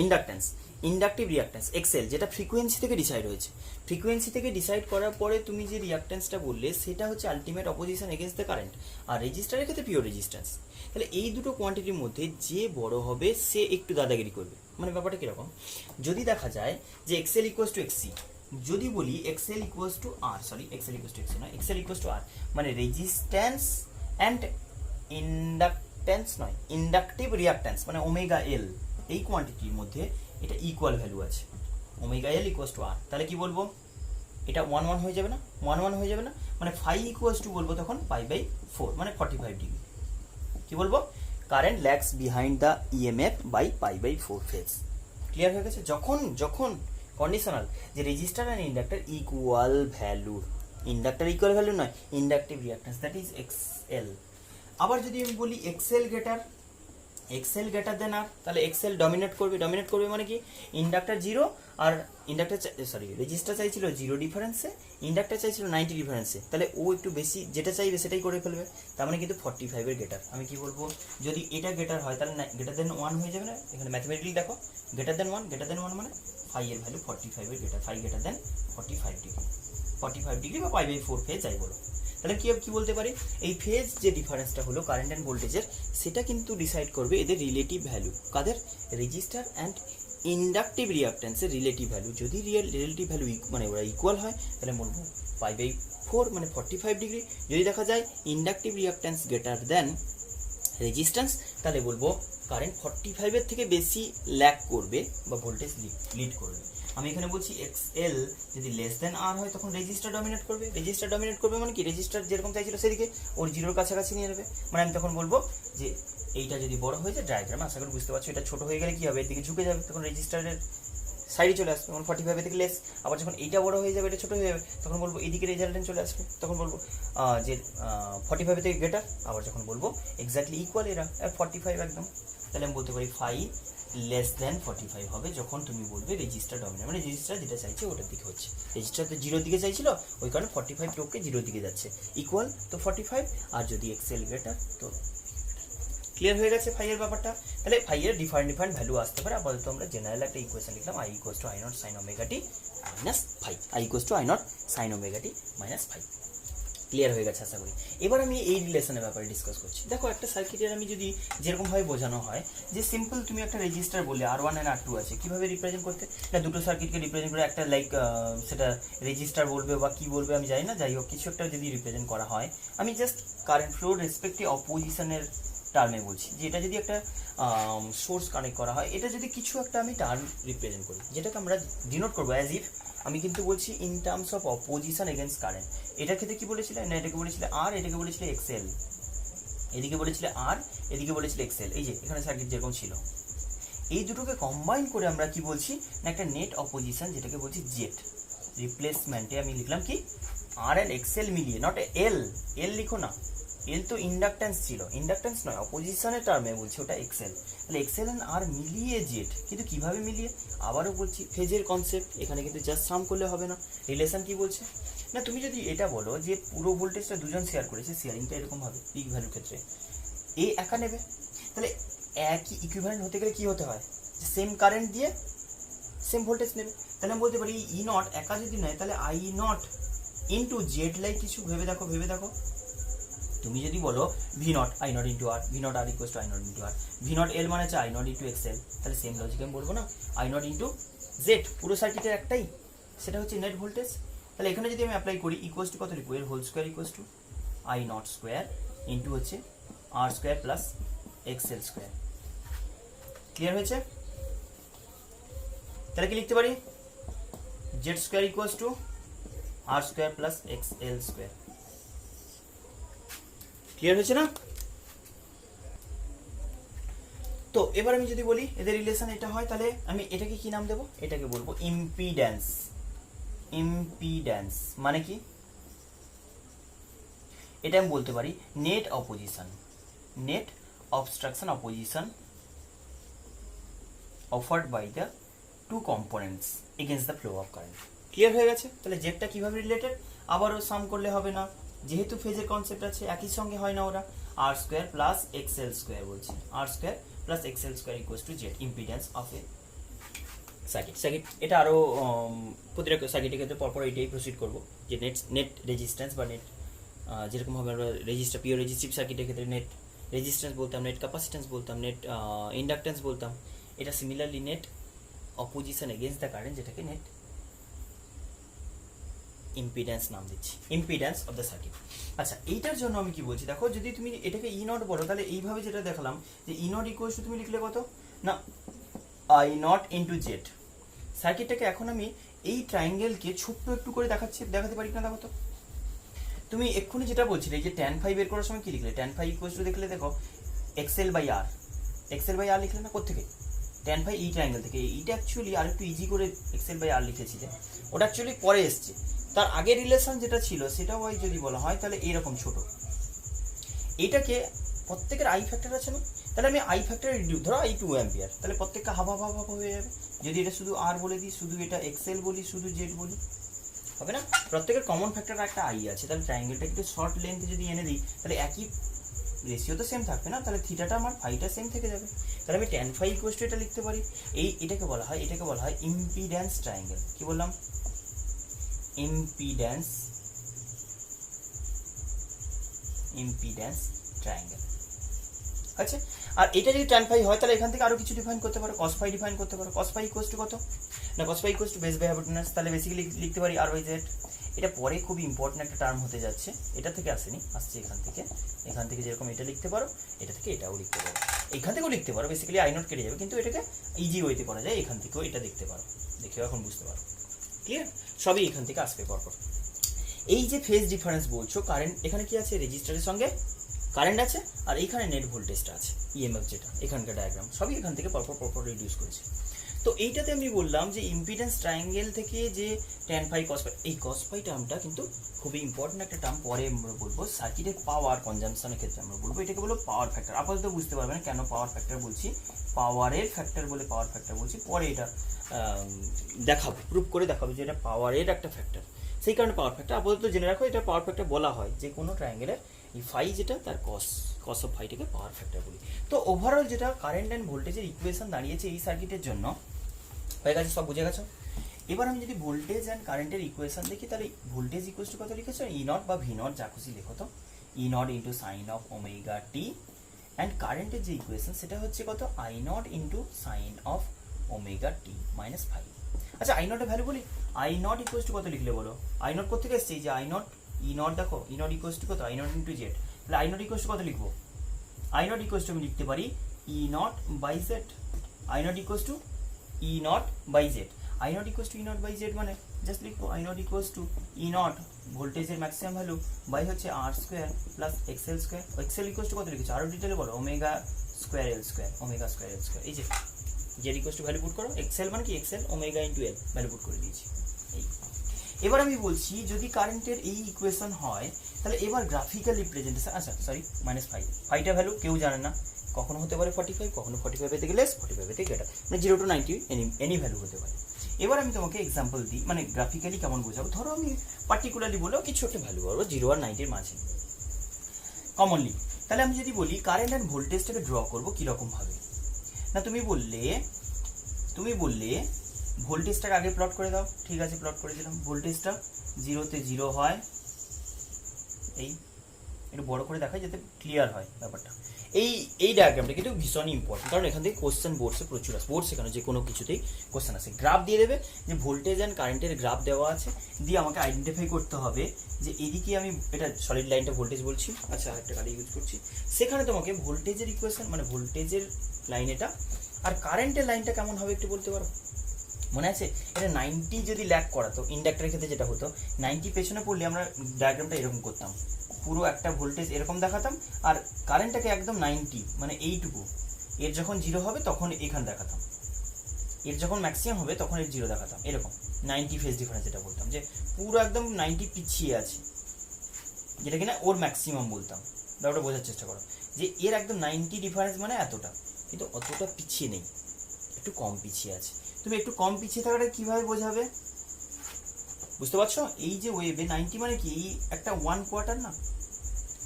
inductance, inductive reactance XL, যেটা ফ্রিকোয়েন্সি থেকে ডিসাইড হয়েছে। ফ্রিকোয়েন্সি থেকে ডিসাইড করার পরে তুমি যে রিয়াক্ট্যান্সটা বললে সেটা হচ্ছে ultimate opposition against the current, আর রেজিস্টারের ক্ষেত্রে পিওর রেজিস্ট্যান্স। তাহলে এই দুটো কোয়ান্টিটির মধ্যে যে বড় হবে সে একটু দাদাগিরি করবে। মানে ব্যাপারটা কীরকম, যদি দেখা যায় যে এক্সএল ইকুয়ালস টু এক্সি, যদি বলি XL equals to R, XL equals to XC নয়, এক্সএল ইকুয়ালস টু আর, মানে রেজিস্ট্যান্স অ্যান্ড ইন্ডাকটিভ রিয়াক্ট্যান্স মানে ওমেগা এল, এই কোয়ান্টিটির মধ্যে এটা ইকুয়াল ভ্যালু আছে, omega L equals to R. তাহলে কি বলবো, এটা 1 হয়ে যাবে না, 1 হয়ে যাবে না, মানে ফাই ইকুয়ালস টু বলবো তখন পাই বাই 4 মানে 45 ডিগ্রি। কি বলবো, current lags behind the EMF by pi by 4 phase. Clear হয়ে গেছে? যখন কন্ডিশনাল যে resistor and inductor equal value, inductor equal value নয়, inductive reactance that is XL. আবার যদি আমি বলি এক্সএল গ্রেটার দেন আর, তাহলে এক্সএল ডমিনেট করবে মানে কি, ইন্ডাক্টর 0 আর রেজিস্টার চাইছিল 0 ডিফারেন্সে, ইন্ডাক্টর চাইছিল 90 ডিফারেন্সে, তাহলে ও একটু বেশি যেটা চাইবে সেটাই করে ফেলবে, তার মানে কিন্তু 45 এর গ্রেটার। আমি কি বলবো, যদি এটা গ্রেটার হয় তাহলে গ্রেটার দেন 1 হয়ে যাবে না, এখানে ম্যাথমেটিক্যালি দেখো গ্রেটার দেন 1 মানে ফাই এর ভ্যালু 45 এর greater, phi greater than 45 degree বা পাই বাই 4 ফেজ যাই বলো। তাহলে কি বলতে পারি, এই ফেজ যে ডিফারেন্সটা হলো কারেন্ট অ্যান্ড ভোল্টেজের, সেটা কিন্তু ডিসাইড করবে এদের রিলেটিভ ভ্যালু, কাদের, রেজিস্টার অ্যান্ড ইন্ডাকটিভ রিয়াক্ট্যান্সের রিলেটিভ ভ্যালু। যদি রিলেটিভ ভ্যালু মানে ওরা ইকুয়াল হয় তাহলে বলবো পাই বাই 4 মানে 45 ডিগ্রি। যদি দেখা যায় inductive reactance greater than resistance, তাহলে বলবো কারেন্ট 45 এর থেকে বেশি ল্যাগ করবে বা ভোল্টেজ লিড করবে। আমি এখানে বলছি এক্সএল যদি লেস দেন আর হয় তখন রেজিস্টার ডমিনেট করবে মানে কি, রেজিস্টার যেরকম চাইছিল সেদিকে ওর 0 কাছাকাছি নিয়ে নেবে, মানে আমি তখন বলবো যে এইটা যদি বড় হয়ে যায় ডায়াগ্রাম, আশা করি বুঝতে পারছো। এটা ছোট হয়ে গেলে কি হবে, এদিকে ঝুঁকে যাবে, তখন রেজিস্টারের সাইডে চলে আসবে, তখন 45 থেকে লেস। আবার যখন এইটা বড় হয়ে যাবে, এটা ছোট হয়ে যাবে, তখন বলবো এইদিকে রেজাল্টেন্ট চলে আসবে, তখন বলবো যে 45 থেকে গ্রেটার। আবার যখন বলবো এক্স্যাক্টলি ইকুয়াল এরা 45 একদম, তাহলে আমি বলতে পারি 5 লেস দেন 45 হবে যখন তুমি বলবে রেজিস্টার ডমিনেন্ট, মানে রেজিস্টার যেটা চাইছে ওটার দিকে হচ্ছে। রেজিস্টার তো 0 দিকে চাইছিল, ওই কারণে 45 টোকে 0 দিকে যাচ্ছে, ইকুয়াল তো 45। আর যদি এক্সেল গ্রেটার তো ক্লিয়ার হয়ে গেছে ফাই এর ব্যাপারটা। তাহলে ফাই এর ডিফারেন্ট ভ্যালু আসতে পারে। আপাতত আমরা জেনারেল একটা ইকুয়েশন লিখলাম, i equals to i naught sine omega t minus phi, i equals to i naught sine omega t minus phi. Clear হয়ে গেছে আশা করি। এবার আমি এই রিলেশনের ব্যাপারে ডিসকাস করছি। দেখো একটা সার্কিটের আমি যদি যেরকমভাবে বোঝানো হয় যে সিম্পল তুমি একটা রেজিস্টার বললে R1 আর R2 আছে, কিভাবে রিপ্রেজেন্ট করতে, না দুটো সার্কিটকে রিপ্রেজেন্ট করে একটা লাইক সেটা রেজিস্টার বলবে বা কি বলবে আমি জানি না, যাই হোক কিছু একটা যদি রিপ্রেজেন্ট করা হয়, আমি জাস্ট কারেন্ট ফ্লো রেসপেক্টিভ অপোজিশনের টার্মে বলছি যে এটা যদি একটা সোর্স কানেক্ট করা হয়, এটা যদি কিছু একটা আমি টার্ম রিপ্রেজেন্ট করি যেটাকে আমরা ডিনোট করবো অ্যাজ ইফ আমি কিন্তু বলছি in terms of opposition against current. এটার ক্ষেত্রে কি বলেছিলে, না এটাকে বলেছিলে আর, এটাকে বলেছিলে এক্সেল, এদিকে বলেছিলে আর, এদিকে বলেছিলে এক্সেল। এই যে এখানে সার্কিট যেরকম ছিল, এই দুটোকে কম্বাইন করে আমরা কি বলছি না একটা নেট অপোজিশন, যেটাকে বলছি জেড। রিপ্লেসমেন্টে আমি লিখলাম কি আর এন্ড এক্সেল মিলিয়ে, নট এল, এল লিখো না, এল তো ইন্ডাকটেন্স ছিল, ইন্ডাকটেন্স নয় অপোজিশনের টার্মে বলছি, ওটা এক্সেল। তাহলে এক্সেল এন্ড আর মিলিয়ে জেড, কিন্তু কিভাবে মিলিয়ে, আবারও বলছি ফেজের কনসেপ্ট, এখানে কিন্তু জাস্ট সাম করলে হবে না। রিলেশন কি বলছে না, তুমি যদি এটা বলো যে পুরো ভোল্টেজটা দুজন শেয়ার করেছে, শেয়ারিংটা এরকম হবে পিক ভ্যালুর ক্ষেত্রে, এ একা নেবে, তাহলে একই ইকুইভ্যালেন্ট হতে গেলে কি হতে হয়, সেম কারেন্ট দিয়ে সেম ভোল্টেজ নেবে। তাহলে আমি বলতে পারি ই নট একা যদি নেয় তাহলে I naught into Z like কিছু ভেবে দেখো, ভেবে দেখো। তুমি যদি বলো V naught I naught into R, V naught R equals to I naught into R, V naught L মানে হচ্ছে আই নট ইন্টু এক্সেল, তাহলে সেম লজিক আমি বলবো না আই নট ইন্টু জেড, পুরো সার্কিটের একটাই, সেটা হচ্ছে নেট ভোল্টেজ। তাহলে এখানে যদি আমি অ্যাপ্লাই করি ইকুয়ালস টু কত লিখবো, এর whole square equals to I naught square into হচ্ছে R square plus XL square. Clear হয়েছে? তাহলে কি লিখতে পারি, Z square equals to R square plus XL square. Clear হয়েছে না? তো এবার আমি যদি বলি এদের রিলেশন এটা হয়, তাহলে আমি এটাকে কি নাম দেবো, এটাকে বলবো ইম্পিডেন্স। ইম্পিডেন্স মানে কি, এটা আমি বলতে পারি net opposition, net obstruction opposition offered by the two components against the flow of current. Clear হয়ে গেছে? তাহলে জেডটা কিভাবে রিলেটেড, আবারও সাম করলে হবে না, যেহেতু ফেজের কনসেপ্ট আছে একই সঙ্গে হয় না ওরা, R square plus XL square বলছি, R square plus XL square equals to Z impedance of a circuit. Circuit এটা আরও প্রতিটা সার্কিটের ক্ষেত্রে পরপর এইটাই প্রসিড করবো যে নেট রেজিস্ট্যান্স বা নেট যেরকম হবে আমরা রেজিস্টার পিওর রেজিস্টিভ সার্কিটের ক্ষেত্রে নেট রেজিস্ট্যান্স বলতাম, নেট ক্যাপাসিট্যান্স বলতাম, নেট ইন্ডাকটেন্স বলতাম, এটা similarly net opposition against the current, যেটাকে নেট ইম্পিডেন্স নাম দিচ্ছি, ইম্পিডেন্স অফ দ্য সার্কিট। আচ্ছা এইটার জন্য আমি কি বলছি দেখো, যদি তুমি এটাকে ই নট বলো তাহলে এইভাবে যেটা দেখালাম যে ই নট ইকুয়ালস টু তুমি লিখলে কত না আই নট ইন্টু জেড। সার্কিটটাকে এখন আমি এই ট্রায়াঙ্গেলকে ছোট্ট একটু করে দেখাতে পারি না, দেখো তো। তুমি এক্ষুনি যেটা বলছিলে যে tan ফাই বের করার সময় কি লিখলে, tan ফাই ইকুয়ালস টু দেখলে দেখো XL by R, XL by R লিখলে না, কোথেকে, tan ফাই এই ট্রায়াঙ্গেল থেকে। এইটা অ্যাকচুয়ালি আর একটু ইজি করে এক্সেল বাই আর লিখেছিলে, ওটা অ্যাকচুয়ালি পরে এসছে, তার আগের রিলেশন যেটা ছিল সেটা ওয়াই যদি বলা হয় তাহলে এইরকম ছোট। এইটাকে প্রত্যেকের আই ফ্যাক্টর আছে না, তাহলে আমি আই ফ্যাক্টর রিডিউস, ধরো আই 2 অ্যাম্পিয়ার, তাহলে প্রত্যেকটা হাফ হাফ হাফ হয়ে যাবে। যদি এটা শুধু আর বলে দিই, শুধু এটা এক্সেল বলি, শুধু জেড বলি, হবে না? প্রত্যেকের কমন ফ্যাক্টর একটা আই আছে, তাহলে ট্রায়াঙ্গেলটা একটু শর্ট লেন্থে যদি এনে দিই তাহলে একই রেশিও তো সেম থাকবে না, তাহলে থিটাটা আমার ফাইটা সেম থেকে যাবে। তাহলে আমি tan ফাই ইকুয়ালস টু এটা লিখতে পারি, এটাকে বলা হয় ইম্পিডেন্স ট্রায়াঙ্গেল। কি বললাম, ইম্পিডেন্স ট্রায়াঙ্গেল। আচ্ছা, আর এটা যদি tan ফাই হয় তাহলে এখান থেকে আরো কিছু ডিফাইন করতে পারো, cos ফাই ডিফাইন করতে পারো। cos ফাই ইকুয়ালস টু কত না, cos phi equals to base by hypotenuse, তাহলে বেসিক্যালি লিখতে পারি আর বাই জেড। এটা পরে খুব ইম্পর্টেন্ট একটা টার্ম হতে যাচ্ছে, এটা থেকে আসেনি, আসছে এখান থেকে যেরকম এটা লিখতে পারো, এটা থেকে এটাও লিখতে পারো, এখান থেকেও লিখতে পারো, বেসিক্যালি আই নট কেটে যাবে, কিন্তু এটাকে ইজি ওয়েতে করা যায়, এখান থেকেও এটা দেখতে পারো, দেখেও এখন বুঝতে পারো। ক্লিয়ার? সবই এখান থেকে আসবে পরপর। এই যে ফেজ ডিফারেন্স বলছো, কারেন্ট এখানে কি আছে, রেজিস্টারের সঙ্গে কারেন্ট আছে আর এইখানে নেট ভোল্টেজটা আছে, ইএমএফ যেটা এখানকার ডায়াগ্রাম সবই এখান থেকে পরপর রিডিউস করেছে। তো এইটাতে আমি বললাম যে ইম্পিডেন্স ট্রায়াঙ্গেল থেকে যে tan phi cos phi, এই cos phi টার্মটা কিন্তু খুবই ইম্পর্টেন্ট একটা টার্ম, পরে আমরা বলবো সার্কিটের পাওয়ার কনজাম্পশনের ক্ষেত্রে আমরা বলবো, এটাকে বলবো পাওয়ার ফ্যাক্টর। আপাতত বুঝতে পারবেন কেন পাওয়ার ফ্যাক্টর বলছি, পাওয়ারের ফ্যাক্টর বলে পাওয়ার ফ্যাক্টর বলছি, পরে এটা দেখাবো, প্রুভ করে দেখাবো যে এটা পাওয়ারের একটা ফ্যাক্টর, সেই কারণে পাওয়ার ফ্যাক্টর। আপাতত জেনে রাখো এটা পাওয়ার ফ্যাক্টর বলা হয় যে কোনো ট্রায়াঙ্গেলের এই ফাই যেটা তার কস অফ ফাইটাকে পাওয়ার ফ্যাক্টর বলি। তো ওভারঅল যেটা কারেন্ট অ্যান্ড ভোল্টেজের ইকুয়েশন দাঁড়িয়েছে এই সার্কিটের জন্য, হয়ে গেছে, সব বুঝে গেছো। এবার আমি যদি ভোল্টেজ অ্যান্ড কারেন্টের ইকুয়েশন দেখি, তাহলে ভোল্টেজ ইকুয়েশন কত লিখেছো, ই নট বা ভি নট যা খুশি লেখো, তো E naught into sine of omega t, and কারেন্টের যে ইকুয়েশন সেটা হচ্ছে কত, I naught into sine of omega t minus five. আচ্ছা আই নটের ভ্যালু বলি, আই নট ইকুয়াল টু কত লিখলে বলো, আই নট কোথেকে এসছে, এই যে আই নট, ই নট দেখো, ই নট ইকুয়াল টু কত, আই নট ইন্টু জেড, তাহলে আই নট ইকুয়াল টু কত লিখবো, আই নট ইকুয়াল টু আমি লিখতে পারি E naught by Z, I naught equal to E naught by Z, I naught equal to E naught by Z মানে just লিখবো I naught equal to E naught ভোল্টেজের maximum value by হচ্ছে R square plus XL square, XL equal to কত লিখেছো, আরো ডিটেলে বলো, omega square এল square, omega square এল square, এই যে Z equal to value put করো, এক্সএল মানে কি এক্সএল ওমেগা ইন্টু এল ভ্যালু পুট করে দিয়েছি। এই এবার আমি বলছি যদি কারেন্টের এই ইকুয়েশন হয় তাহলে এবার গ্রাফিক্যাল রিপ্রেজেন্টেশন, আচ্ছা সরি মাইনাস ফাইভ, ফাইভটা ভ্যালু কেউ জানে না, কখনো হতে পারে 45, কখনো 45 থেকে লেস, 45 থেকে গ্রেটার, মানে 0 to 90 এনি ভ্যালু হতে পারে। এবার আমি তোমাকে এক্সাম্পল দিই, মানে গ্রাফিক্যালি কেমন বোঝাবো, ধরো আমি পার্টিকুলারলি বলেও কিছু একটা ভ্যালু বলবো 0 আর 90 এর মাঝে কমনলি। তাহলে আমি যদি বলি কারেন্ট অ্যান্ড ভোল্টেজটাকে ড্র করবো কিরকম ভাবে, না তুমি বললে ভোল্টেজটাকে আগে প্লট করে দাও, ঠিক আছে প্লট করে দিলাম, ভোল্টেজটা 0 তে 0 হয়, এই একটু বড় করে দেখাই যাতে ক্লিয়ার হয় ব্যাপারটা। এই ডায়াগ্রামটা কিন্তু ভীষণই ইম্পর্টেন্ট, কারণ এখান থেকে কোশ্চেন বোর্ডসে প্রচুর আসে, বোর্ড সেখানে যে কোনো কিছুতেই কোশ্চেন আসে। গ্রাফ দিয়ে দেবে যে ভোল্টেজ অ্যান্ড কারেন্টের গ্রাফ দেওয়া আছে, দিয়ে আমাকে আইডেন্টিফাই করতে হবে যে এদিকে আমি এটা সলিড লাইনটা ভোল্টেজ বলছি, আচ্ছা আরেকটা গাড়ি ইউজ করছি, সেখানে তোমাকে ভোল্টেজের ইকুয়েশন মানে ভোল্টেজের লাইন এটা, আর কারেন্টের লাইনটা কেমন হবে একটু বলতে পারো, মনে আছে এটা 90 যদি ল্যাগ করাতো, ইন্ডাক্টরের ক্ষেত্রে যেটা হতো 90 পেছনে পড়লে আমরা ডায়াগ্রামটা এরকম করতাম, পুরো একটা ভোল্টেজ এরকম দেখাতাম আর কারেন্টটাকে একদম 90 মানে এইটুকু, এর যখন 0 হবে তখন এখানে দেখাতাম, এর যখন ম্যাক্সিমাম হবে তখন এর 0 দেখাতাম, এরকম 90 ফেজ ডিফারেন্স এটা বলতাম, যে পুরো একদম 90 পিছিয়ে আছে, যেটা কিনা ওর ম্যাক্সিমাম বলতাম। ব্যাপারটা বোঝার চেষ্টা করো যে এর একদম 90 ডিফারেন্স মানে এতটা, কিন্তু অতটা পিছিয়ে নেই, একটু কম পিছিয়ে আছে। তুমি একটু কম পিছিয়ে থাকাটা কিভাবে বোঝাবে বুঝতে পারছো, এই যে ওয়েভে 90 মানে কি, এই একটা 1 কোয়ার্টার না,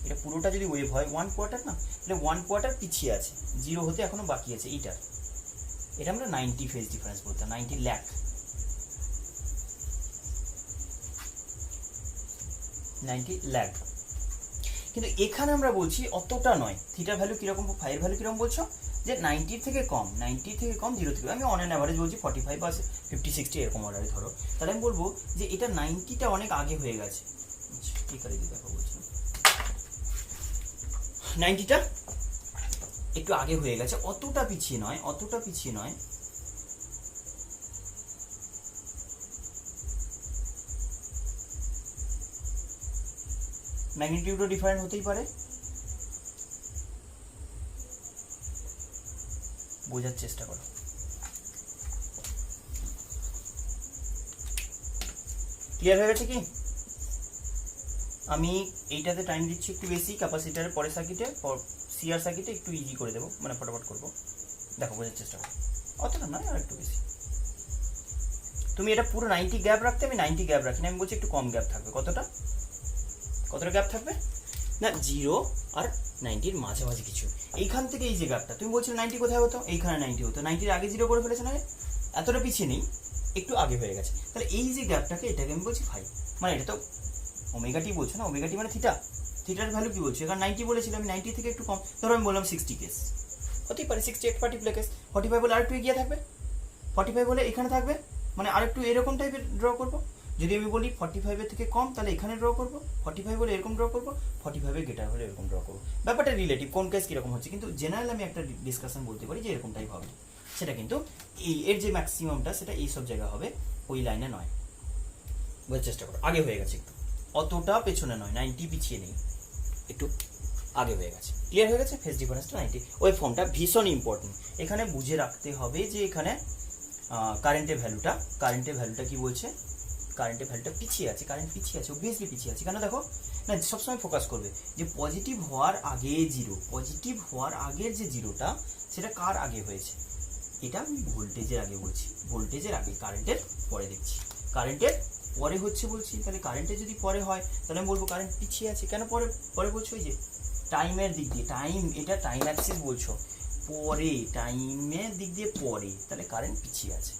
এটা পুরোটা যদি ওয়েভ হয় 1 কোয়ার্টার না, তাহলে 1 কোয়ার্টার পিছিয়ে আছে, 0 হতে এখনো বাকি আছে এইটার, এটা আমরা 90 ফেজ ডিফারেন্স বলতাম, 90 ল্যাক, 90 ল্যাক। কিন্তু এখানে আমরা বলছি অতটা নয়, থিটার ভ্যালু কিরকম, ফাইয়ের ভ্যালু কিরকম বলছো, যে 90 থেকে কম, 0 থেকে, আমি অন অ্যান অ্যাভারেজ বলছি 45 বা 50 60 এরকম অর্ডারে ধরো, তাহলে আমি বলবো যে এটা 90টা অনেক আগে হয়ে গেছে, ঠিক আছে দেখো বলছি 90টা একটু আগে হয়ে গেছে, অতটা পিছিয়ে নয়, অতটা পিছিয়ে নয়, ম্যাগনিটিউডও ডিফারেন্ট হতেই পারে, বোঝার চেষ্টা করো। ক্লিয়ার হয়ে গেছে কি, আমি এইটাতে টাইম দিচ্ছি একটু বেশি, ক্যাপাসিটারের পরে সার্কিটে, সিআর সার্কিটে একটু ইজি করে দেবো, মানে ফটাফট করবো, দেখো বোঝার চেষ্টা করো, অতটা নয় আর একটু বেশি। তুমি এটা পুরো 90 গ্যাপ রাখতে, আমি 90 গ্যাপ রাখি না, আমি বলছি একটু কম গ্যাপ থাকবে, কতটা গ্যাপ থাকবে না, 0 আর 90-র মাঝামাঝি কিছু, এইখান থেকে এই যে গ্যাপটা তুমি বলছিলে 90 কোথায় হতো, এইখানে 90 হতো, 90-র আগে 0 করে ফেলেছে না, এতটা পিছিয়ে নেই, একটু আগে হয়ে গেছে, তাহলে এই যে গ্যাপটাকে এটাকে আমি বলছি ফাই, মানে এটা তো ওমেগা টি বলছো না, ওমেগা টি মানে থিটার ভ্যালু কি বলছো, এখানে 90 বলেছিলাম, আমি 90 থেকে একটু কম, ধরো আমি বললাম 60 কেস, হতেই পারে 60 এক পার্টিকুলার কেস, 45 বলে আরেকটু এগিয়ে থাকবে, 45 বলে এখানে থাকবে, মানে আরেকটু এরকম টাইপের ড্র করবো, যদি আমি বলি 45 থেকে কম তাহলে এখানে ড্র করবো, 45 বলে এরকম ড্র করবো, 45 গ্রেটার হলে এরকম ড্র করবো, ব্যাপারটা রিলেটিভ কোন কেস কিরকম হচ্ছে, কিন্তু জেনারেল আমি একটা ডিসকাশন বলতে পারি যে এরকম টাইপ হবে, সেটা কিন্তু এর যে ম্যাক্সিমামটা সেটা এই সব জায়গা হবে, ওই লাইনে নয়, বোঝার চেষ্টা করো, আগে হয়ে গেছে একটু, অতটা পেছনে নয়, 90 পিছিয়ে নেই, একটু আগে হয়ে গেছে। ক্লিয়ার হয়ে গেছে? ফেজ ডিফারেন্সটা 90। ওই ফর্মটা ভীষণ ইম্পর্টেন্ট। এখানে বুঝে রাখতে হবে যে এখানে কারেন্টের ভ্যালুটা কি বলছে, কারেন্টের ভ্যালুটা পিছিয়ে আছে, কারেন্ট পিছিয়ে আছে, অবভিয়াসলি পিছিয়ে আছে। কেন দেখো না, সবসময় ফোকাস করবে যে পজিটিভ হওয়ার আগে জিরো, পজিটিভ হওয়ার আগের যে জিরোটা সেটা কার আগে হয়েছে, এটা আমি ভোল্টেজের আগে বলছি, ভোল্টেজের আগে, কারেন্টের পরে দেখছি, কারেন্টের পরে হচ্ছে বলছি। তাহলে কারেন্টের যদি পরে হয় তাহলে আমি বলবো কারেন্ট পিছিয়ে আছে। কেন পরে পরে বলছো? ওই যে টাইমের দিক দিয়ে, টাইম, এটা টাইম অ্যাক্সিস বলছো, পরে টাইমের দিক দিয়ে পরে, তাহলে কারেন্ট পিছিয়ে আছে।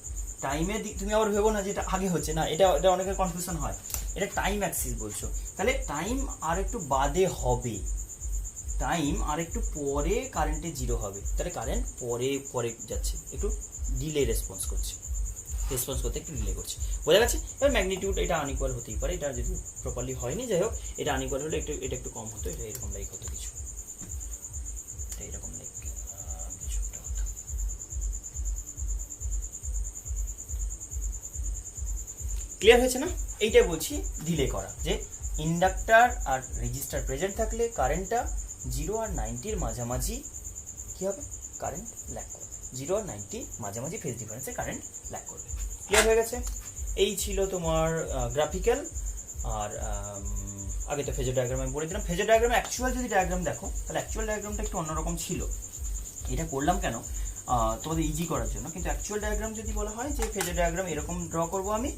টাইমের দিক তুমি আবার ভেবো না যে এটা আগে হচ্ছে, না, এটা এটা অনেকের কনফিউশন হয়, এটা টাইম অ্যাক্সিস বলছো, তাহলে টাইম আর একটু বাদে হবে, টাইম আর একটু পরে কারেন্টে জিরো হবে, তাহলে কারেন্ট পরে পরে যাচ্ছে, একটু ডিলে রেসপন্স করছে, রেসপন্স করতে একটু ডিলে করছে। বোঝা গেছে? এবার ম্যাগনিটিউড এটা আনইকুয়াল হতেই পারে, এটা যদি প্রপারলি হয়নি, যাই হোক এটা আনইকুয়াল হলে এটা একটু কম হতো, এটা এরকম লাইক হতো কিছু, এটা এরকম লাইক কিছু একটা হতো। ক্লিয়ার হয়েছে না? এইটাই বলছি ডিলে করা, যে ইন্ডাক্টর আর রেজিস্টার প্রেজেন্ট থাকলে কারেন্টটা 0 আর 90-র মাঝামাঝি কি হবে, কারেন্ট ল্যাগ করবে, 0 আর 90 মাঝামাঝি ফেজ ডিফারেন্সে কারেন্ট ল্যাগ করবে। ক্লিয়ার হয়ে গেছে? এই ছিল তোমার গ্রাফিক্যাল। আর আগে তো ফেজর ডায়াগ্রাম আমি বলে দিলাম। ফেজর ডায়াগ্রামে অ্যাকচুয়াল যদি ডায়াগ্রাম দেখো তাহলে অ্যাকচুয়াল ডায়াগ্রামটা একটু অন্যরকম ছিল। এটা করলাম কেন, তোমাদের ইজি করার জন্য, কিন্তু অ্যাকচুয়াল ডায়াগ্রাম যদি বলা হয় যে ফেজর ডায়াগ্রাম এরকম ড্র করবো আমি,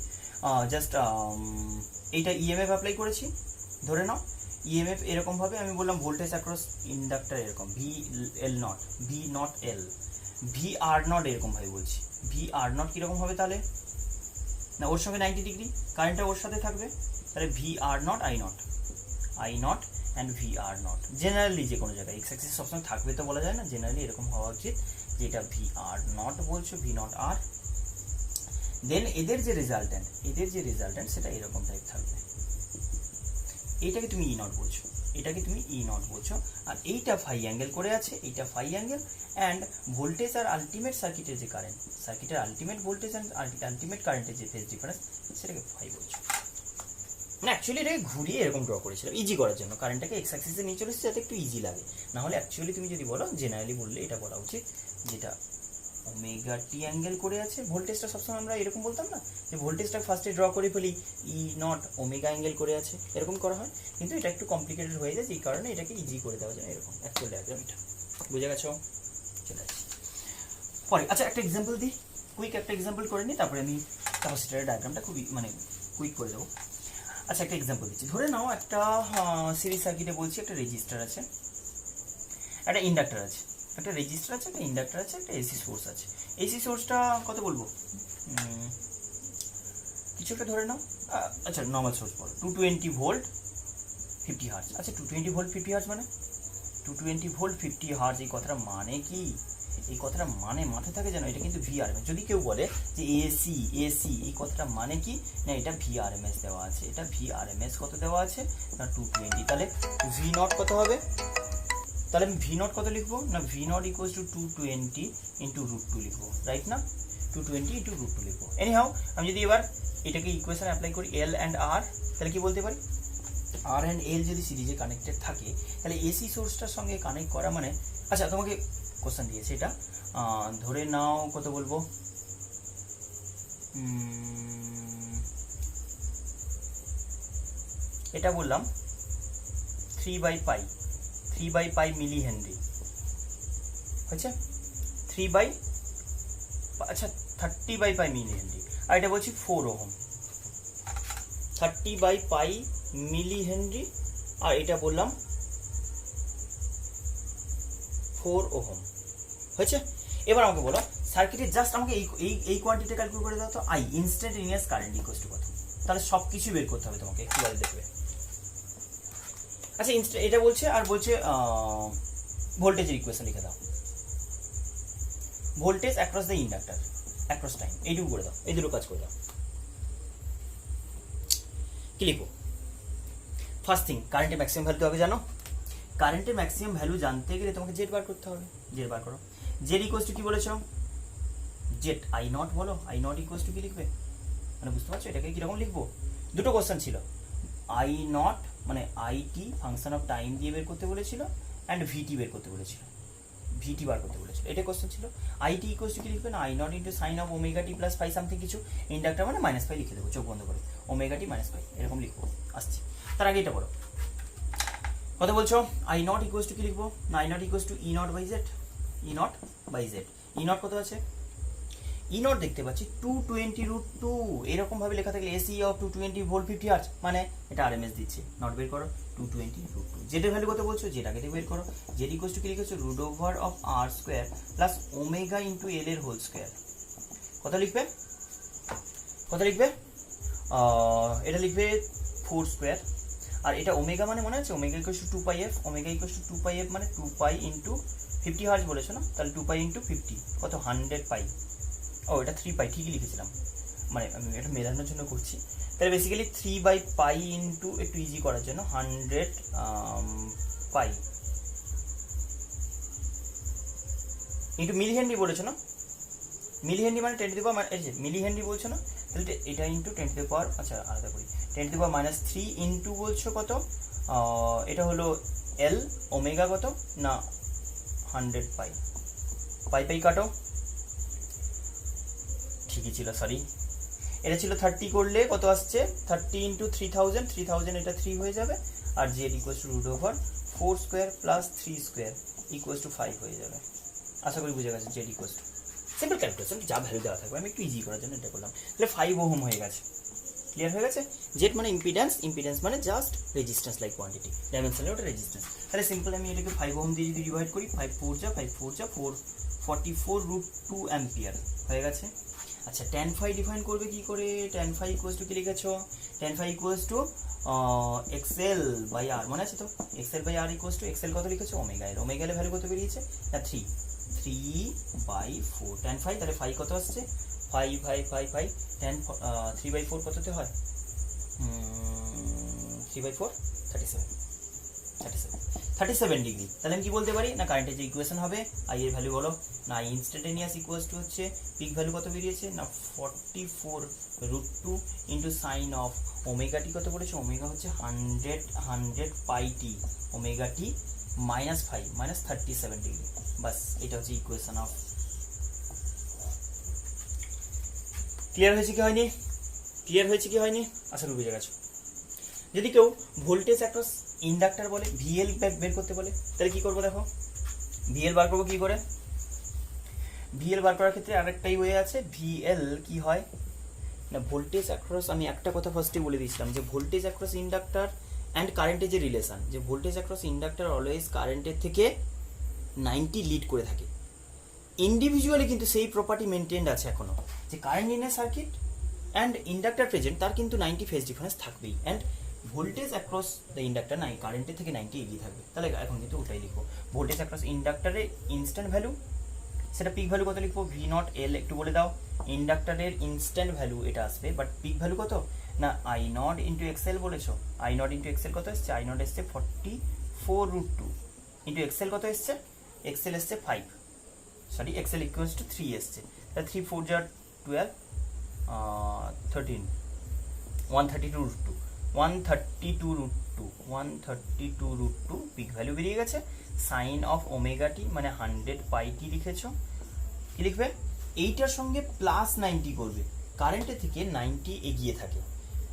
জাস্ট এইটা ইএমএফ অ্যাপ্লাই করেছি ধরে নাও, ইএমএফ এরকমভাবে আমি বললাম ভোল্টেজ অ্যাক্রস ইন্ডাক্টর এরকম V L not, V naught L, V are not এরকমভাবে বলছি, ভি আর নট কীরকম হবে তাহলে, না ওর সঙ্গে 90 ডিগ্রি কারেন্টটা ওর সাথে থাকবে, তাহলে V are not I not, I not and V are not. Generally যে কোনো জায়গায় এক্স অ্যাক্সিস সবসময় থাকবে তো বলা যায় না, জেনারেলি এরকম হওয়া উচিত, যেটা ভি আর নট বলছো, ভি নট আর, দেন এদের যে রেজাল্ট্যান্ট সেটা এরকম টাইপ থাকবে। এইটাকে তুমি ই নট বলছো, এটাকে তুমি ই নট বলছো, আর এইটা ফাই অ্যাঙ্গেল করে আছে, এইটা ফাই অ্যাঙ্গেল, অ্যান্ড ভোল্টেজ আর আলটিমেট সার্কিটের যে কারেন্ট, সার্কিটের আলটিমেট ভোল্টেজ অ্যান্ড আলটিমেট কারেন্টের যে ফেজ ডিফারেন্স সেটাকে ফাই বলছো। না অ্যাকচুয়ালি এটাকে ঘুরিয়ে এরকম ড্র করেছিলাম ইজি করার জন্য, কারেন্টটাকে এক্স অ্যাক্সিসে নিয়ে চলে এসেছে যাতে একটু ইজি লাগে। না হলে অ্যাকচুয়ালি তুমি যদি বলো, জেনারেলি বললে এটা বলা উচিত, যেটা ওমেগা টি অ্যাঙ্গেল করে আছে, ভোল্টেজটা সবসময় আমরা এরকম বলতাম না যে ভোল্টেজটা ফার্স্টে ড্র করে ফেলি, ই নট ওমেগা অ্যাঙ্গেল করে আছে, এরকম করা হয়, কিন্তু এটা একটু কমপ্লিকেটেড হয়ে যায়, এই কারণে এটাকে ইজি করে দেওয়া যায় এরকম অ্যাকচুয়াল ডায়াগ্রাম। এটা বুঝে গেছো? চলে আসছি পরে। আচ্ছা একটা এক্সাম্পল দিই, কুইক একটা এক্সাম্পল করে নিই, তারপরে আমি ক্যাপাসিটরের ডায়াগ্রামটা খুবই মানে কুইক করে দেবো। আচ্ছা একটা এক্সাম্পল দিচ্ছি, ধরে নাও একটা সিরিজ সার্কিটে বলছি একটা রেজিস্টার আছে, একটা ইন্ডাক্টর আছে, একটা রেজিস্টার আছে, একটা ইন্ডাক্টর আছে, একটা এসি সোর্স আছে। এসি সোর্সটা কত বলবো, কিছু একটা ধরে নাও, আচ্ছা নর্মাল সোর্স বলো, 220 ভোল্ট 50 হার্জ। আচ্ছা 220 ভোল্ট 50 হার্জ মানে 220 ভোল্ট 50 হার্জ, এই কথাটা মানে কি, এই কথাটা মানে মাথায় থাকে জানো, এটা কিন্তু ভিআরএমএস। যদি কেউ বলে যে এসি এসি, এই কথাটা মানে কি, না এটা ভিআরএমএস দেওয়া আছে, এটা ভিআরএমএস কত দেওয়া আছে না 220, তাহলে ভি নট কত হবে, তাহলে আমি ভি নট কত লিখবো না, V naught equals two 220 into √2 লিখবো, রাইট না, 220 ইন্টু √2 লিখবো। এনিহাউ আমি যদি এবার এটাকে ইকুয়েশন অ্যাপ্লাই করি এল অ্যান্ড আর, তাহলে কি বলতে পারি, আর অ্যান্ড এল যদি সিরিজে কানেক্টেড থাকে তাহলে এসি সোর্সটার সঙ্গে কানেক্ট করা মানে, আচ্ছা তোমাকে কোশ্চেন দিয়েছে এটা, ধরে নাও কত বলবো, এটা বললাম 3/π মিলি হেনরি হয়েছে, 3/, আচ্ছা 30/π মিলি হেনরি, আর এটা বলছি 4 ওহম, 30/π মিলি হেনরি, আর এটা বললাম 4 ওহম হয়েছে। এবার আমাকে বলো সার্কিটে জাস্ট আমাকে এই কোয়ান্টিটি ক্যালকুলেট করে দাও তো, I instantaneous current equals to কত, তাহলে সব কিছু বের করতে হবে তোমাকে, একটু বারে দেখবে। আচ্ছা এটা বলছে, আর বলছে ভোল্টেজের ইকুয়েশন লিখে দাও, voltage across the inductor across time, এইটুকু করে দাও, এই দুটো কাজ করে দাও। কি লিখবো, ফার্স্ট থিং কারেন্টের ম্যাক্সিমাম ভ্যালু তো আগে জানো, কারেন্টের ম্যাক্সিমাম ভ্যালু জানতে গেলে তোমাকে জেড বার করতে হবে, জেড বার করো, জেড ইকুয়ালস টু কি বলেছো, জেড আই নট বলো, আই নট ইকুয়ালস টু কি লিখবে, মানে বুঝতে পারছো এটাকে কিরকম লিখবো, দুটো কোশ্চেন ছিল, আই নট মানে I T function of time দিয়ে বের করতে বলেছিল, অ্যান্ড ভিটি বের করতে বলেছিল, ভিটি বার করতে বলেছিল, এটা কোশ্চেন ছিল। আইটি ইকুয়ালস টু কি লিখবেন, I naught into sine of omega t plus phi something কিছু, ইন্ডাক্টর মানে মাইনাস ফাই লিখে দেবো চোখ বন্ধ করে, ওমেগা টি মাইনাস ফাই এরকম লিখবো। আসছি, তার আগে এটা করো, কত বলছো, আই নট ইকুয়ালস টু কি লিখবো না, I naught equals to E naught by Z, E naught by Z. E naught কত আছে, ই নট দেখতে পাচ্ছি 220√2, এরকম ভাবে লেখা থাকলে এসি অফ 220 ভোল্ট 50 হার্জ, মানে এটা আরএমএস দিচ্ছে, নট বের করো 220√2। জেডের ভ্যালু কত বলছো, জেড আগে থেকে বের করো, জেড ইকুয়ালস টু কি লিখেছো, root over of R square plus omega into L এর হোল স্কোয়ার। কত লিখবে, কত লিখবে, এটা লিখবে 4 স্কোয়ার, আর এটা ওমেগা মানে মনে আছে, omega equals to 2πf, omega equals to 2πf মানে 2π ইন্টু 50 হার্জ বলেছো না, তাহলে 2π ইন্টু 50 কত 100π। ও এটা 3π ঠিকই লিখেছিলাম, মানে আমি এটা মেলানোর জন্য করছি, তাহলে বেসিক্যালি 3/π ইন্টু একটু ইজি করার জন্য 100π ইন্টু মিলি হেনরি বলেছো না, মিলি হেনরি মানে 10 টু দি পাওয়ার মানে মিলি হেনরি বলছো না, তাহলে এটা ইন্টু 10 টু দি পাওয়ার, আচ্ছা আলাদা করি, 10 টু দি পাওয়ার -3 ইন্টু বলছো কত, এটা হলো এল, ওমেগা কত না 100π, পাই পাই কাটো, ঠিকই ছিল, সরি এটা ছিল 30 করলে কত আসছে, 30 ইন্টু 3000, 3000 এটা 3 হয়ে যাবে, আর Z equals to root over 4 square plus 3 square equals to 5 হয়ে যাবে। আশা করি বুঝে গেছে, Z equals to simple calculation, যা ভ্যালু দেওয়া থাকবে, আমি একটু ইজি করার জন্য এটা করলাম, তাহলে 5 ওহম হয়ে গেছে, ক্লিয়ার হয়ে গেছে। জেড মানে ইম্পিডেন্স, ইম্পিডেন্স মানে just resistance like quantity, dimensional ওটা রেজিস্ট্যান্স, তাহলে সিম্পল আমি এটাকে 5 ওহম দিয়ে যদি ডিভাইড করি, 5 4 যা 44√2 অ্যাম্পিয়ার হয়ে গেছে। আচ্ছা tan phi ডিফাইন করবে কি করে, tan phi ইকুয়ালস টু কি লিখেছো, tan phi equals to xl by r, মনে আছে তো, xl by r equals to xl কত লিখেছো, ওমেগা এর, ওমেগা এর ভ্যালু কত বেরিয়েছে না 3/4 tan phi, তাহলে phi কত আসছে 5 tan 3/4 কততে হয় 3/4 37 ডিগ্রি। তাহলে আমি কি বলতে পারি না, কারেন্টের যে ইকুয়েশন হবে আই এর ভ্যালু বলো না, আই ইনস্ট্যান্টেনিয়াস ইকুয়ালস টু হচ্ছে পিক ভ্যালু কত বেরিয়েছে না 44√2 ইন্টু সাইন অফ ওমেগা টি কত পড়েছে, ওমেগা হচ্ছে 100πt, ওমেগা টি -5 -37 ডিগ্রি, বাস এটা হচ্ছে ইকুয়েশন অফ। ক্লিয়ার হয়েছে কি হয়নি, ক্লিয়ার হয়েছে কি হয়নি, আশা করি বুঝে গেছো। যদি কেউ ভোল্টেজ অ্যাক্রস ইন্ডাক্টর বলে, ভিএল বের করতে বলে, তাহলে কি করবো দেখো, ভিএল বার করবো কি করে, ভিএল বার করার ক্ষেত্রে আরেকটাই ওয়ে আছে, ভিএল কি হয় না ভোল্টেজ অ্যাক্রস, আমি একটা কথা ফার্স্টে বলে দিয়েছিলাম যে ভোল্টেজ অ্যাক্রস ইন্ডাক্টর অ্যান্ড কারেন্টের যে রিলেশন, যে ভোল্টেজ অ্যাক্রস ইন্ডাক্টর অলওয়েজ কারেন্টের থেকে 90 লিড করে থাকে, ইন্ডিভিজুয়ালি কিন্তু সেই প্রপার্টি মেনটেন্ড আছে এখনো, যে current in a circuit and inductor present তার কিন্তু 90 ফেজ ডিফারেন্স থাকবেই, and voltage across the inductor নাই কারেন্টের থেকে 90 এগিয়ে থাকবে। তাহলে এখন কিন্তু ওটাই লিখবো, ভোল্টেজ অ্যাক্রস ইন্ডাক্টরের ইনস্ট্যান্ট ভ্যালু, সেটা পিক ভ্যালু কত লিখবো, ভি নট এল একটু বলে দাও, ইন্ডাক্টরের ইনস্ট্যান্ট ভ্যালু এটা আসবে, বাট পিক ভ্যালু কত না আই নট ইন্টু এক্সেল বলেছো, আই নট ইন্টু এক্সেল কত এসছে, আই নট এসছে 44√2 ইন্টু এক্সেল কত এসছে, এক্সেল এসছে 5, সরি এক্সেল ইকুয়ালস টু 3 এসছে, তাহলে 3 4 যা 12 13 132√2 132√2 পিক ভ্যালু বেরিয়ে গেছে, সাইন অফ ওমেগা টি মানে 100πt লিখেছো, কি লিখবে এইটার সঙ্গে প্লাস 90 করবে, কারেন্টের থেকে 90 এগিয়ে থাকে।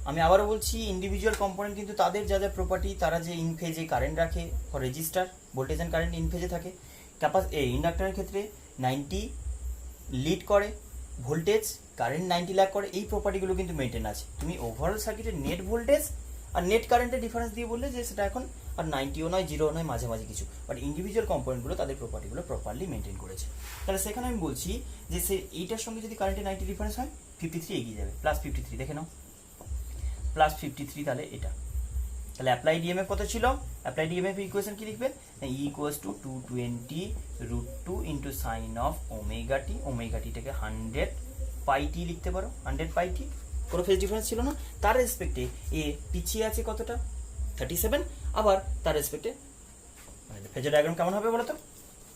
আমি আবারও বলছি, ইন্ডিভিজুয়াল কম্পোনেন্ট কিন্তু তাদের যা যা প্রপার্টি, তারা যে ইন ফেজে কারেন্ট রাখে for register, voltage and current in ফেজে থাকে, ইন্ডাক্টরের ক্ষেত্রে 90 লিড করে, ভোল্টেজ কারেন্ট 90 ল্যাগ করে, এই প্রপার্টিগুলো কিন্তু মেনটেন আছে। তুমি ওভারঅল সার্কিটের নেট ভোল্টেজ আর নেট কারেন্টের ডিফারেন্স দিয়ে বললে যে সেটা এখন আর 90ও নয় 0ও নয়, মাঝামাঝি কিছু, বাট ইন্ডিভিজুয়াল কম্পোনেন্টগুলো তাদের প্রপার্টিগুলো প্রপারলি মেনটেন করেছে। তাহলে সেখানে আমি বলছি যে সে এইটার সঙ্গে যদি কারেন্টের 90 ডিফারেন্স হয় 53 এগিয়ে যাবে, +53 দেখে নাও, +53, তাহলে এটা, তাহলে অ্যাপ্লাইড ইএমএফ কত ছিল, অ্যাপ্লাইড ইএমএফ ইকুয়েশন কি লিখবে, E equals to 220√2 into sine of omega t, omega টিটাকে 100πt লিখতে পারো, 100πt, কোনো ফেজ ডিফারেন্স ছিল না, তার রেসপেক্টে এ পিছিয়ে আছে কতটা 37, আবার তার রেসপেক্টে মানে ফেজার ডায়াগ্রাম কেমন হবে বলো তো,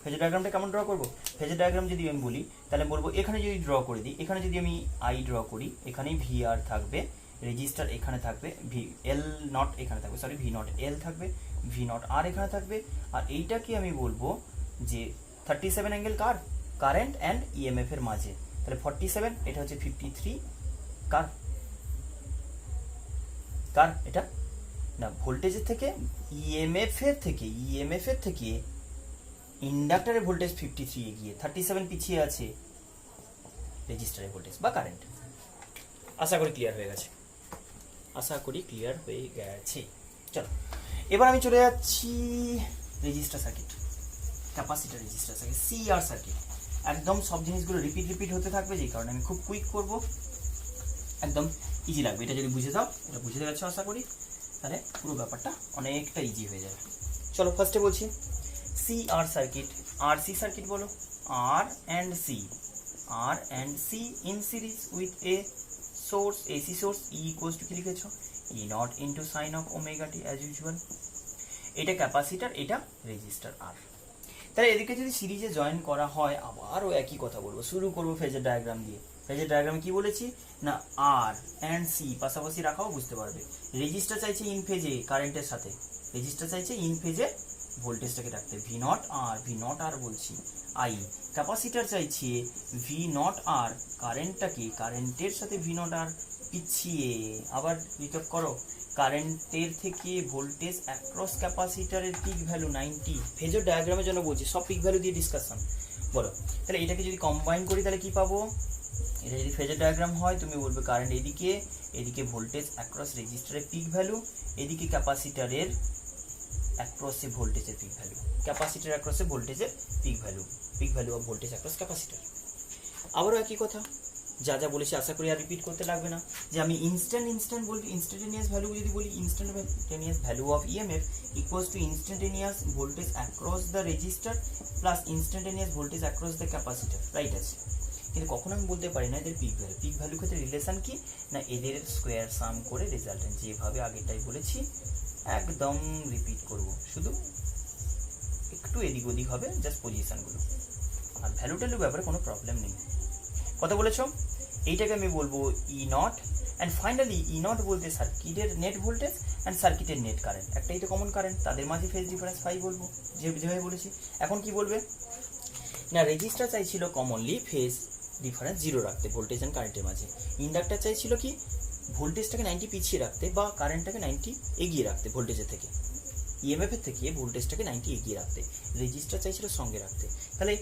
ফেজার ডায়াগ্রামটা কেমন ড্র করবো, ফেজার ডায়াগ্রাম যদি আমি বলি তাহলে বলবো এখানে যদি ড্র করে দিই, এখানে যদি আমি আই ড্র করি, এখানেই ভিআর থাকবে, রেজিস্টার এখানে থাকবে, ভি এল নট এখানে থাকবে, সরি ভি নট এল থাকবে, ভি নট আর এখানে থাকবে, আর এইটাকে আমি বলবো যে 37 angle car, current and EMF এর মাঝে। তাহলে 47, এটা হচ্ছে 53 কার, কার এটা না ভোল্টেজের থেকে ইএমএফ এর থেকে ইন্ডাক্টরের ভোল্টেজ 53 এগিয়ে, 37 পিছিয়ে আছে রেজিস্টারের ভোল্টেজ বা কারেন্ট। আশা করি ক্লিয়ার হয়ে গেছে, চলো এবার আমি চলে যাচ্ছি register circuit, capacitor register circuit, CR circuit. একদম সব জিনিসগুলো রিপিট হতে থাকবে, যে কারণে আমি খুব কুইক করব, একদম ইজি লাগবে। এটা যদি বুঝে যাও, এটা বুঝে যাচ্ছ আশা করি, তাহলে পুরো ব্যাপারটা অনেকটা ইজি হয়ে যাবে। চলো ফার্স্টে বলছি সিআর সার্কিট, আরসি সার্কিট বলো, R and C in series with a source, AC source, E equals to কি লিখেছো, E naught into sine of omega t as usual. এটা ক্যাপাসিটার, এটা রেজিস্টার আর। তাহলে এদিকে যদি সিরিজে জয়েন করা হয়, আবারও একই কথা বলবো, শুরু করবো ফেজার ডায়াগ্রাম দিয়ে। ফেজার ডায়াগ্রামে কি বলেছি না, আর অ্যান্ড সি পাশাপাশি রাখাও বুঝতে পারবে। রেজিস্টার চাইছে ইন ফেজে কারেন্টের সাথে, রেজিস্টার চাইছে ইন ফেজে ভোল্টেজটাকে রাখতে, ভি নট আর বলছি আই। ক্যাপাসিটার চাইছে ভি নট আর, কারেন্টটাকে কারেন্টের সাথে ভি নট আর পিছিয়ে। আবার রিক্যাপ করো, কারেন্টের থেকে ভোল্টেজ অ্যাক্রস ক্যাপাসিটারের পিক ভ্যালু 90। ফেজর ডায়াগ্রামের জন্য বলছি, সব পিক ভ্যালু দিয়ে ডিসকাশন। বলো তাহলে এটাকে যদি কম্বাইন করি তাহলে কি পাবো, এটা যদি ফেজর ডায়াগ্রাম হয় তুমি বলবে কারেন্ট এদিকে ভোল্টেজ অ্যাক্রস রেজিস্টারের পিক ভ্যালু, এদিকে ক্যাপাসিটারের অ্যাক্রসে ভোল্টেজের পিক ভ্যালু, ক্যাপাসিটার অ্যাক্রসে ভোল্টেজের peak value of voltage across capacitor. আবারও একই কথা, যা বলেছি আশা করি আর রিপিট করতে লাগবে না, যে আমি ইনস্ট্যান্ট বলবি, ইনস্ট্যান্টেনিয়াস ভ্যালু যদি বলি, instantaneous value of EMF equals to instantaneous voltage across the register plus instantaneous voltage across the capacitor, right আছে। কিন্তু কখনো আমি বলতে পারি না এদের পিক ভ্যালু ক্ষেত্রে রিলেশন কি না, এদের স্কোয়ার সাম করে রেজাল্টেন্ট, যেভাবে আগেরটাই বলেছি একদম রিপিট করব, শুধু একটু এদিক ওদিক হবে জাস্ট পজিশনগুলো, আর ভ্যালু ট্যালু ব্যাপারে কোনো প্রবলেম নেই। কথা বলেছ, এইটাকে আমি বলবো E naught, and finally E naught বলতে সার্কিটের নেট ভোল্টেজ অ্যান্ড সার্কিটের নেট কারেন্ট, একটাই তো কমন কারেন্ট, তাদের মাঝে ফেজ ডিফারেন্স ফাই বলবো, যেভাবে বলেছি। এখন কি বলবে না, রেজিস্টার চাইছিল কমনলি ফেজ ডিফারেন্স 0 রাখতে ভোল্টেজ অ্যান্ড কারেন্টের মাঝে, ইন্ডাক্টার চাইছিল কি ভোল্টেজটাকে 90 পিছিয়ে রাখতে বা কারেন্টটাকে 90 এগিয়ে রাখতে, ভোল্টেজের থেকে ইএমএফ এর থেকে ভোল্টেজটাকে 90 এগিয়ে রাখতে, রেজিস্টার চাইছিল সঙ্গে রাখতে। তাহলে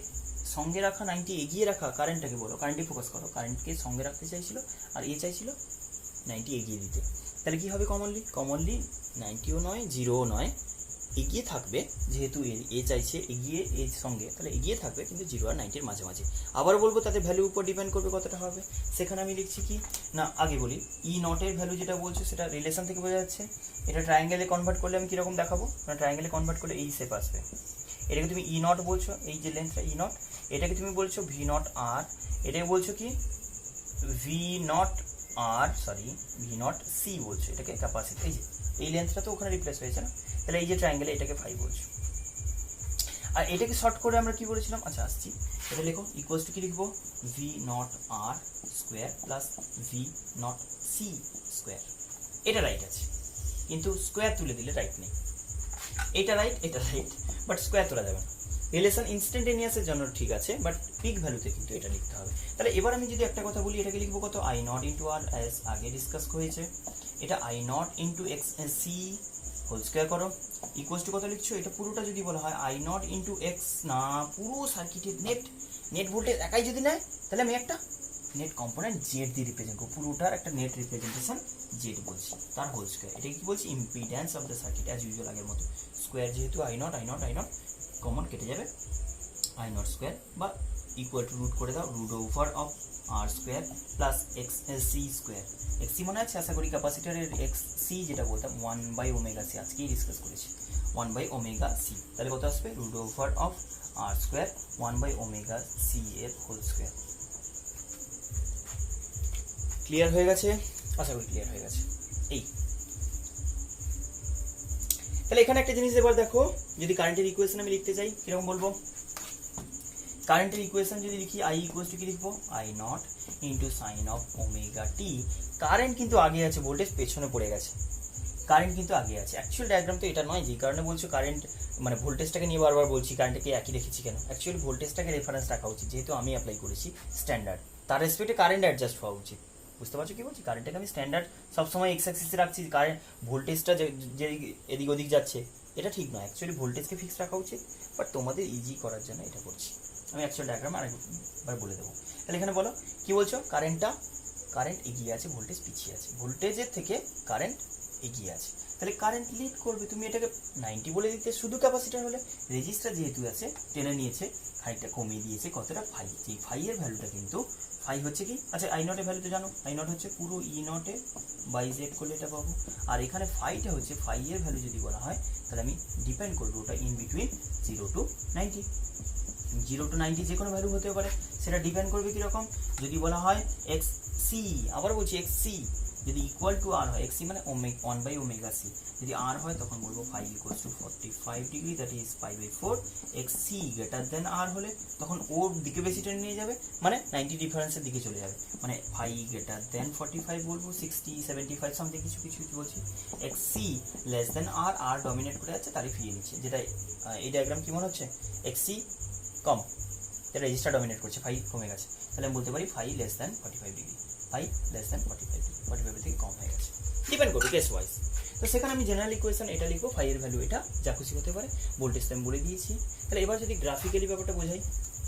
সঙ্গে রাখা 90 এগিয়ে রাখা কারেন্টটাকে বলো, কারেন্টে ফোকাস করো, কারেন্টকে সঙ্গে রাখতে চাইছিল, আর চাইছিল 90 এগিয়ে দিতে। তাহলে কি হবে, কমনলি 90ও নয় 0ও নয়, এগিয়ে থাকবে, যেহেতু চাইছে এগিয়ে সঙ্গে, তাহলে এগিয়ে থাকবে কিন্তু 0 আর 90 এর মাঝামাঝি। আবার বলবো তাদের ভ্যালুর উপর ডিপেন্ড করবে কতটা হবে, সেখানে আমি লিখছি কি না, আগে বলি ই নটের ভ্যালু যেটা বলছো সেটা রিলেশন থেকে বোঝা যাচ্ছে। এটা ট্রায়াঙ্গেলে কনভার্ট করলে আমি কীরকম দেখাবো না, ট্রায়াঙ্গেলে কনভার্ট করলে এই শেপ আসবে, এটাকে তুমি ই নট বলছো, এই যে লেন্থটা ই নট, এটাকে তুমি বলছো ভি নট আর, এটাকে বলছো কি ভি নট সি বলছো, এটাকে ক্যাপাসিটি, এই যে এই লেন্থটা তো ওখানে রিপ্লেস হয়েছে না, তাহলে এই যে ট্রায়াঙ্গেলে এটাকে ফাই বলছো। আর এটাকে শর্ট করে আমরা কি বলেছিলাম, আচ্ছা আসছি, এটা লেখো ইকুয়ালস টু কি লিখবো, V naught R square plus V naught C square. এটা রাইট আছে, কিন্তু স্কোয়ার তুলে দিলে রাইট নেই, এটা রাইট বাট স্কোয়ার তোলা যাবে না। রিলেশন ইনস্ট্যান্টেনিয়াসের জন্য ঠিক আছে, বাট পিক ভ্যালুতে কিন্তু এটা লিখতে হবে। তাহলে এবার আমি যদি একটা কথা বলি, এটাকে লিখবো কত, I naught into R, as আগে ডিসকাস হয়েছে, এটা I naught into X C whole square করো, ইকুয়ালস টু কত লিখছো, এটা পুরোটা যদি বলা হয় আই নট ইন্টু এক্স, না পুরো সার্কিটের নেট ভোল্টেজ একাই যদি নেয়, তাহলে আমি একটা নেট কম্পোনেন্ট জেড দিয়ে রিপ্রেজেন্ট করবো, পুরোটার একটা নেট রিপ্রেজেন্টেশন জেড বলছি, তার হোল স্কোয়ার। এটা কি বলছি, impedance of the circuit as usual আগের মতো, স্কোয়ার যেহেতু আই নট কমন কেটে যাবে, আই নট স্কোয়ার বা ইকুয়াল টু রুট করে দাও, root over of R square plus X C square. X C মনে আছে আশা করি, ক্যাপাসিটারের এক্স সি যেটা বলতাম 1/ω সি, আজকেই ডিসকাস করেছি 1/ω সি। তাহলে কত আসবে, root over of R square 1/ω C এর হোল স্কোয়ার। ক্লিয়ার হয়ে গেছে, আশা করি ক্লিয়ার হয়ে গেছে। এই তাহলে এখানে একটা জিনিস এবার দেখো, যদি কারেন্টের ইকুয়েশন আমি লিখতে চাই কিরকম বলবো, কারেন্টের ইকুয়েশন যদি লিখি আই ইকুয়ালস টু কি লিখবো, I naught into sine of omega T. Current কিন্তু আগে আছে, ভোল্টেজ পেছনে পড়ে গেছে, কারেন্ট কিন্তু আগে আছে। অ্যাকচুয়াল ডায়াগ্রাম তো এটা নয়, যে কারণে বলছো কারেন্ট মানে ভোল্টেজটাকে নিয়ে বারবার বলছি কারেন্টকে একই রেখেছি কেন, অ্যাকচুয়ালি ভোল্টেজটাকে রেফারেন্স রাখা উচিত, যেহেতু আমি অ্যাপ্লাই করেছি স্ট্যান্ডার্ড, তার রেসপেক্টে কারেন্ট অ্যাডজাস্ট হওয়া উচিত। বুঝতে পারছো কি বলছি, কারেন্টটাকে আমি স্ট্যান্ডার্ড সবসময় এক্স অ্যাক্সিসে রাখছি, কারেন্ট ভোল্টেজটা যে এদিক ওদিক যাচ্ছে এটা ঠিক নয়, অ্যাকচুয়ালি ভোল্টেজকে ফিক্স রাখা উচিত, বাট তোমাদের ইজি করার জন্য এটা করছি আমি। অ্যাকচুয়াল ডায়াগ্রাম আরেকবার বলে দেবো। তাহলে এখানে বলো কি বলছো, কারেন্ট এগিয়ে আছে, ভোল্টেজ পিছিয়ে আছে, ভোল্টেজের থেকে কারেন্ট এগিয়ে আছে, তাহলে কারেন্ট লিড করবে। তুমি এটাকে 90 বলে দিতে, শুধু ক্যাপাসিটার হলে, রেজিস্টার যেহেতু আছে টেনে নিয়েছে, খানিকটা কমিয়ে দিয়েছে কতটা, ফাই। এই ফাই এর ভ্যালুটা কিন্তু ফাই হচ্ছে কি, আচ্ছা আই নটের ভ্যালু তো জানো, আই নট হচ্ছে পুরো ই নটে বাই জেড করলে এটা পাবো, আর এখানে ফাইটা হচ্ছে, ফাই এর ভ্যালু যদি বলা হয় তাহলে আমি ডিপেন্ড করবো ওটা ইন বিটুইন 0 to 90। 0 to 90 যে কোনো ভ্যালু হতে পারে, সেটা ডিপেন্ড করবে কীরকম, যদি বলা হয় এক্স সি, আবার বলছি এক্স সি যদি ইকুয়াল টু আর হয়, এক্স সি মানে 1/ωc, যদি আর হয় তখন বলবো phi equals to 45 degree, that is π/4। X C greater than R হলে তখন ওর দিকে বেশি টেনে নিয়ে যাবে, মানে 90 ডিফারেন্সের দিকে চলে যাবে, মানে ফাই গ্রেটার দেন 45 বলবো, 60 75 সামথিং কিছু কিছু বলছি। এক্স সি লেস দেন আর, আর ডমিনেট করে যাচ্ছে, তারই ফিরিয়ে নিচ্ছে, যেটা এই ডায়াগ্রাম কি মনে হচ্ছে, এক্স সি কম, রেজিস্টার ডমিনেট করছে, ফাই কমে গেছে, তাহলে আমি বলতে পারি phi less than 45 degree, phi less than 45 degree, 45 থেকে কম হয়ে গেছে, ডিপেন্ড করবে কেস ওয়াইজ। তো সেখানে আমি জেনারেল ইকুয়েশন এটা লিখবো, ফাই এর ভ্যালু এটা, যা খুশি হতে পারে, ভোল্টেজটা আমি বলে দিয়েছি। তাহলে এবার যদি গ্রাফিক্যালি ব্যাপারটা বোঝাই,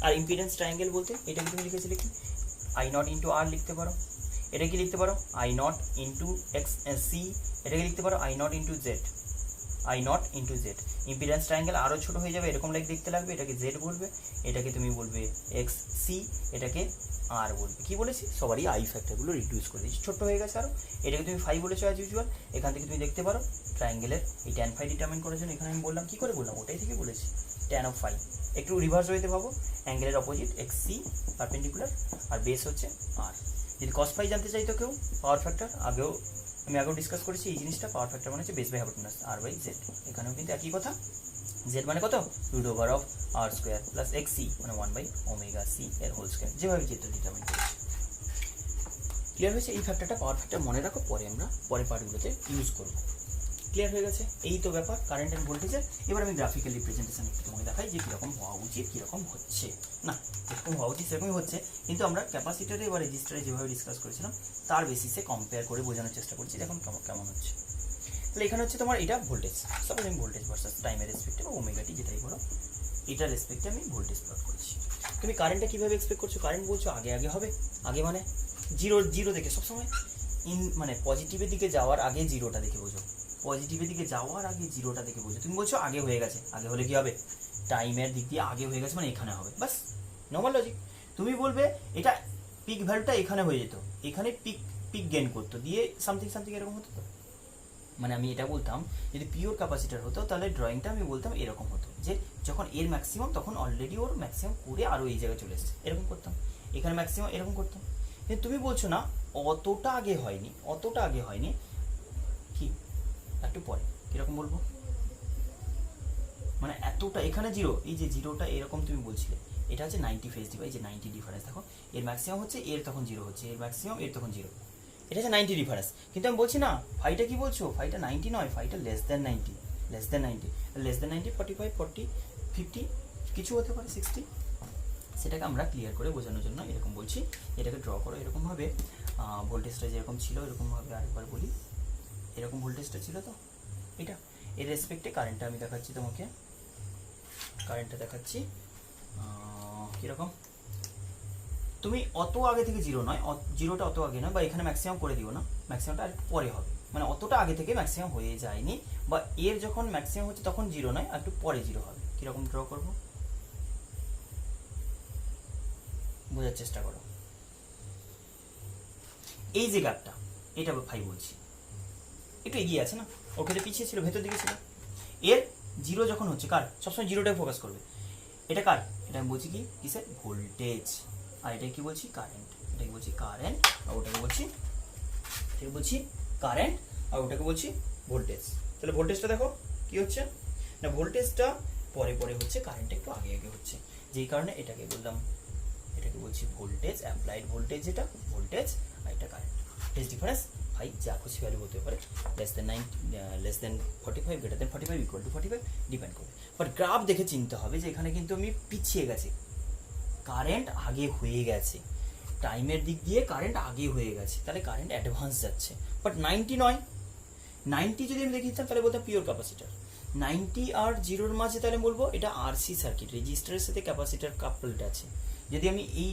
আর ইম্পিডেন্স ট্রায়াঙ্গেল বলতে এটাকে তুমি লিখেছিলে কি, আই নট ইন্টু আর লিখতে পারো, এটা কি লিখতে পারো I naught into X C, এটাকে লিখতে পারো I naught into Z, I naught into Z. Impedance triangle আরও ছোটো হয়ে যাবে, এরকম লাইক দেখতে লাগবে, এটাকে জেড বলবে, এটাকে তুমি বলবে এক্স সি, এটাকে আর বলবে। কি বলেছি, সবারই আই ফ্যাক্টরগুলো রিডিউস করে দিচ্ছি, ছোট্ট হয়ে গেছে আরও। এটাকে তুমি ফাই বলেছো অ্যাজ ইউজুয়াল, এখান থেকে তুমি দেখতে পারো ট্রায়াঙ্গেলের এই ট্যান ফাই ডিটারমিন করার জন্য এখানে আমি বললাম, কী করে বললাম, ওটাই থেকে বলেছি ট্যান অফ ফাই। একটু রিভার্স হইতে পাবো, অ্যাঙ্গেলের অপোজিট এক্স সি পারপেন্ডিকুলার, আর বেস হচ্ছে আর। যদি কস ফাই জানতে চাইতো কেউ, পাওয়ার ফ্যাক্টর আমি আগেও ডিসকাস করেছি এই জিনিসটা, পাওয়ার ফ্যাক্টর মানে হচ্ছে base by hypotenuse R by Z, এখানেও কিন্তু একই কথা, জেড মানে কত, √over of R square plus X C মানে 1/ωc এর হোল স্কোয়ার, যেভাবে জেডটা ডিটারমিন করেছি। ক্লিয়ার হয়েছে, এই ফ্যাক্টরটা পাওয়ার ফ্যাক্টর মনে রাখো, পরে আমরা পরে পার্টগুলোতে ইউজ করবো। ক্লিয়ার হয়ে গেছে, এই তো ব্যাপার কারেন্ট অ্যান্ড ভোল্টেজের। এবার আমি গ্রাফিক্যাল রিপ্রেজেন্টেশন একটু তোমাকে দেখাই যে কীরকম হওয়া উচিত, কীরকম হচ্ছে, না যেরকম হওয়া উচিত সেরকমই হচ্ছে, কিন্তু আমরা ক্যাপাসিটারে বা রেজিস্টারে যেভাবে ডিসকাস করেছিলাম তার বেসিসে কম্পেয়ার করে বোঝানোর চেষ্টা করছি এখন কেমন হচ্ছে। তাহলে এখানে হচ্ছে তোমার এটা ভোল্টেজ, সাপোজ আমি ভোল্টেজ ভার্সাস টাইমের রেসপেক্টে বা ওমেগাটি যেটাই বলো, এটার রেসপেক্টে আমি ভোল্টেজ প্লট করেছি। তুমি কারেন্টটা কীভাবে এক্সপেক্ট করছো, কারেন্ট বলছো আগে হবে, আগে মানে জিরো দেখে সবসময় মানে পজিটিভের দিকে যাওয়ার আগে জিরোটা দেখে বোঝো, পজিটিভের দিকে যাওয়ার আগে জিরোটা দেখে বোঝো। তুমি বলছো আগে হয়ে গেছে, আগে হলে কি হবে, টাইমের দিক দিয়ে আগে হয়ে গেছে মানে এখানে হবে, বাস নর্মাল লজিক। তুমি বলবে এটা পিক ভ্যালুটা এখানে হয়ে যেত, এখানে পিক গেন করতো, দিয়ে সামথিং এরকম হতো। তো মানে আমি এটা বলতাম যদি পিওর ক্যাপাসিটার হতো তাহলে ড্রয়িংটা আমি বলতাম এরকম হতো, যে যখন এর ম্যাক্সিমাম তখন অলরেডি ওর ম্যাক্সিমাম করে আরও এই জায়গায় চলে এসছে, এরকম করতাম, এখানে ম্যাক্সিমাম এরকম করতাম। কিন্তু তুমি বলছো না অতটা আগে হয়নি, কি একটু পরে কীরকম বলবো, মানে এতটা এখানে জিরো, এই যে জিরোটা এরকম তুমি বলছিলে, এটা হচ্ছে 90 ফেজ ডিভাইস, যে 90 ডিফারেন্স, দেখো এর ম্যাক্সিমাম হচ্ছে, এর তখন জিরো হচ্ছে, এর ম্যাক্সিমাম এর তখন জিরো, এটা হচ্ছে 90 ডিফারেন্স। কিন্তু আমি বলছি না ফাইটা কি বলছো, ফাইটা 90 নয়, ফাইটা লেস দেন 90, 45 40 50 কিছু হতে পারে 60, সেটাকে আমরা ক্লিয়ার করে বোঝানোর জন্য এরকম বলছি। এটাকে ড্র করো এরকমভাবে, ভোল্টেজটা যেরকম ছিল এরকমভাবে, আরেকবার বলি, এরকম ভোল্টেজটা ছিল তো এটা, এর রেসপেক্টে কারেন্টটা আমি দেখাচ্ছি তোমাকে, কারেন্টটা দেখাচ্ছি কীরকম, তুমি অত আগে থেকে জিরো নয়, জিরোটা অত আগে নয়, বা এখানে ম্যাক্সিমাম করে দিও না, ম্যাক্সিমামটা আর পরে হবে, মানে অতটা আগে থেকে ম্যাক্সিমাম হয়ে যায়নি, বা এর যখন ম্যাক্সিমাম হচ্ছে তখন জিরো নয়, আর একটু পরে জিরো হবে। কীরকম ড্র করবো বোঝার চেষ্টা করো, এই যে গ্যাপটা এটা ফাই বলছি, একটু এগিয়ে আছে না, ওর ক্ষেত্রে পিছিয়ে ছিল, ভেতর দিকে ছিল, এর জিরো যখন হচ্ছে, কার সবসময় জিরোটাই ফোকাস করবে, এটা কার, এটা আমি বলছি কি কিসের, ভোল্টেজ, আর এটা কি বলছি কারেন্ট, এটাকে বলছি কারেন্ট, আর ওটাকে বলছি কারেন্ট, আর ওটাকে বলছি ভোল্টেজ। তাহলে ভোল্টেজটা দেখো কি হচ্ছে না, ভোল্টেজটা পরে পরে হচ্ছে, কারেন্ট একটু আগে আগে হচ্ছে, যেই কারণে এটাকে বললাম, এটাকে বলছি ভোল্টেজ, অ্যাপ্লাইড ভোল্টেজ, এটা ভোল্টেজ আর এটা কারেন্ট। ফেজ ডিফারেন্স ভাই যা খুশি ভ্যালু হতে পারে, less than 45, greater than 45, equal to 45 depend করবে। বাট গ্রাফ দেখে চিনতে হবে যে এখানে কিন্তু আমি পিছিয়ে গেছি, কারেন্ট আগে হয়ে গেছে, টাইমের দিক দিয়ে কারেন্ট আগে হয়ে গেছে, তাহলে কারেন্ট অ্যাডভান্স যাচ্ছে। বাট 90 নয়, 90 যদি আমি দেখে দিতাম তাহলে বলতাম পিওর ক্যাপাসিটার। 90 আর 0-র মাঝে তাহলে বলবো এটা আরসি সার্কিট, রেজিস্টারের সাথে ক্যাপাসিটার কাপলড আছে। যদি আমি এই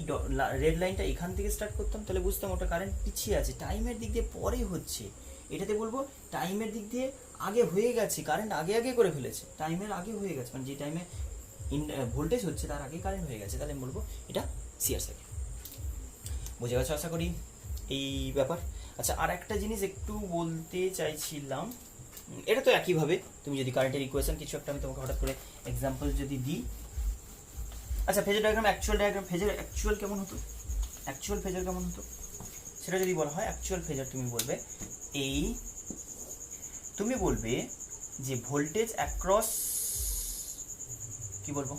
রেড লাইনটা এখান থেকে স্টার্ট করতাম তাহলে বুঝতাম ওটা কারেন্ট পিছিয়ে আছে, টাইমের দিক দিয়ে পরে হচ্ছে। এটাতে বলবো টাইমের দিক দিয়ে আগে হয়ে গেছে, কারেন্ট আগে আগে করে ফেলেছে, টাইমের আগে হয়ে গেছে, মানে যে টাইমে ভোল্টেজ হচ্ছে তার আগে কারেন্ট হয়ে গেছে, তাহলে আমি বলবো এটা সিআর সার্কিট। বুঝে গেছো আশা করি এই ব্যাপার। আচ্ছা, আর একটা জিনিস একটু বলতে চাইছিলাম, এটা তো একইভাবে তুমি যদি কারেন্টের ইকুয়েশন কিছু একটা আমি তোমাকে হঠাৎ করে এক্সাম্পল যদি দিই। আচ্ছা, phasor diagram, actual diagram, phasor actual কেমন হতো, অ্যাকচুয়াল ফেজার কেমন হতো সেটা যদি বলা হয়, অ্যাকচুয়াল ফেজার তুমি বলবে এই, তুমি বলবে যে ভোল্টেজ অ্যাক্রস, কি বলবো,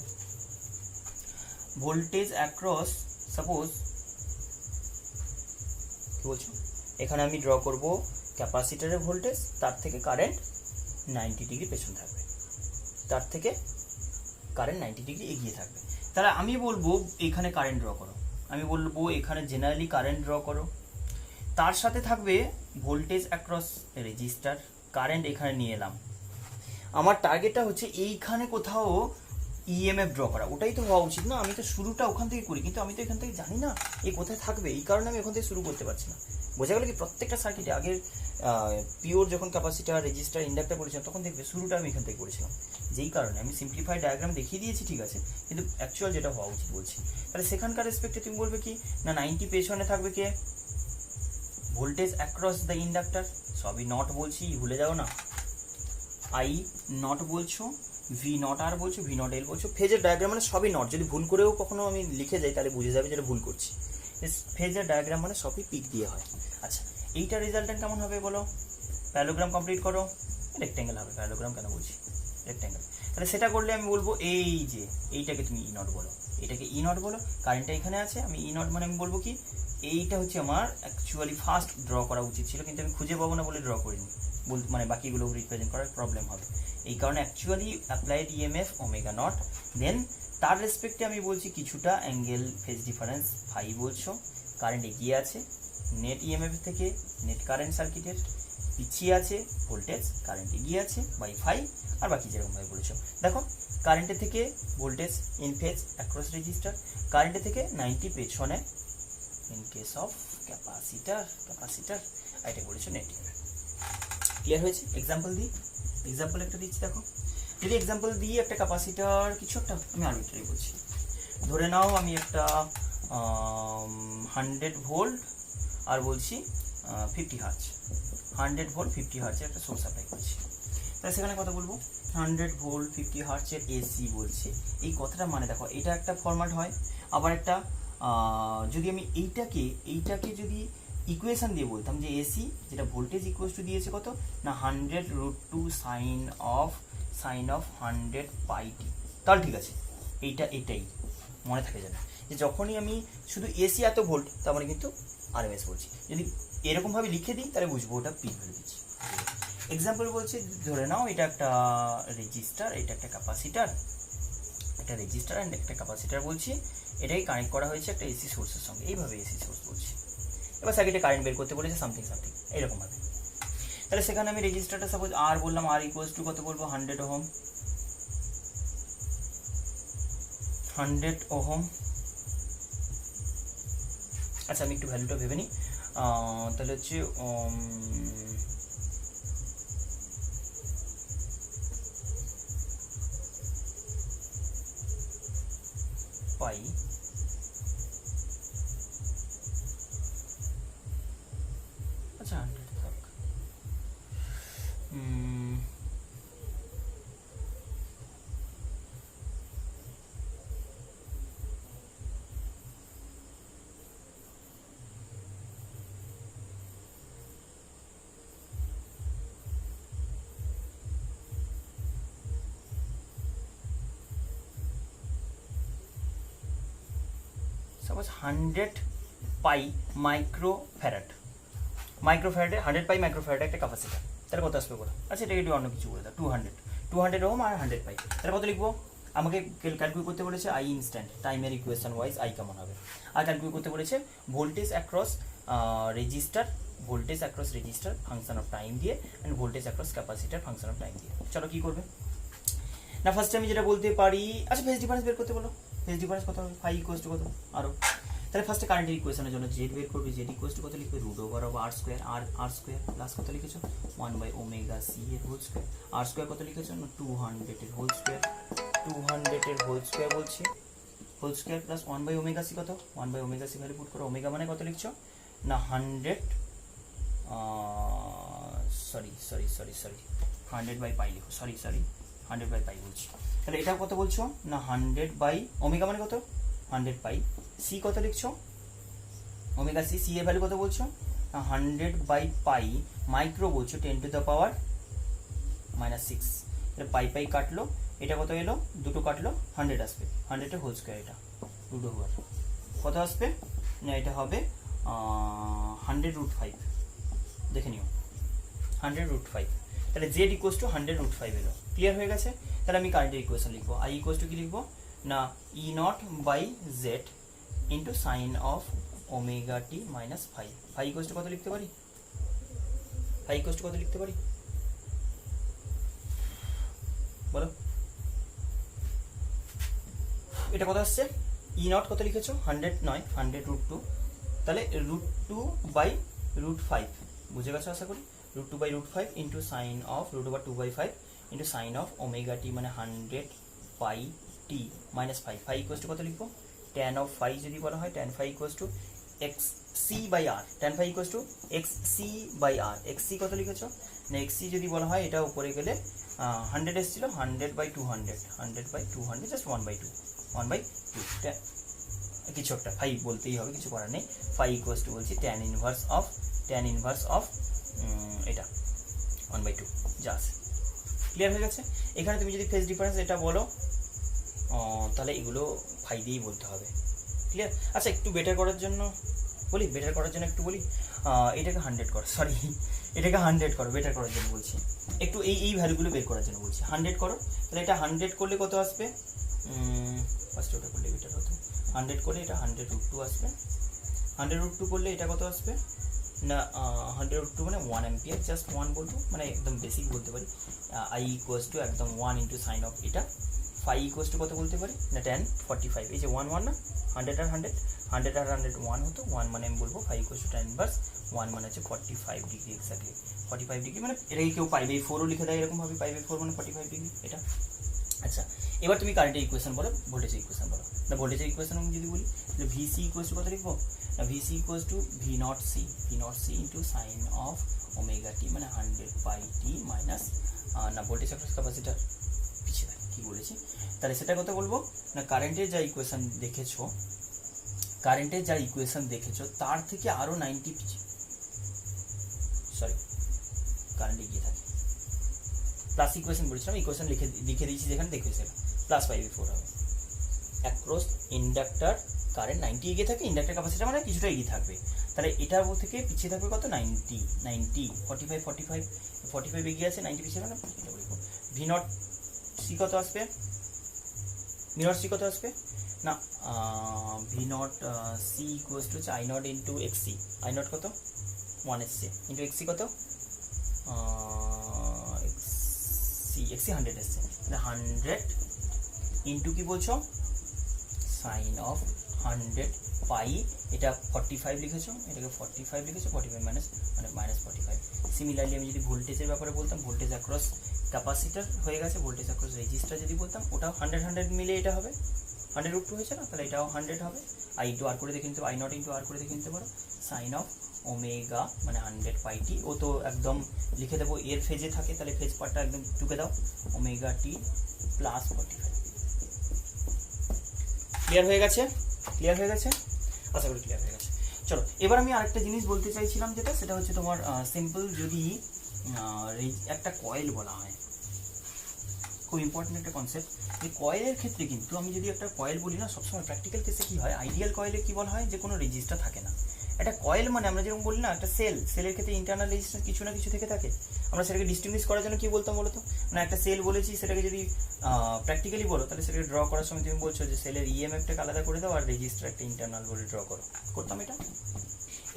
ভোল্টেজ অ্যাক্রস, সাপোজ কি বলছো, এখানে আমি ড্র করব ক্যাপাসিটারের ভোল্টেজ, তার থেকে কারেন্ট 90 ডিগ্রি পেছনে থাকবে, তার থেকে কারেন্ট 90 ডিগ্রি এগিয়ে থাকবে। তাহলে আমি বলবো এখানে কারেন্ট ড্র করো, আমি বলবো এখানে জেনারেলি কারেন্ট ড্র করো, তার সাথে থাকবে ভোল্টেজ অ্যাক্রস রেজিস্টার, কারেন্ট এখানে নিয়ে এলাম। আমার টার্গেটটা হচ্ছে এইখানে কোথাও ইএমএফ ড্র করা, ওটাই তো হওয়া উচিত না, আমি তো শুরুটা ওখান থেকে করি, কিন্তু আমি তো এখান থেকে জানি না এই কোথায় থাকবে, এই কারণে আমি ওখান থেকে শুরু করতে পারছি না। বোঝা গেল কি, প্রত্যেকটা সার্কিটে আগের পিওর যখন ক্যাপাসিটার, রেজিস্টার, ইন্ডাক্টর বলেছিলাম তখন দেখবে শুরুটা আমি এখান থেকে করেছিলাম, যেই কারণে আমি সিম্পলিফাইড ডায়াগ্রাম দেখিয়ে দিয়েছি, ঠিক আছে, কিন্তু অ্যাকচুয়াল যেটা হওয়া উচিত বলছি। তাহলে সেখানকার রেসপেক্টে তুমি বলবে কি না, 90 পেছনে থাকবে কে, ভোল্টেজ অ্যাক্রস দ্য ইন্ডাক্টর, সবই নট বলছি, ভুলে যাও না, আই নট বলছো, ভি নট আর বলছো, ভি নট এল বলছো, ফেজের ডায়াগ্রাম মানে সবই নট, যদি ভুল করেও কখনো আমি লিখে যাই তাহলে বুঝে যাবে যেটা ভুল করছি। ফেজের ডায়াগ্রাম মানে সবই পিক দিয়ে হয়। আচ্ছা, এইটা রেজাল্টেন্ট কেমন হবে বলো, প্যারালোগ্রাম কমপ্লিট করো, রেক্ট্যাঙ্গেল হবে, প্যারালোগ্রাম কেন বলছি, রেক্ট্যাঙ্গেল। তাহলে সেটা করলে আমি বলবো এই যে এইটাকে তুমি ই নট বলো, এটাকে ই নট বলো, কারেন্টটা এখানে আছে, আমি ই নট মানে আমি বলবো কি এইটা হচ্ছে আমার অ্যাকচুয়ালি ফার্স্ট ড্র করা উচিত ছিল, কিন্তু আমি খুঁজে পাবো না বলে ড্র করিনি, মানে বাকিগুলো রিপ্রেজেন্ট করার প্রবলেম হবে, এই কারণে actually applied EMF omega naught, then তার রেসপেক্টে আমি বলছি কিছুটা অ্যাঙ্গেল ফেজ ডিফারেন্স ফাই বলছো, কারেন্ট এগিয়ে আছে নেট ইএমএফ থেকে, নেট কারেন্ট সার্কিটের পিছিয়ে আছে ভোল্টেজ, কারেন্ট এগিয়ে আছে বাই ফাই, আর বাকি যেরকমভাবে বলেছো। দেখো কারেন্টের থেকে voltage in phase across register, কারেন্টের থেকে 90 পেছনে ইন কেস অফ ক্যাপাসিটার, এটা বলেছো নেট ইএমএফ। ক্লিয়ার হয়েছে? এক্সাম্পল দিই, এক্সাম্পল একটা দিচ্ছি, দেখো যদি এক্সাম্পল দিই একটা ক্যাপাসিটার কিছু একটা আমি আর্বিট্রারি বলছি, ধরে নাও আমি একটা 100 ভোল্ট আর বলছি 50 হার্জ, 100 ভোল্ট 50 হার্জের একটা সোর্স অ্যাপ্লাই করছি, তাহলে সেখানে কথা বলবো 100 ভোল্ট 50 হার্জের এসি বলছে। এই কথাটা মানে দেখো এটা একটা ফরম্যাট হয়, আবার একটা যদি আমি এইটাকে যদি ইকুয়েশন দিয়ে বলতাম যে এসি যেটা ভোল্টেজ ইকুয়াল টু দিয়েছে কত না 100√2 সাইন অফ 100 পাই টি, তাহলে ঠিক আছে, এটাই মনে থাকে যাবে যে যখনই আমি শুধু এসি এত ভোল্ট তার মানে কিন্তু আরএমএস বলছি, যদি এরকমভাবে লিখে দিই তাহলে বুঝবো ওটা পিক ভ্যালু দিচ্ছি। এক্সাম্পল বলছে ধরে নাও এটা একটা রেজিস্টার, এটা একটা ক্যাপাসিটার, একটা রেজিস্টার অ্যান্ড একটা ক্যাপাসিটার বলছি, এটাই কানেক্ট করা হয়েছে একটা এসি সোর্সের সঙ্গে, এইভাবে এসি সোর্স বলছি। এবার সার্কিটে কারেন্ট বের করতে বলেছে সামথিং এইরকমভাবে, তাহলে সেখানে আমি রেজিস্টারটা সাপোজ আর বললাম, আর ইকুয়ালস টু কত বলবো 100 ওহম, 100 ওহম। আচ্ছা আমি একটু ভ্যালুটা ভেবে নিই, তাহলে হচ্ছে পাই, আচ্ছা 100 থাক, সাপোজ 100 পাই মাইক্রোফ্যারাড, মাইক্রোফ্যারাডে 100 পাই মাইক্রোফ্যারাডে একটা ক্যাপাসিটার, তাহলে কত আসবে বলো? আচ্ছা এটাকে একটু অন্য কিছু বলে দাও, 200 ওহম আর 100 পাই, তাহলে কত লিখবো? আমাকে ক্যালকুলেট করতে বলেছে আই ইনস্ট্যান্ট, টাইমের ইকুয়েশন ওয়াইজ আই কেমন হবে, আর ক্যালকুলেট করতে বলেছে voltage across resistor, voltage across resistor function of time দিয়ে and voltage across capacitor function of time দিয়ে। চলো কি করবে না, ফার্স্টে আমি যেটা বলতে পারি, আচ্ছা ফেজ ডিফারেন্স বের করতে বলো, ফেজ ডিফারেন্স কত হবে? ফাই ইকুয়ালস টু কত আরও, তাহলে ফার্স্টে কারেন্টের ইকুয়েশনের জন্য জেড বের করবে, জেড ইকুয়ালস টু কত লিখবে? Root over of R square, R square plus কত লিখেছো? 1/ওমেগা সি এর হোল স্কোয়ার, আর স্কোয়ার কত লিখেছো? 200 এর হোল স্কোয়ার, 200 এর হোল স্কোয়ার বলছি, whole square plus omega C কত? 1/ওমেগা সি ভ্যালু পুট করো, ওমেগা মানে কত লিখছো না 100, সরি 100/পাই লিখো, সরি 100/পাই বলছি, তাহলে এটা কত বলছো না 100 ওমেগা মানে কত? 100 পাই, সি কত লিখছো? ওমেগা সি, সি এর ভ্যালু কত বলছো? 100/পাই মাইক্রো বলছো 10 টু দ্য পাওয়ার -6, তাহলে পাই কাটলো, এটা কত এলো? দুটো কাটলো 100 আসবে, 100 এর হোল স্কোয়ার, এটা রুট ওভার কত আসবে না এটা হবে 100√5, দেখে নিও 100√5, তাহলে জেড ইকুয়ালস টু 100√5 এলো। ক্লিয়ার হয়ে গেছে? তাহলে আমি কারেন্টের ইকুয়েশন লিখবো, আই ইকুয়ালস টু কি লিখবো না E0/Z into sine of omega t minus phi, phi equals to কত লিখতে পারি? ফাই ইকুয়ালস টু কত লিখতে পারি বলো? এটা কত আসছে? E0 কত লিখেছো? 100 নয়, 100√2, তাহলে √2/√5, বুঝে গেছো আশা করি? √2/√5 into sine of √2/5 into sine of omega t মানে 100 pi t minus phi, phi equals to কত লিখবো? ট্যান অফ ফাই যদি বলা হয়, tan phi equals to XC/R, tan phi equals to XC/R, XC কত লিখেছো না XC যদি বলা হয় এটা উপরে গেলে 100 এসেছিল, 100/200, 100/200 জাস্ট 1/2, 1/2 কিছু একটা ফাই বলতেই হবে, কিছু করার নেই। ফাই ইকুয়ালস টু বলছি ট্যান ইনভার্স অফ এটা 1/2 জাস্ট। ক্লিয়ার হয়ে গেছে? এখানে তুমি যদি ফেজ ডিফারেন্স এটা বলো তাহলে এগুলো ফাই দিয়েই বলতে হবে। ক্লিয়ার? আচ্ছা একটু বেটার করার জন্য একটু বলি, এটাকে 100 করো, সরি এটাকে 100 করো, বেটার করার জন্য বলছি, একটু এই ভ্যালুগুলো বের করার জন্য বলছি। 100 করো, তাহলে এটা 100 করলে কত আসবে? ফার্স্ট ওটা করলে বেটার হতো, 100 করলে এটা 100√2 আসবে, 100√2 করলে এটা কত আসবে না 100√2 মানে 1 অ্যাম্পিয়ার, জাস্ট 1 বলবো, মানে একদম বেসিক বলতে পারি। আই ইকুয়ালস টু একদম 1 ইন্টু সাইন অফ এটা, ফাই ইকুয়ালস টু কত বলতে পারি না tan 45, এই যে 1 না 100 আর 100 1 হতো, 1 মানে আমি বলবো phi equals to tan inverse 1 মানে হচ্ছে 45 ডিগ্রি, এক্স্যাক্টলি 45 ডিগ্রি, মানে এটাকে কেউ π/4ও লিখে দেয় এরকম ভাবে, π/4 মানে 45 ডিগ্রি এটা। আচ্ছা এবার তুমি কারেন্টের ইকুয়েশন বলো, ভোল্টেজের ইকুয়েশন বলো না, ভোল্টেজের ইকুয়েশন আমি যদি বলি তাহলে ভিসি ইকুয়ালস টু কত লিখবো না VC equals to V0C into sine of omega t মানে 100πt মাইনাস না ভোল্টেজ অ্যাক্রস ক্যাপাসিটার, পিছিয়ে দেখ কী বলেছি, তাহলে সেটা কথা বলবো না কারেন্টের যা ইকুয়েশন দেখেছো তার থেকে আরও 90 পিছিয়ে, সরি কারেন্টে গিয়ে থাকে প্লাস ইকুয়েশন বলেছিলাম, ইকুয়েশন লিখে দিয়েছি যেখানে দেখবে সেটা প্লাস 5/4 হবে। অ্যাক্রস ইন্ডাক্টর কারেন্ট 90 এগিয়ে থাকে, ইন্ডাক্টর ক্যাপাসিটার মানে কিছুটা এগিয়ে থাকবে, তাহলে এটার থেকে পিছিয়ে থাকবে কত 90 45 এগিয়ে আছে, 90 পিছিয়ে থাকবে, এটা বলবো। V0C কত আসবে না V0C equals to I0 into XC, I0 কত 1 এসছে ইন্টু XC কত XC 100 এসছে, 100 ইন্টু কি বলছো সাইন অফ 100 পাই, এটা 45 লিখেছো, এটাকে 45 লিখেছো, 45 মাইনাস মানে -45। সিমিলারলি আমি যদি ভোল্টেজের ব্যাপারে বলতাম, ভোল্টেজ অ্যাক্রস ক্যাপাসিটার হয়ে গেছে, ভোল্টেজ অ্যাক্রস রেজিস্টার যদি বলতাম ওটাও 100 মিলে এটা হবে, 100√2 হয়েছে না, তাহলে এটাও 100 হবে। I ইন্টু আর করে দেখে নিতে পারো, I0 ইন্টু আর করে দেখে নিতে পারো, সাইন অফ ওমেগা মানে 100πt, ও তো একদম লিখে দেবো এর ফেজে থাকে, তাহলে ফেজ পার্টটা একদম টুকে দাও, ওমেগা টি প্লাস 45। ক্লিয়ার হয়ে গেছে? আশা করি ক্লিয়ার হয়ে গেছে। চলো এবার আমি আরেকটা জিনিস বলতে চাইছিলাম, সেটা হচ্ছে তোমার সিম্পল যদি একটা কয়েল বলা হয়, খুব ইম্পর্টেন্ট একটা কনসেপ্ট, যে কয়েলের ক্ষেত্রে কিন্তু আমি যদি একটা কয়েল বলি না, সবসময় প্র্যাকটিক্যাল কেসে কী হয়, আইডিয়াল কয়েলে কী বলা হয় যে কোনো রেজিস্টার থাকে না। একটা কয়েল মানে আমরা যেরকম বলি না একটা সেলের ক্ষেত্রে ইন্টারনাল রেজিস্ট্যান্স কিছু না কিছু থেকে থাকে। আমরা সেটাকে ডিস্টিংগুইশ করার জন্য কী বলতাম বলো তো, মানে একটা সেল বলেছি, সেটাকে যদি প্র্যাকটিক্যালি বলো তাহলে সেটাকে ড্র করার সময় তুমি বলছো যে সেলের ইএমএফটাকে আলাদা করে দাও আর রেজিস্টার একটা ইন্টারনাল বলে ড্র করো, করতাম এটা।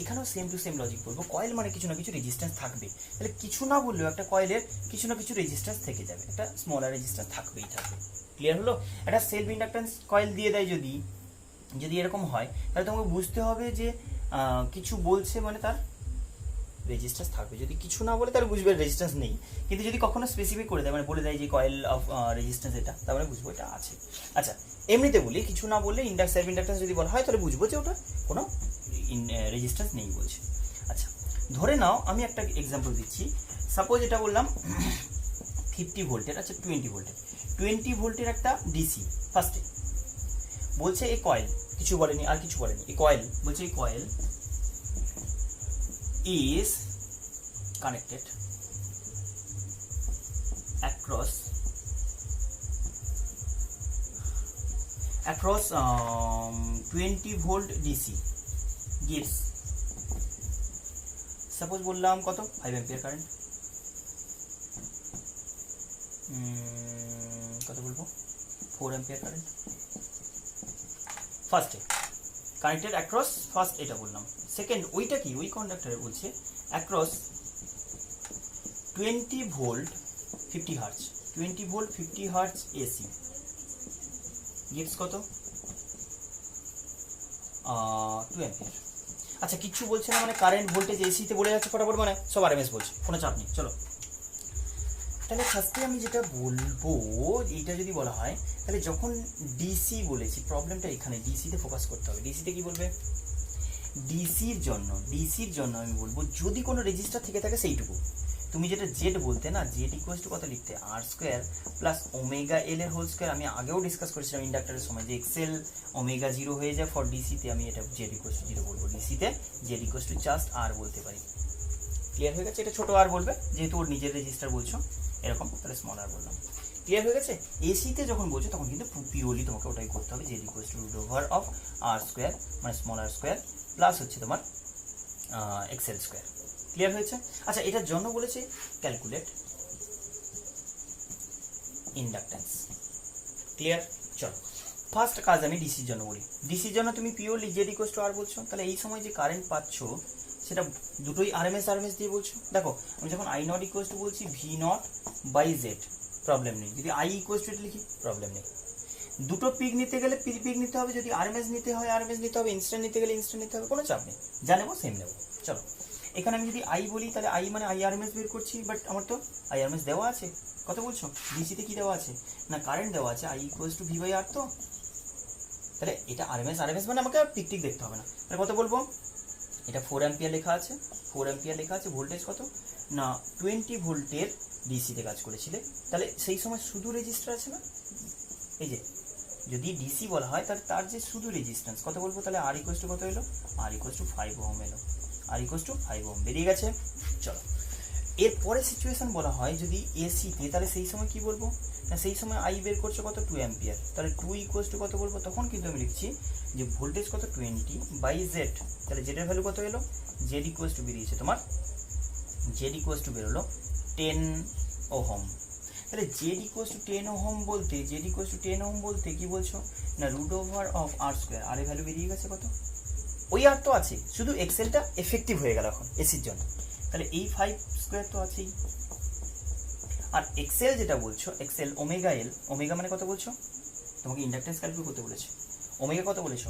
এখানেও সেম টু সেম লজিক বলবো, কয়েল মানে কিছু না কিছু রেজিস্ট্যান্স থাকবে, তাহলে কিছু না বললেও একটা কয়েলের কিছু না কিছু রেজিস্ট্যান্স থেকে যাবে, একটা স্মলার রেজিস্ট্যান্স থাকবেই থাকবে। ক্লিয়ার হলো? একটা সেলফ ইন্ডাক্টেন্স কয়েল দিয়ে দেয় যদি এরকম হয়, তাহলে তোমাকে বুঝতে হবে যে কিছু বলছে মানে তার রেজিস্ট্যান্স থাকবে, যদি কিছু না বলে তাহলে বুঝবে রেজিস্ট্যান্স নেই, কিন্তু যদি কখনো স্পেসিফিক করে দেয় মানে বলে দেয় যে কয়েল অফ রেজিস্ট্যান্স এটা, তাহলে বুঝবো এটা আছে। আচ্ছা এমনিতে বলি, কিছু না বললে সেলফ ইন্ডাক্টেন্স যদি বলা হয় তাহলে বুঝবো যে ওটা কোনো রেজিস্ট্যান্স নেই বলছে। আচ্ছা ধরে নাও আমি একটা এক্সাম্পল দিচ্ছি, সাপোজ এটা বললাম 50 ভোল্টের, আচ্ছা 20 ভোল্টের একটা ডিসি ফার্স্টে বলছে এই কয়েল, কিছু বলেনি আর কিছু বলেনি, এই কয়েল বলছে এই coil is connected across 20 volt DC gives, suppose বললাম কত 5 অ্যাম্পিয়ার কারেন্ট, কত বলবো 4 অ্যাম্পিয়ার কারেন্ট ফার্স্টে কানেক্টেড অ্যাক্রস, ফার্স্ট এটা বললাম। সেকেন্ড ওইটা কি, ওই কন্ডাক্টরে বলছে across 20 volt 50 hertz, 20 volt 50 hertz AC gives কত 2 অ্যাম্পিয়ার। আচ্ছা কিচ্ছু বলছে না মানে কারেন্ট ভোল্টেজ এসিতে বলে যাচ্ছে ফটাফট, মানে সব আরএমএস বলছে, কোনো চাপ নেই। চলো তাহলে ফার্স্টে আমি যেটা বলবো, এইটা যদি বলা হয় তাহলে যখন ডিসি বলেছি, প্রবলেমটা এখানে ডিসিতে ফোকাস করতে হবে। ডিসিতে কি বলবে, ডিসির জন্য আমি বলবো যদি কোনো রেজিস্টার থেকে থাকে সেইটুকু, তুমি যেটা জেড বলতে না, জেড ইকুয়ালস টু কত লিখতে, আর স্কোয়ার প্লাস ওমেগা এল এর হোল স্কোয়ার। আমি আগেও ডিসকাস করেছিলাম ইন্ডাক্টরের সময় যে এক্সেল ওমেগা 0 হয়ে যায় ফর ডিসিতে, আমি এটা জেড ইকুয়ালস টু 0 বলবো, ডিসিতে জেড ইকুয়ালস টু জাস্ট আর বলতে পারি। ক্লিয়ার হয়ে গেছে? এটা ছোট আর বলবে যেহেতু ওর নিজের রেজিস্টার বলছো এরকম, তাহলে স্মল আর বললাম। ক্লিয়ার হয়ে গেছে? এসিতে যখন বলছো তখন কিন্তু পিওরলি তোমাকে ওটাই করতে হবে, Z equals to root over of R square মানে স্মল আর স্কোয়ার প্লাস হচ্ছে তোমার এক্সেল স্কোয়ার। ক্লিয়ার হয়েছে? আচ্ছা এটার জন্য বলেছে ক্যালকুলেট ইন্ডাক্টেন্স। ক্লিয়ার? চলো ফার্স্ট কাজ আমি ডিসির জন্য বলি। ডিসির জন্য তুমি পিওরলি জেড ইকুয়ালস টু আর বলছো, তাহলে এই সময় যে কারেন্ট পাচ্ছ সেটা দুটোই আরএমএস দিয়ে বলছো। দেখো আমি যখন আই নট ইকুয়ালস টু বলছি V naught by Z, problem নেই। যদি আই ইকুয়ালস টু লিখি প্রবলেম নেই। দুটো পিক নিতে গেলে পিক নিতে হবে, যদি আরএমএস নিতে হয় আরএমএস নিতে হবে, ইনস্ট্যান্ট নিতে গেলে ইনস্ট্যান্ট নিতে হবে, কোনো চাপ নেই, যা নেবো সেম নেবো। চলো এখানে আমি যদি আই বলি তাহলে আই মানে আই আরএমএস বের করছি, বাট আমার তো আই আরএমএস দেওয়া আছে। কত বলছো? ডিসিতে কি দেওয়া আছে না, কারেন্ট দেওয়া আছে I equals to V by R, তো তাহলে এটা আরএমএস মানে আমাকে আর টিক দেখতে হবে না। তাহলে কত বলবো, এটা 4 অ্যাম্পিয়ার লেখা আছে, 4 অ্যাম্পিয়ার লেখা আছে, ভোল্টেজ কত না 20 ভোল্টের ডিসিতে কাজ করেছিলে, তাহলে সেই সময় শুধু রেজিস্টার আছে না, এই যে যদি ডিসি বলা হয় তাহলে তার যে শুধু রেজিস্ট্যান্স কত বলবো, তাহলে আর ইকুয়ালস টু কত এলো, আর ইকুয়ালস টু 5 ওহম এলো, আর ইকুয়ালস টু 5 ওহম বেরিয়ে গেছে। চলো এরপরে সিচুয়েশন বলা হয় যদি এসিতে, তাহলে সেই সময় কি বলবো না, সেই সময় আই বের করছে কত 2 অ্যাম্পিয়ার, তাহলে 2 ইকুয়ালস টু কত বলবো, তখন কিন্তু আমি লিখছি যে ভোল্টেজ কত 20 বাই জেড, তাহলে জেডের ভ্যালু কত এলো, জেড ইকুয়ালস টু বেরিয়েছে তোমার, জেড ইকুয়ালস টু বেরোলো 10 ওহম। তাহলে জেড ইকুয়ালস টু 10 ওহম বলতে, জেড ইকুয়ালস টু 10 ওহম বলতে কি বলছো না root over of R square, R এর ভ্যালু বেরিয়ে গেছে কত, ওই আর তো আছে, শুধু এক্সেলটা এফেক্টিভ হয়ে গেল এখন এসির জন্য, তাহলে এই 5 স্কোয়ার তো আছেই। আর এক্সেল যেটা বলছো, এক্সেল ওমেগা এল, ওমেগা মানে কত বলছো, তোমাকে ইন্ডাকটেন্স ক্যালকুলেট করতে বলেছে, ওমেগা কত বলেছো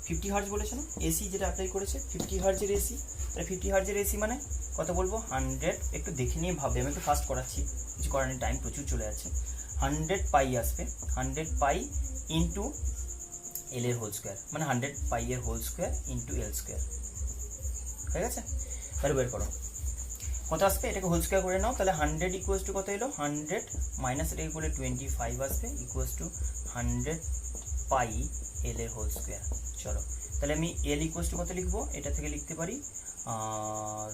50 হার্টজ বলেছো না, এসি যেটা অ্যাপ্লাই করেছে 50 হার্টজের এসি, তাহলে 50 হার্টজের এসি মানে কত বলবো 100, একটু দেখে নিয়ে ভাববে, আমি একটু ফাস্ট করাচ্ছি, কিছু করানোর টাইম প্রচুর চলে যাচ্ছে, 100 পাই আসবে, 100 পাই ইন্টু এল এর হোল স্কোয়ার মানে 100 পাই এর whole square into L square, হয়ে গেছে? তাহলে বের করো কত আসবে, এটাকে হোল স্কোয়ার করে নাও, তাহলে 100 ইকুয়ালস টু কত এলো 100 মাইনাস এটাকে করলে 25 আসবে ইকুয়ালস টু 100 পাই এল এর হোল স্কোয়ার। চলো তাহলে আমি এল ইকুয়ালস টু কত লিখবো, এটা থেকে লিখতে পারি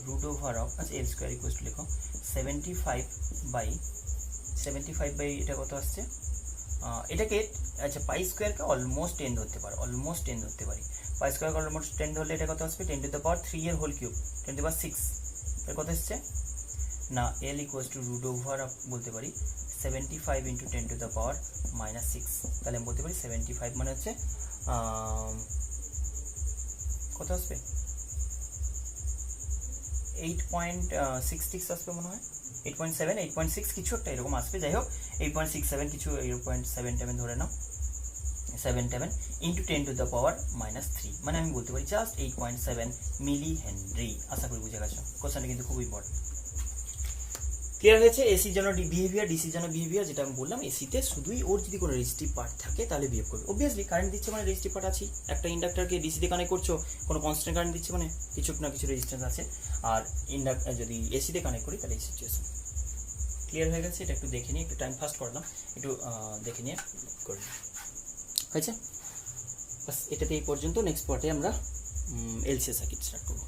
রুট ওভার অফ, আচ্ছা এল স্কোয়ার ইকুয়ালস টু লিখো 75 বাই 75 বাই এটা কত আসছে, এটাকে আচ্ছা পাই স্কোয়ারকে অলমোস্ট 10 ধরতে পারো, অলমোস্ট 10 ধরতে পারি। পাই স্কোয়ারকে অলমোস্ট 10 ধরলে এটা কত আসবে, 10 টু দ্য পাওয়ার 3 এর whole cube, 10 to the power 6 এর কত এসছে না, L equals to root over বলতে পারি 75 ইন্টু 10 টু দ্য পাওয়ার -6। তাহলে আমি বলতে পারি 75 মানে হচ্ছে কত আসবে, 8.66 আসবে মনে হয়, 8.7 8.6 কিছু একটা এরকম আসবে, যাই হোক 8.67 কিছু 8.77 ধরে নাও, 77 ইন্টু 10 টু দ্য পাওয়ার -3, মানে আমি বলতে পারি জাস্ট 8.7 মিলি হেনরি। আশা করি বুঝে গেছো, কোশ্চেনটা কিন্তু খুব ইম্পর্টেন্ট। ক্লিয়ার হয়েছে? এসির জন্য বিহেভিয়ার, ডিসির জন্য বিহেভিয়ার, যেটা আমি বললাম এসিতে শুধুই ওর যদি কোনো রেজিস্টিভ পার্ট থাকে তাহলে বিহেভ করবে। অবভিয়াসলি কারেন্ট দিচ্ছে মানে রেজিস্টিভ পার্ট আছে, একটা ইন্ডাক্টরকে ডিসিতে কানেক্ট করছো, কোনো কনস্ট্যান্ট কারেন্ট দিচ্ছে মানে কিছু না কিছু রেজিস্ট্যান্স আছে, আর ইন্ডাক্টর যদি এসিতে কানেক্ট করি তাহলে এই সিচুয়েশন। ক্লিয়ার হয়ে গেছে? এটা একটু দেখে নিই, একটু টাইম ফাস্ট করলাম, একটু দেখে নিয়ে করে হয়েছে বাস। এটাতে এই পর্যন্ত, নেক্সট পার্টে আমরা এলসিএ সার্কিট স্টার্ট করবো।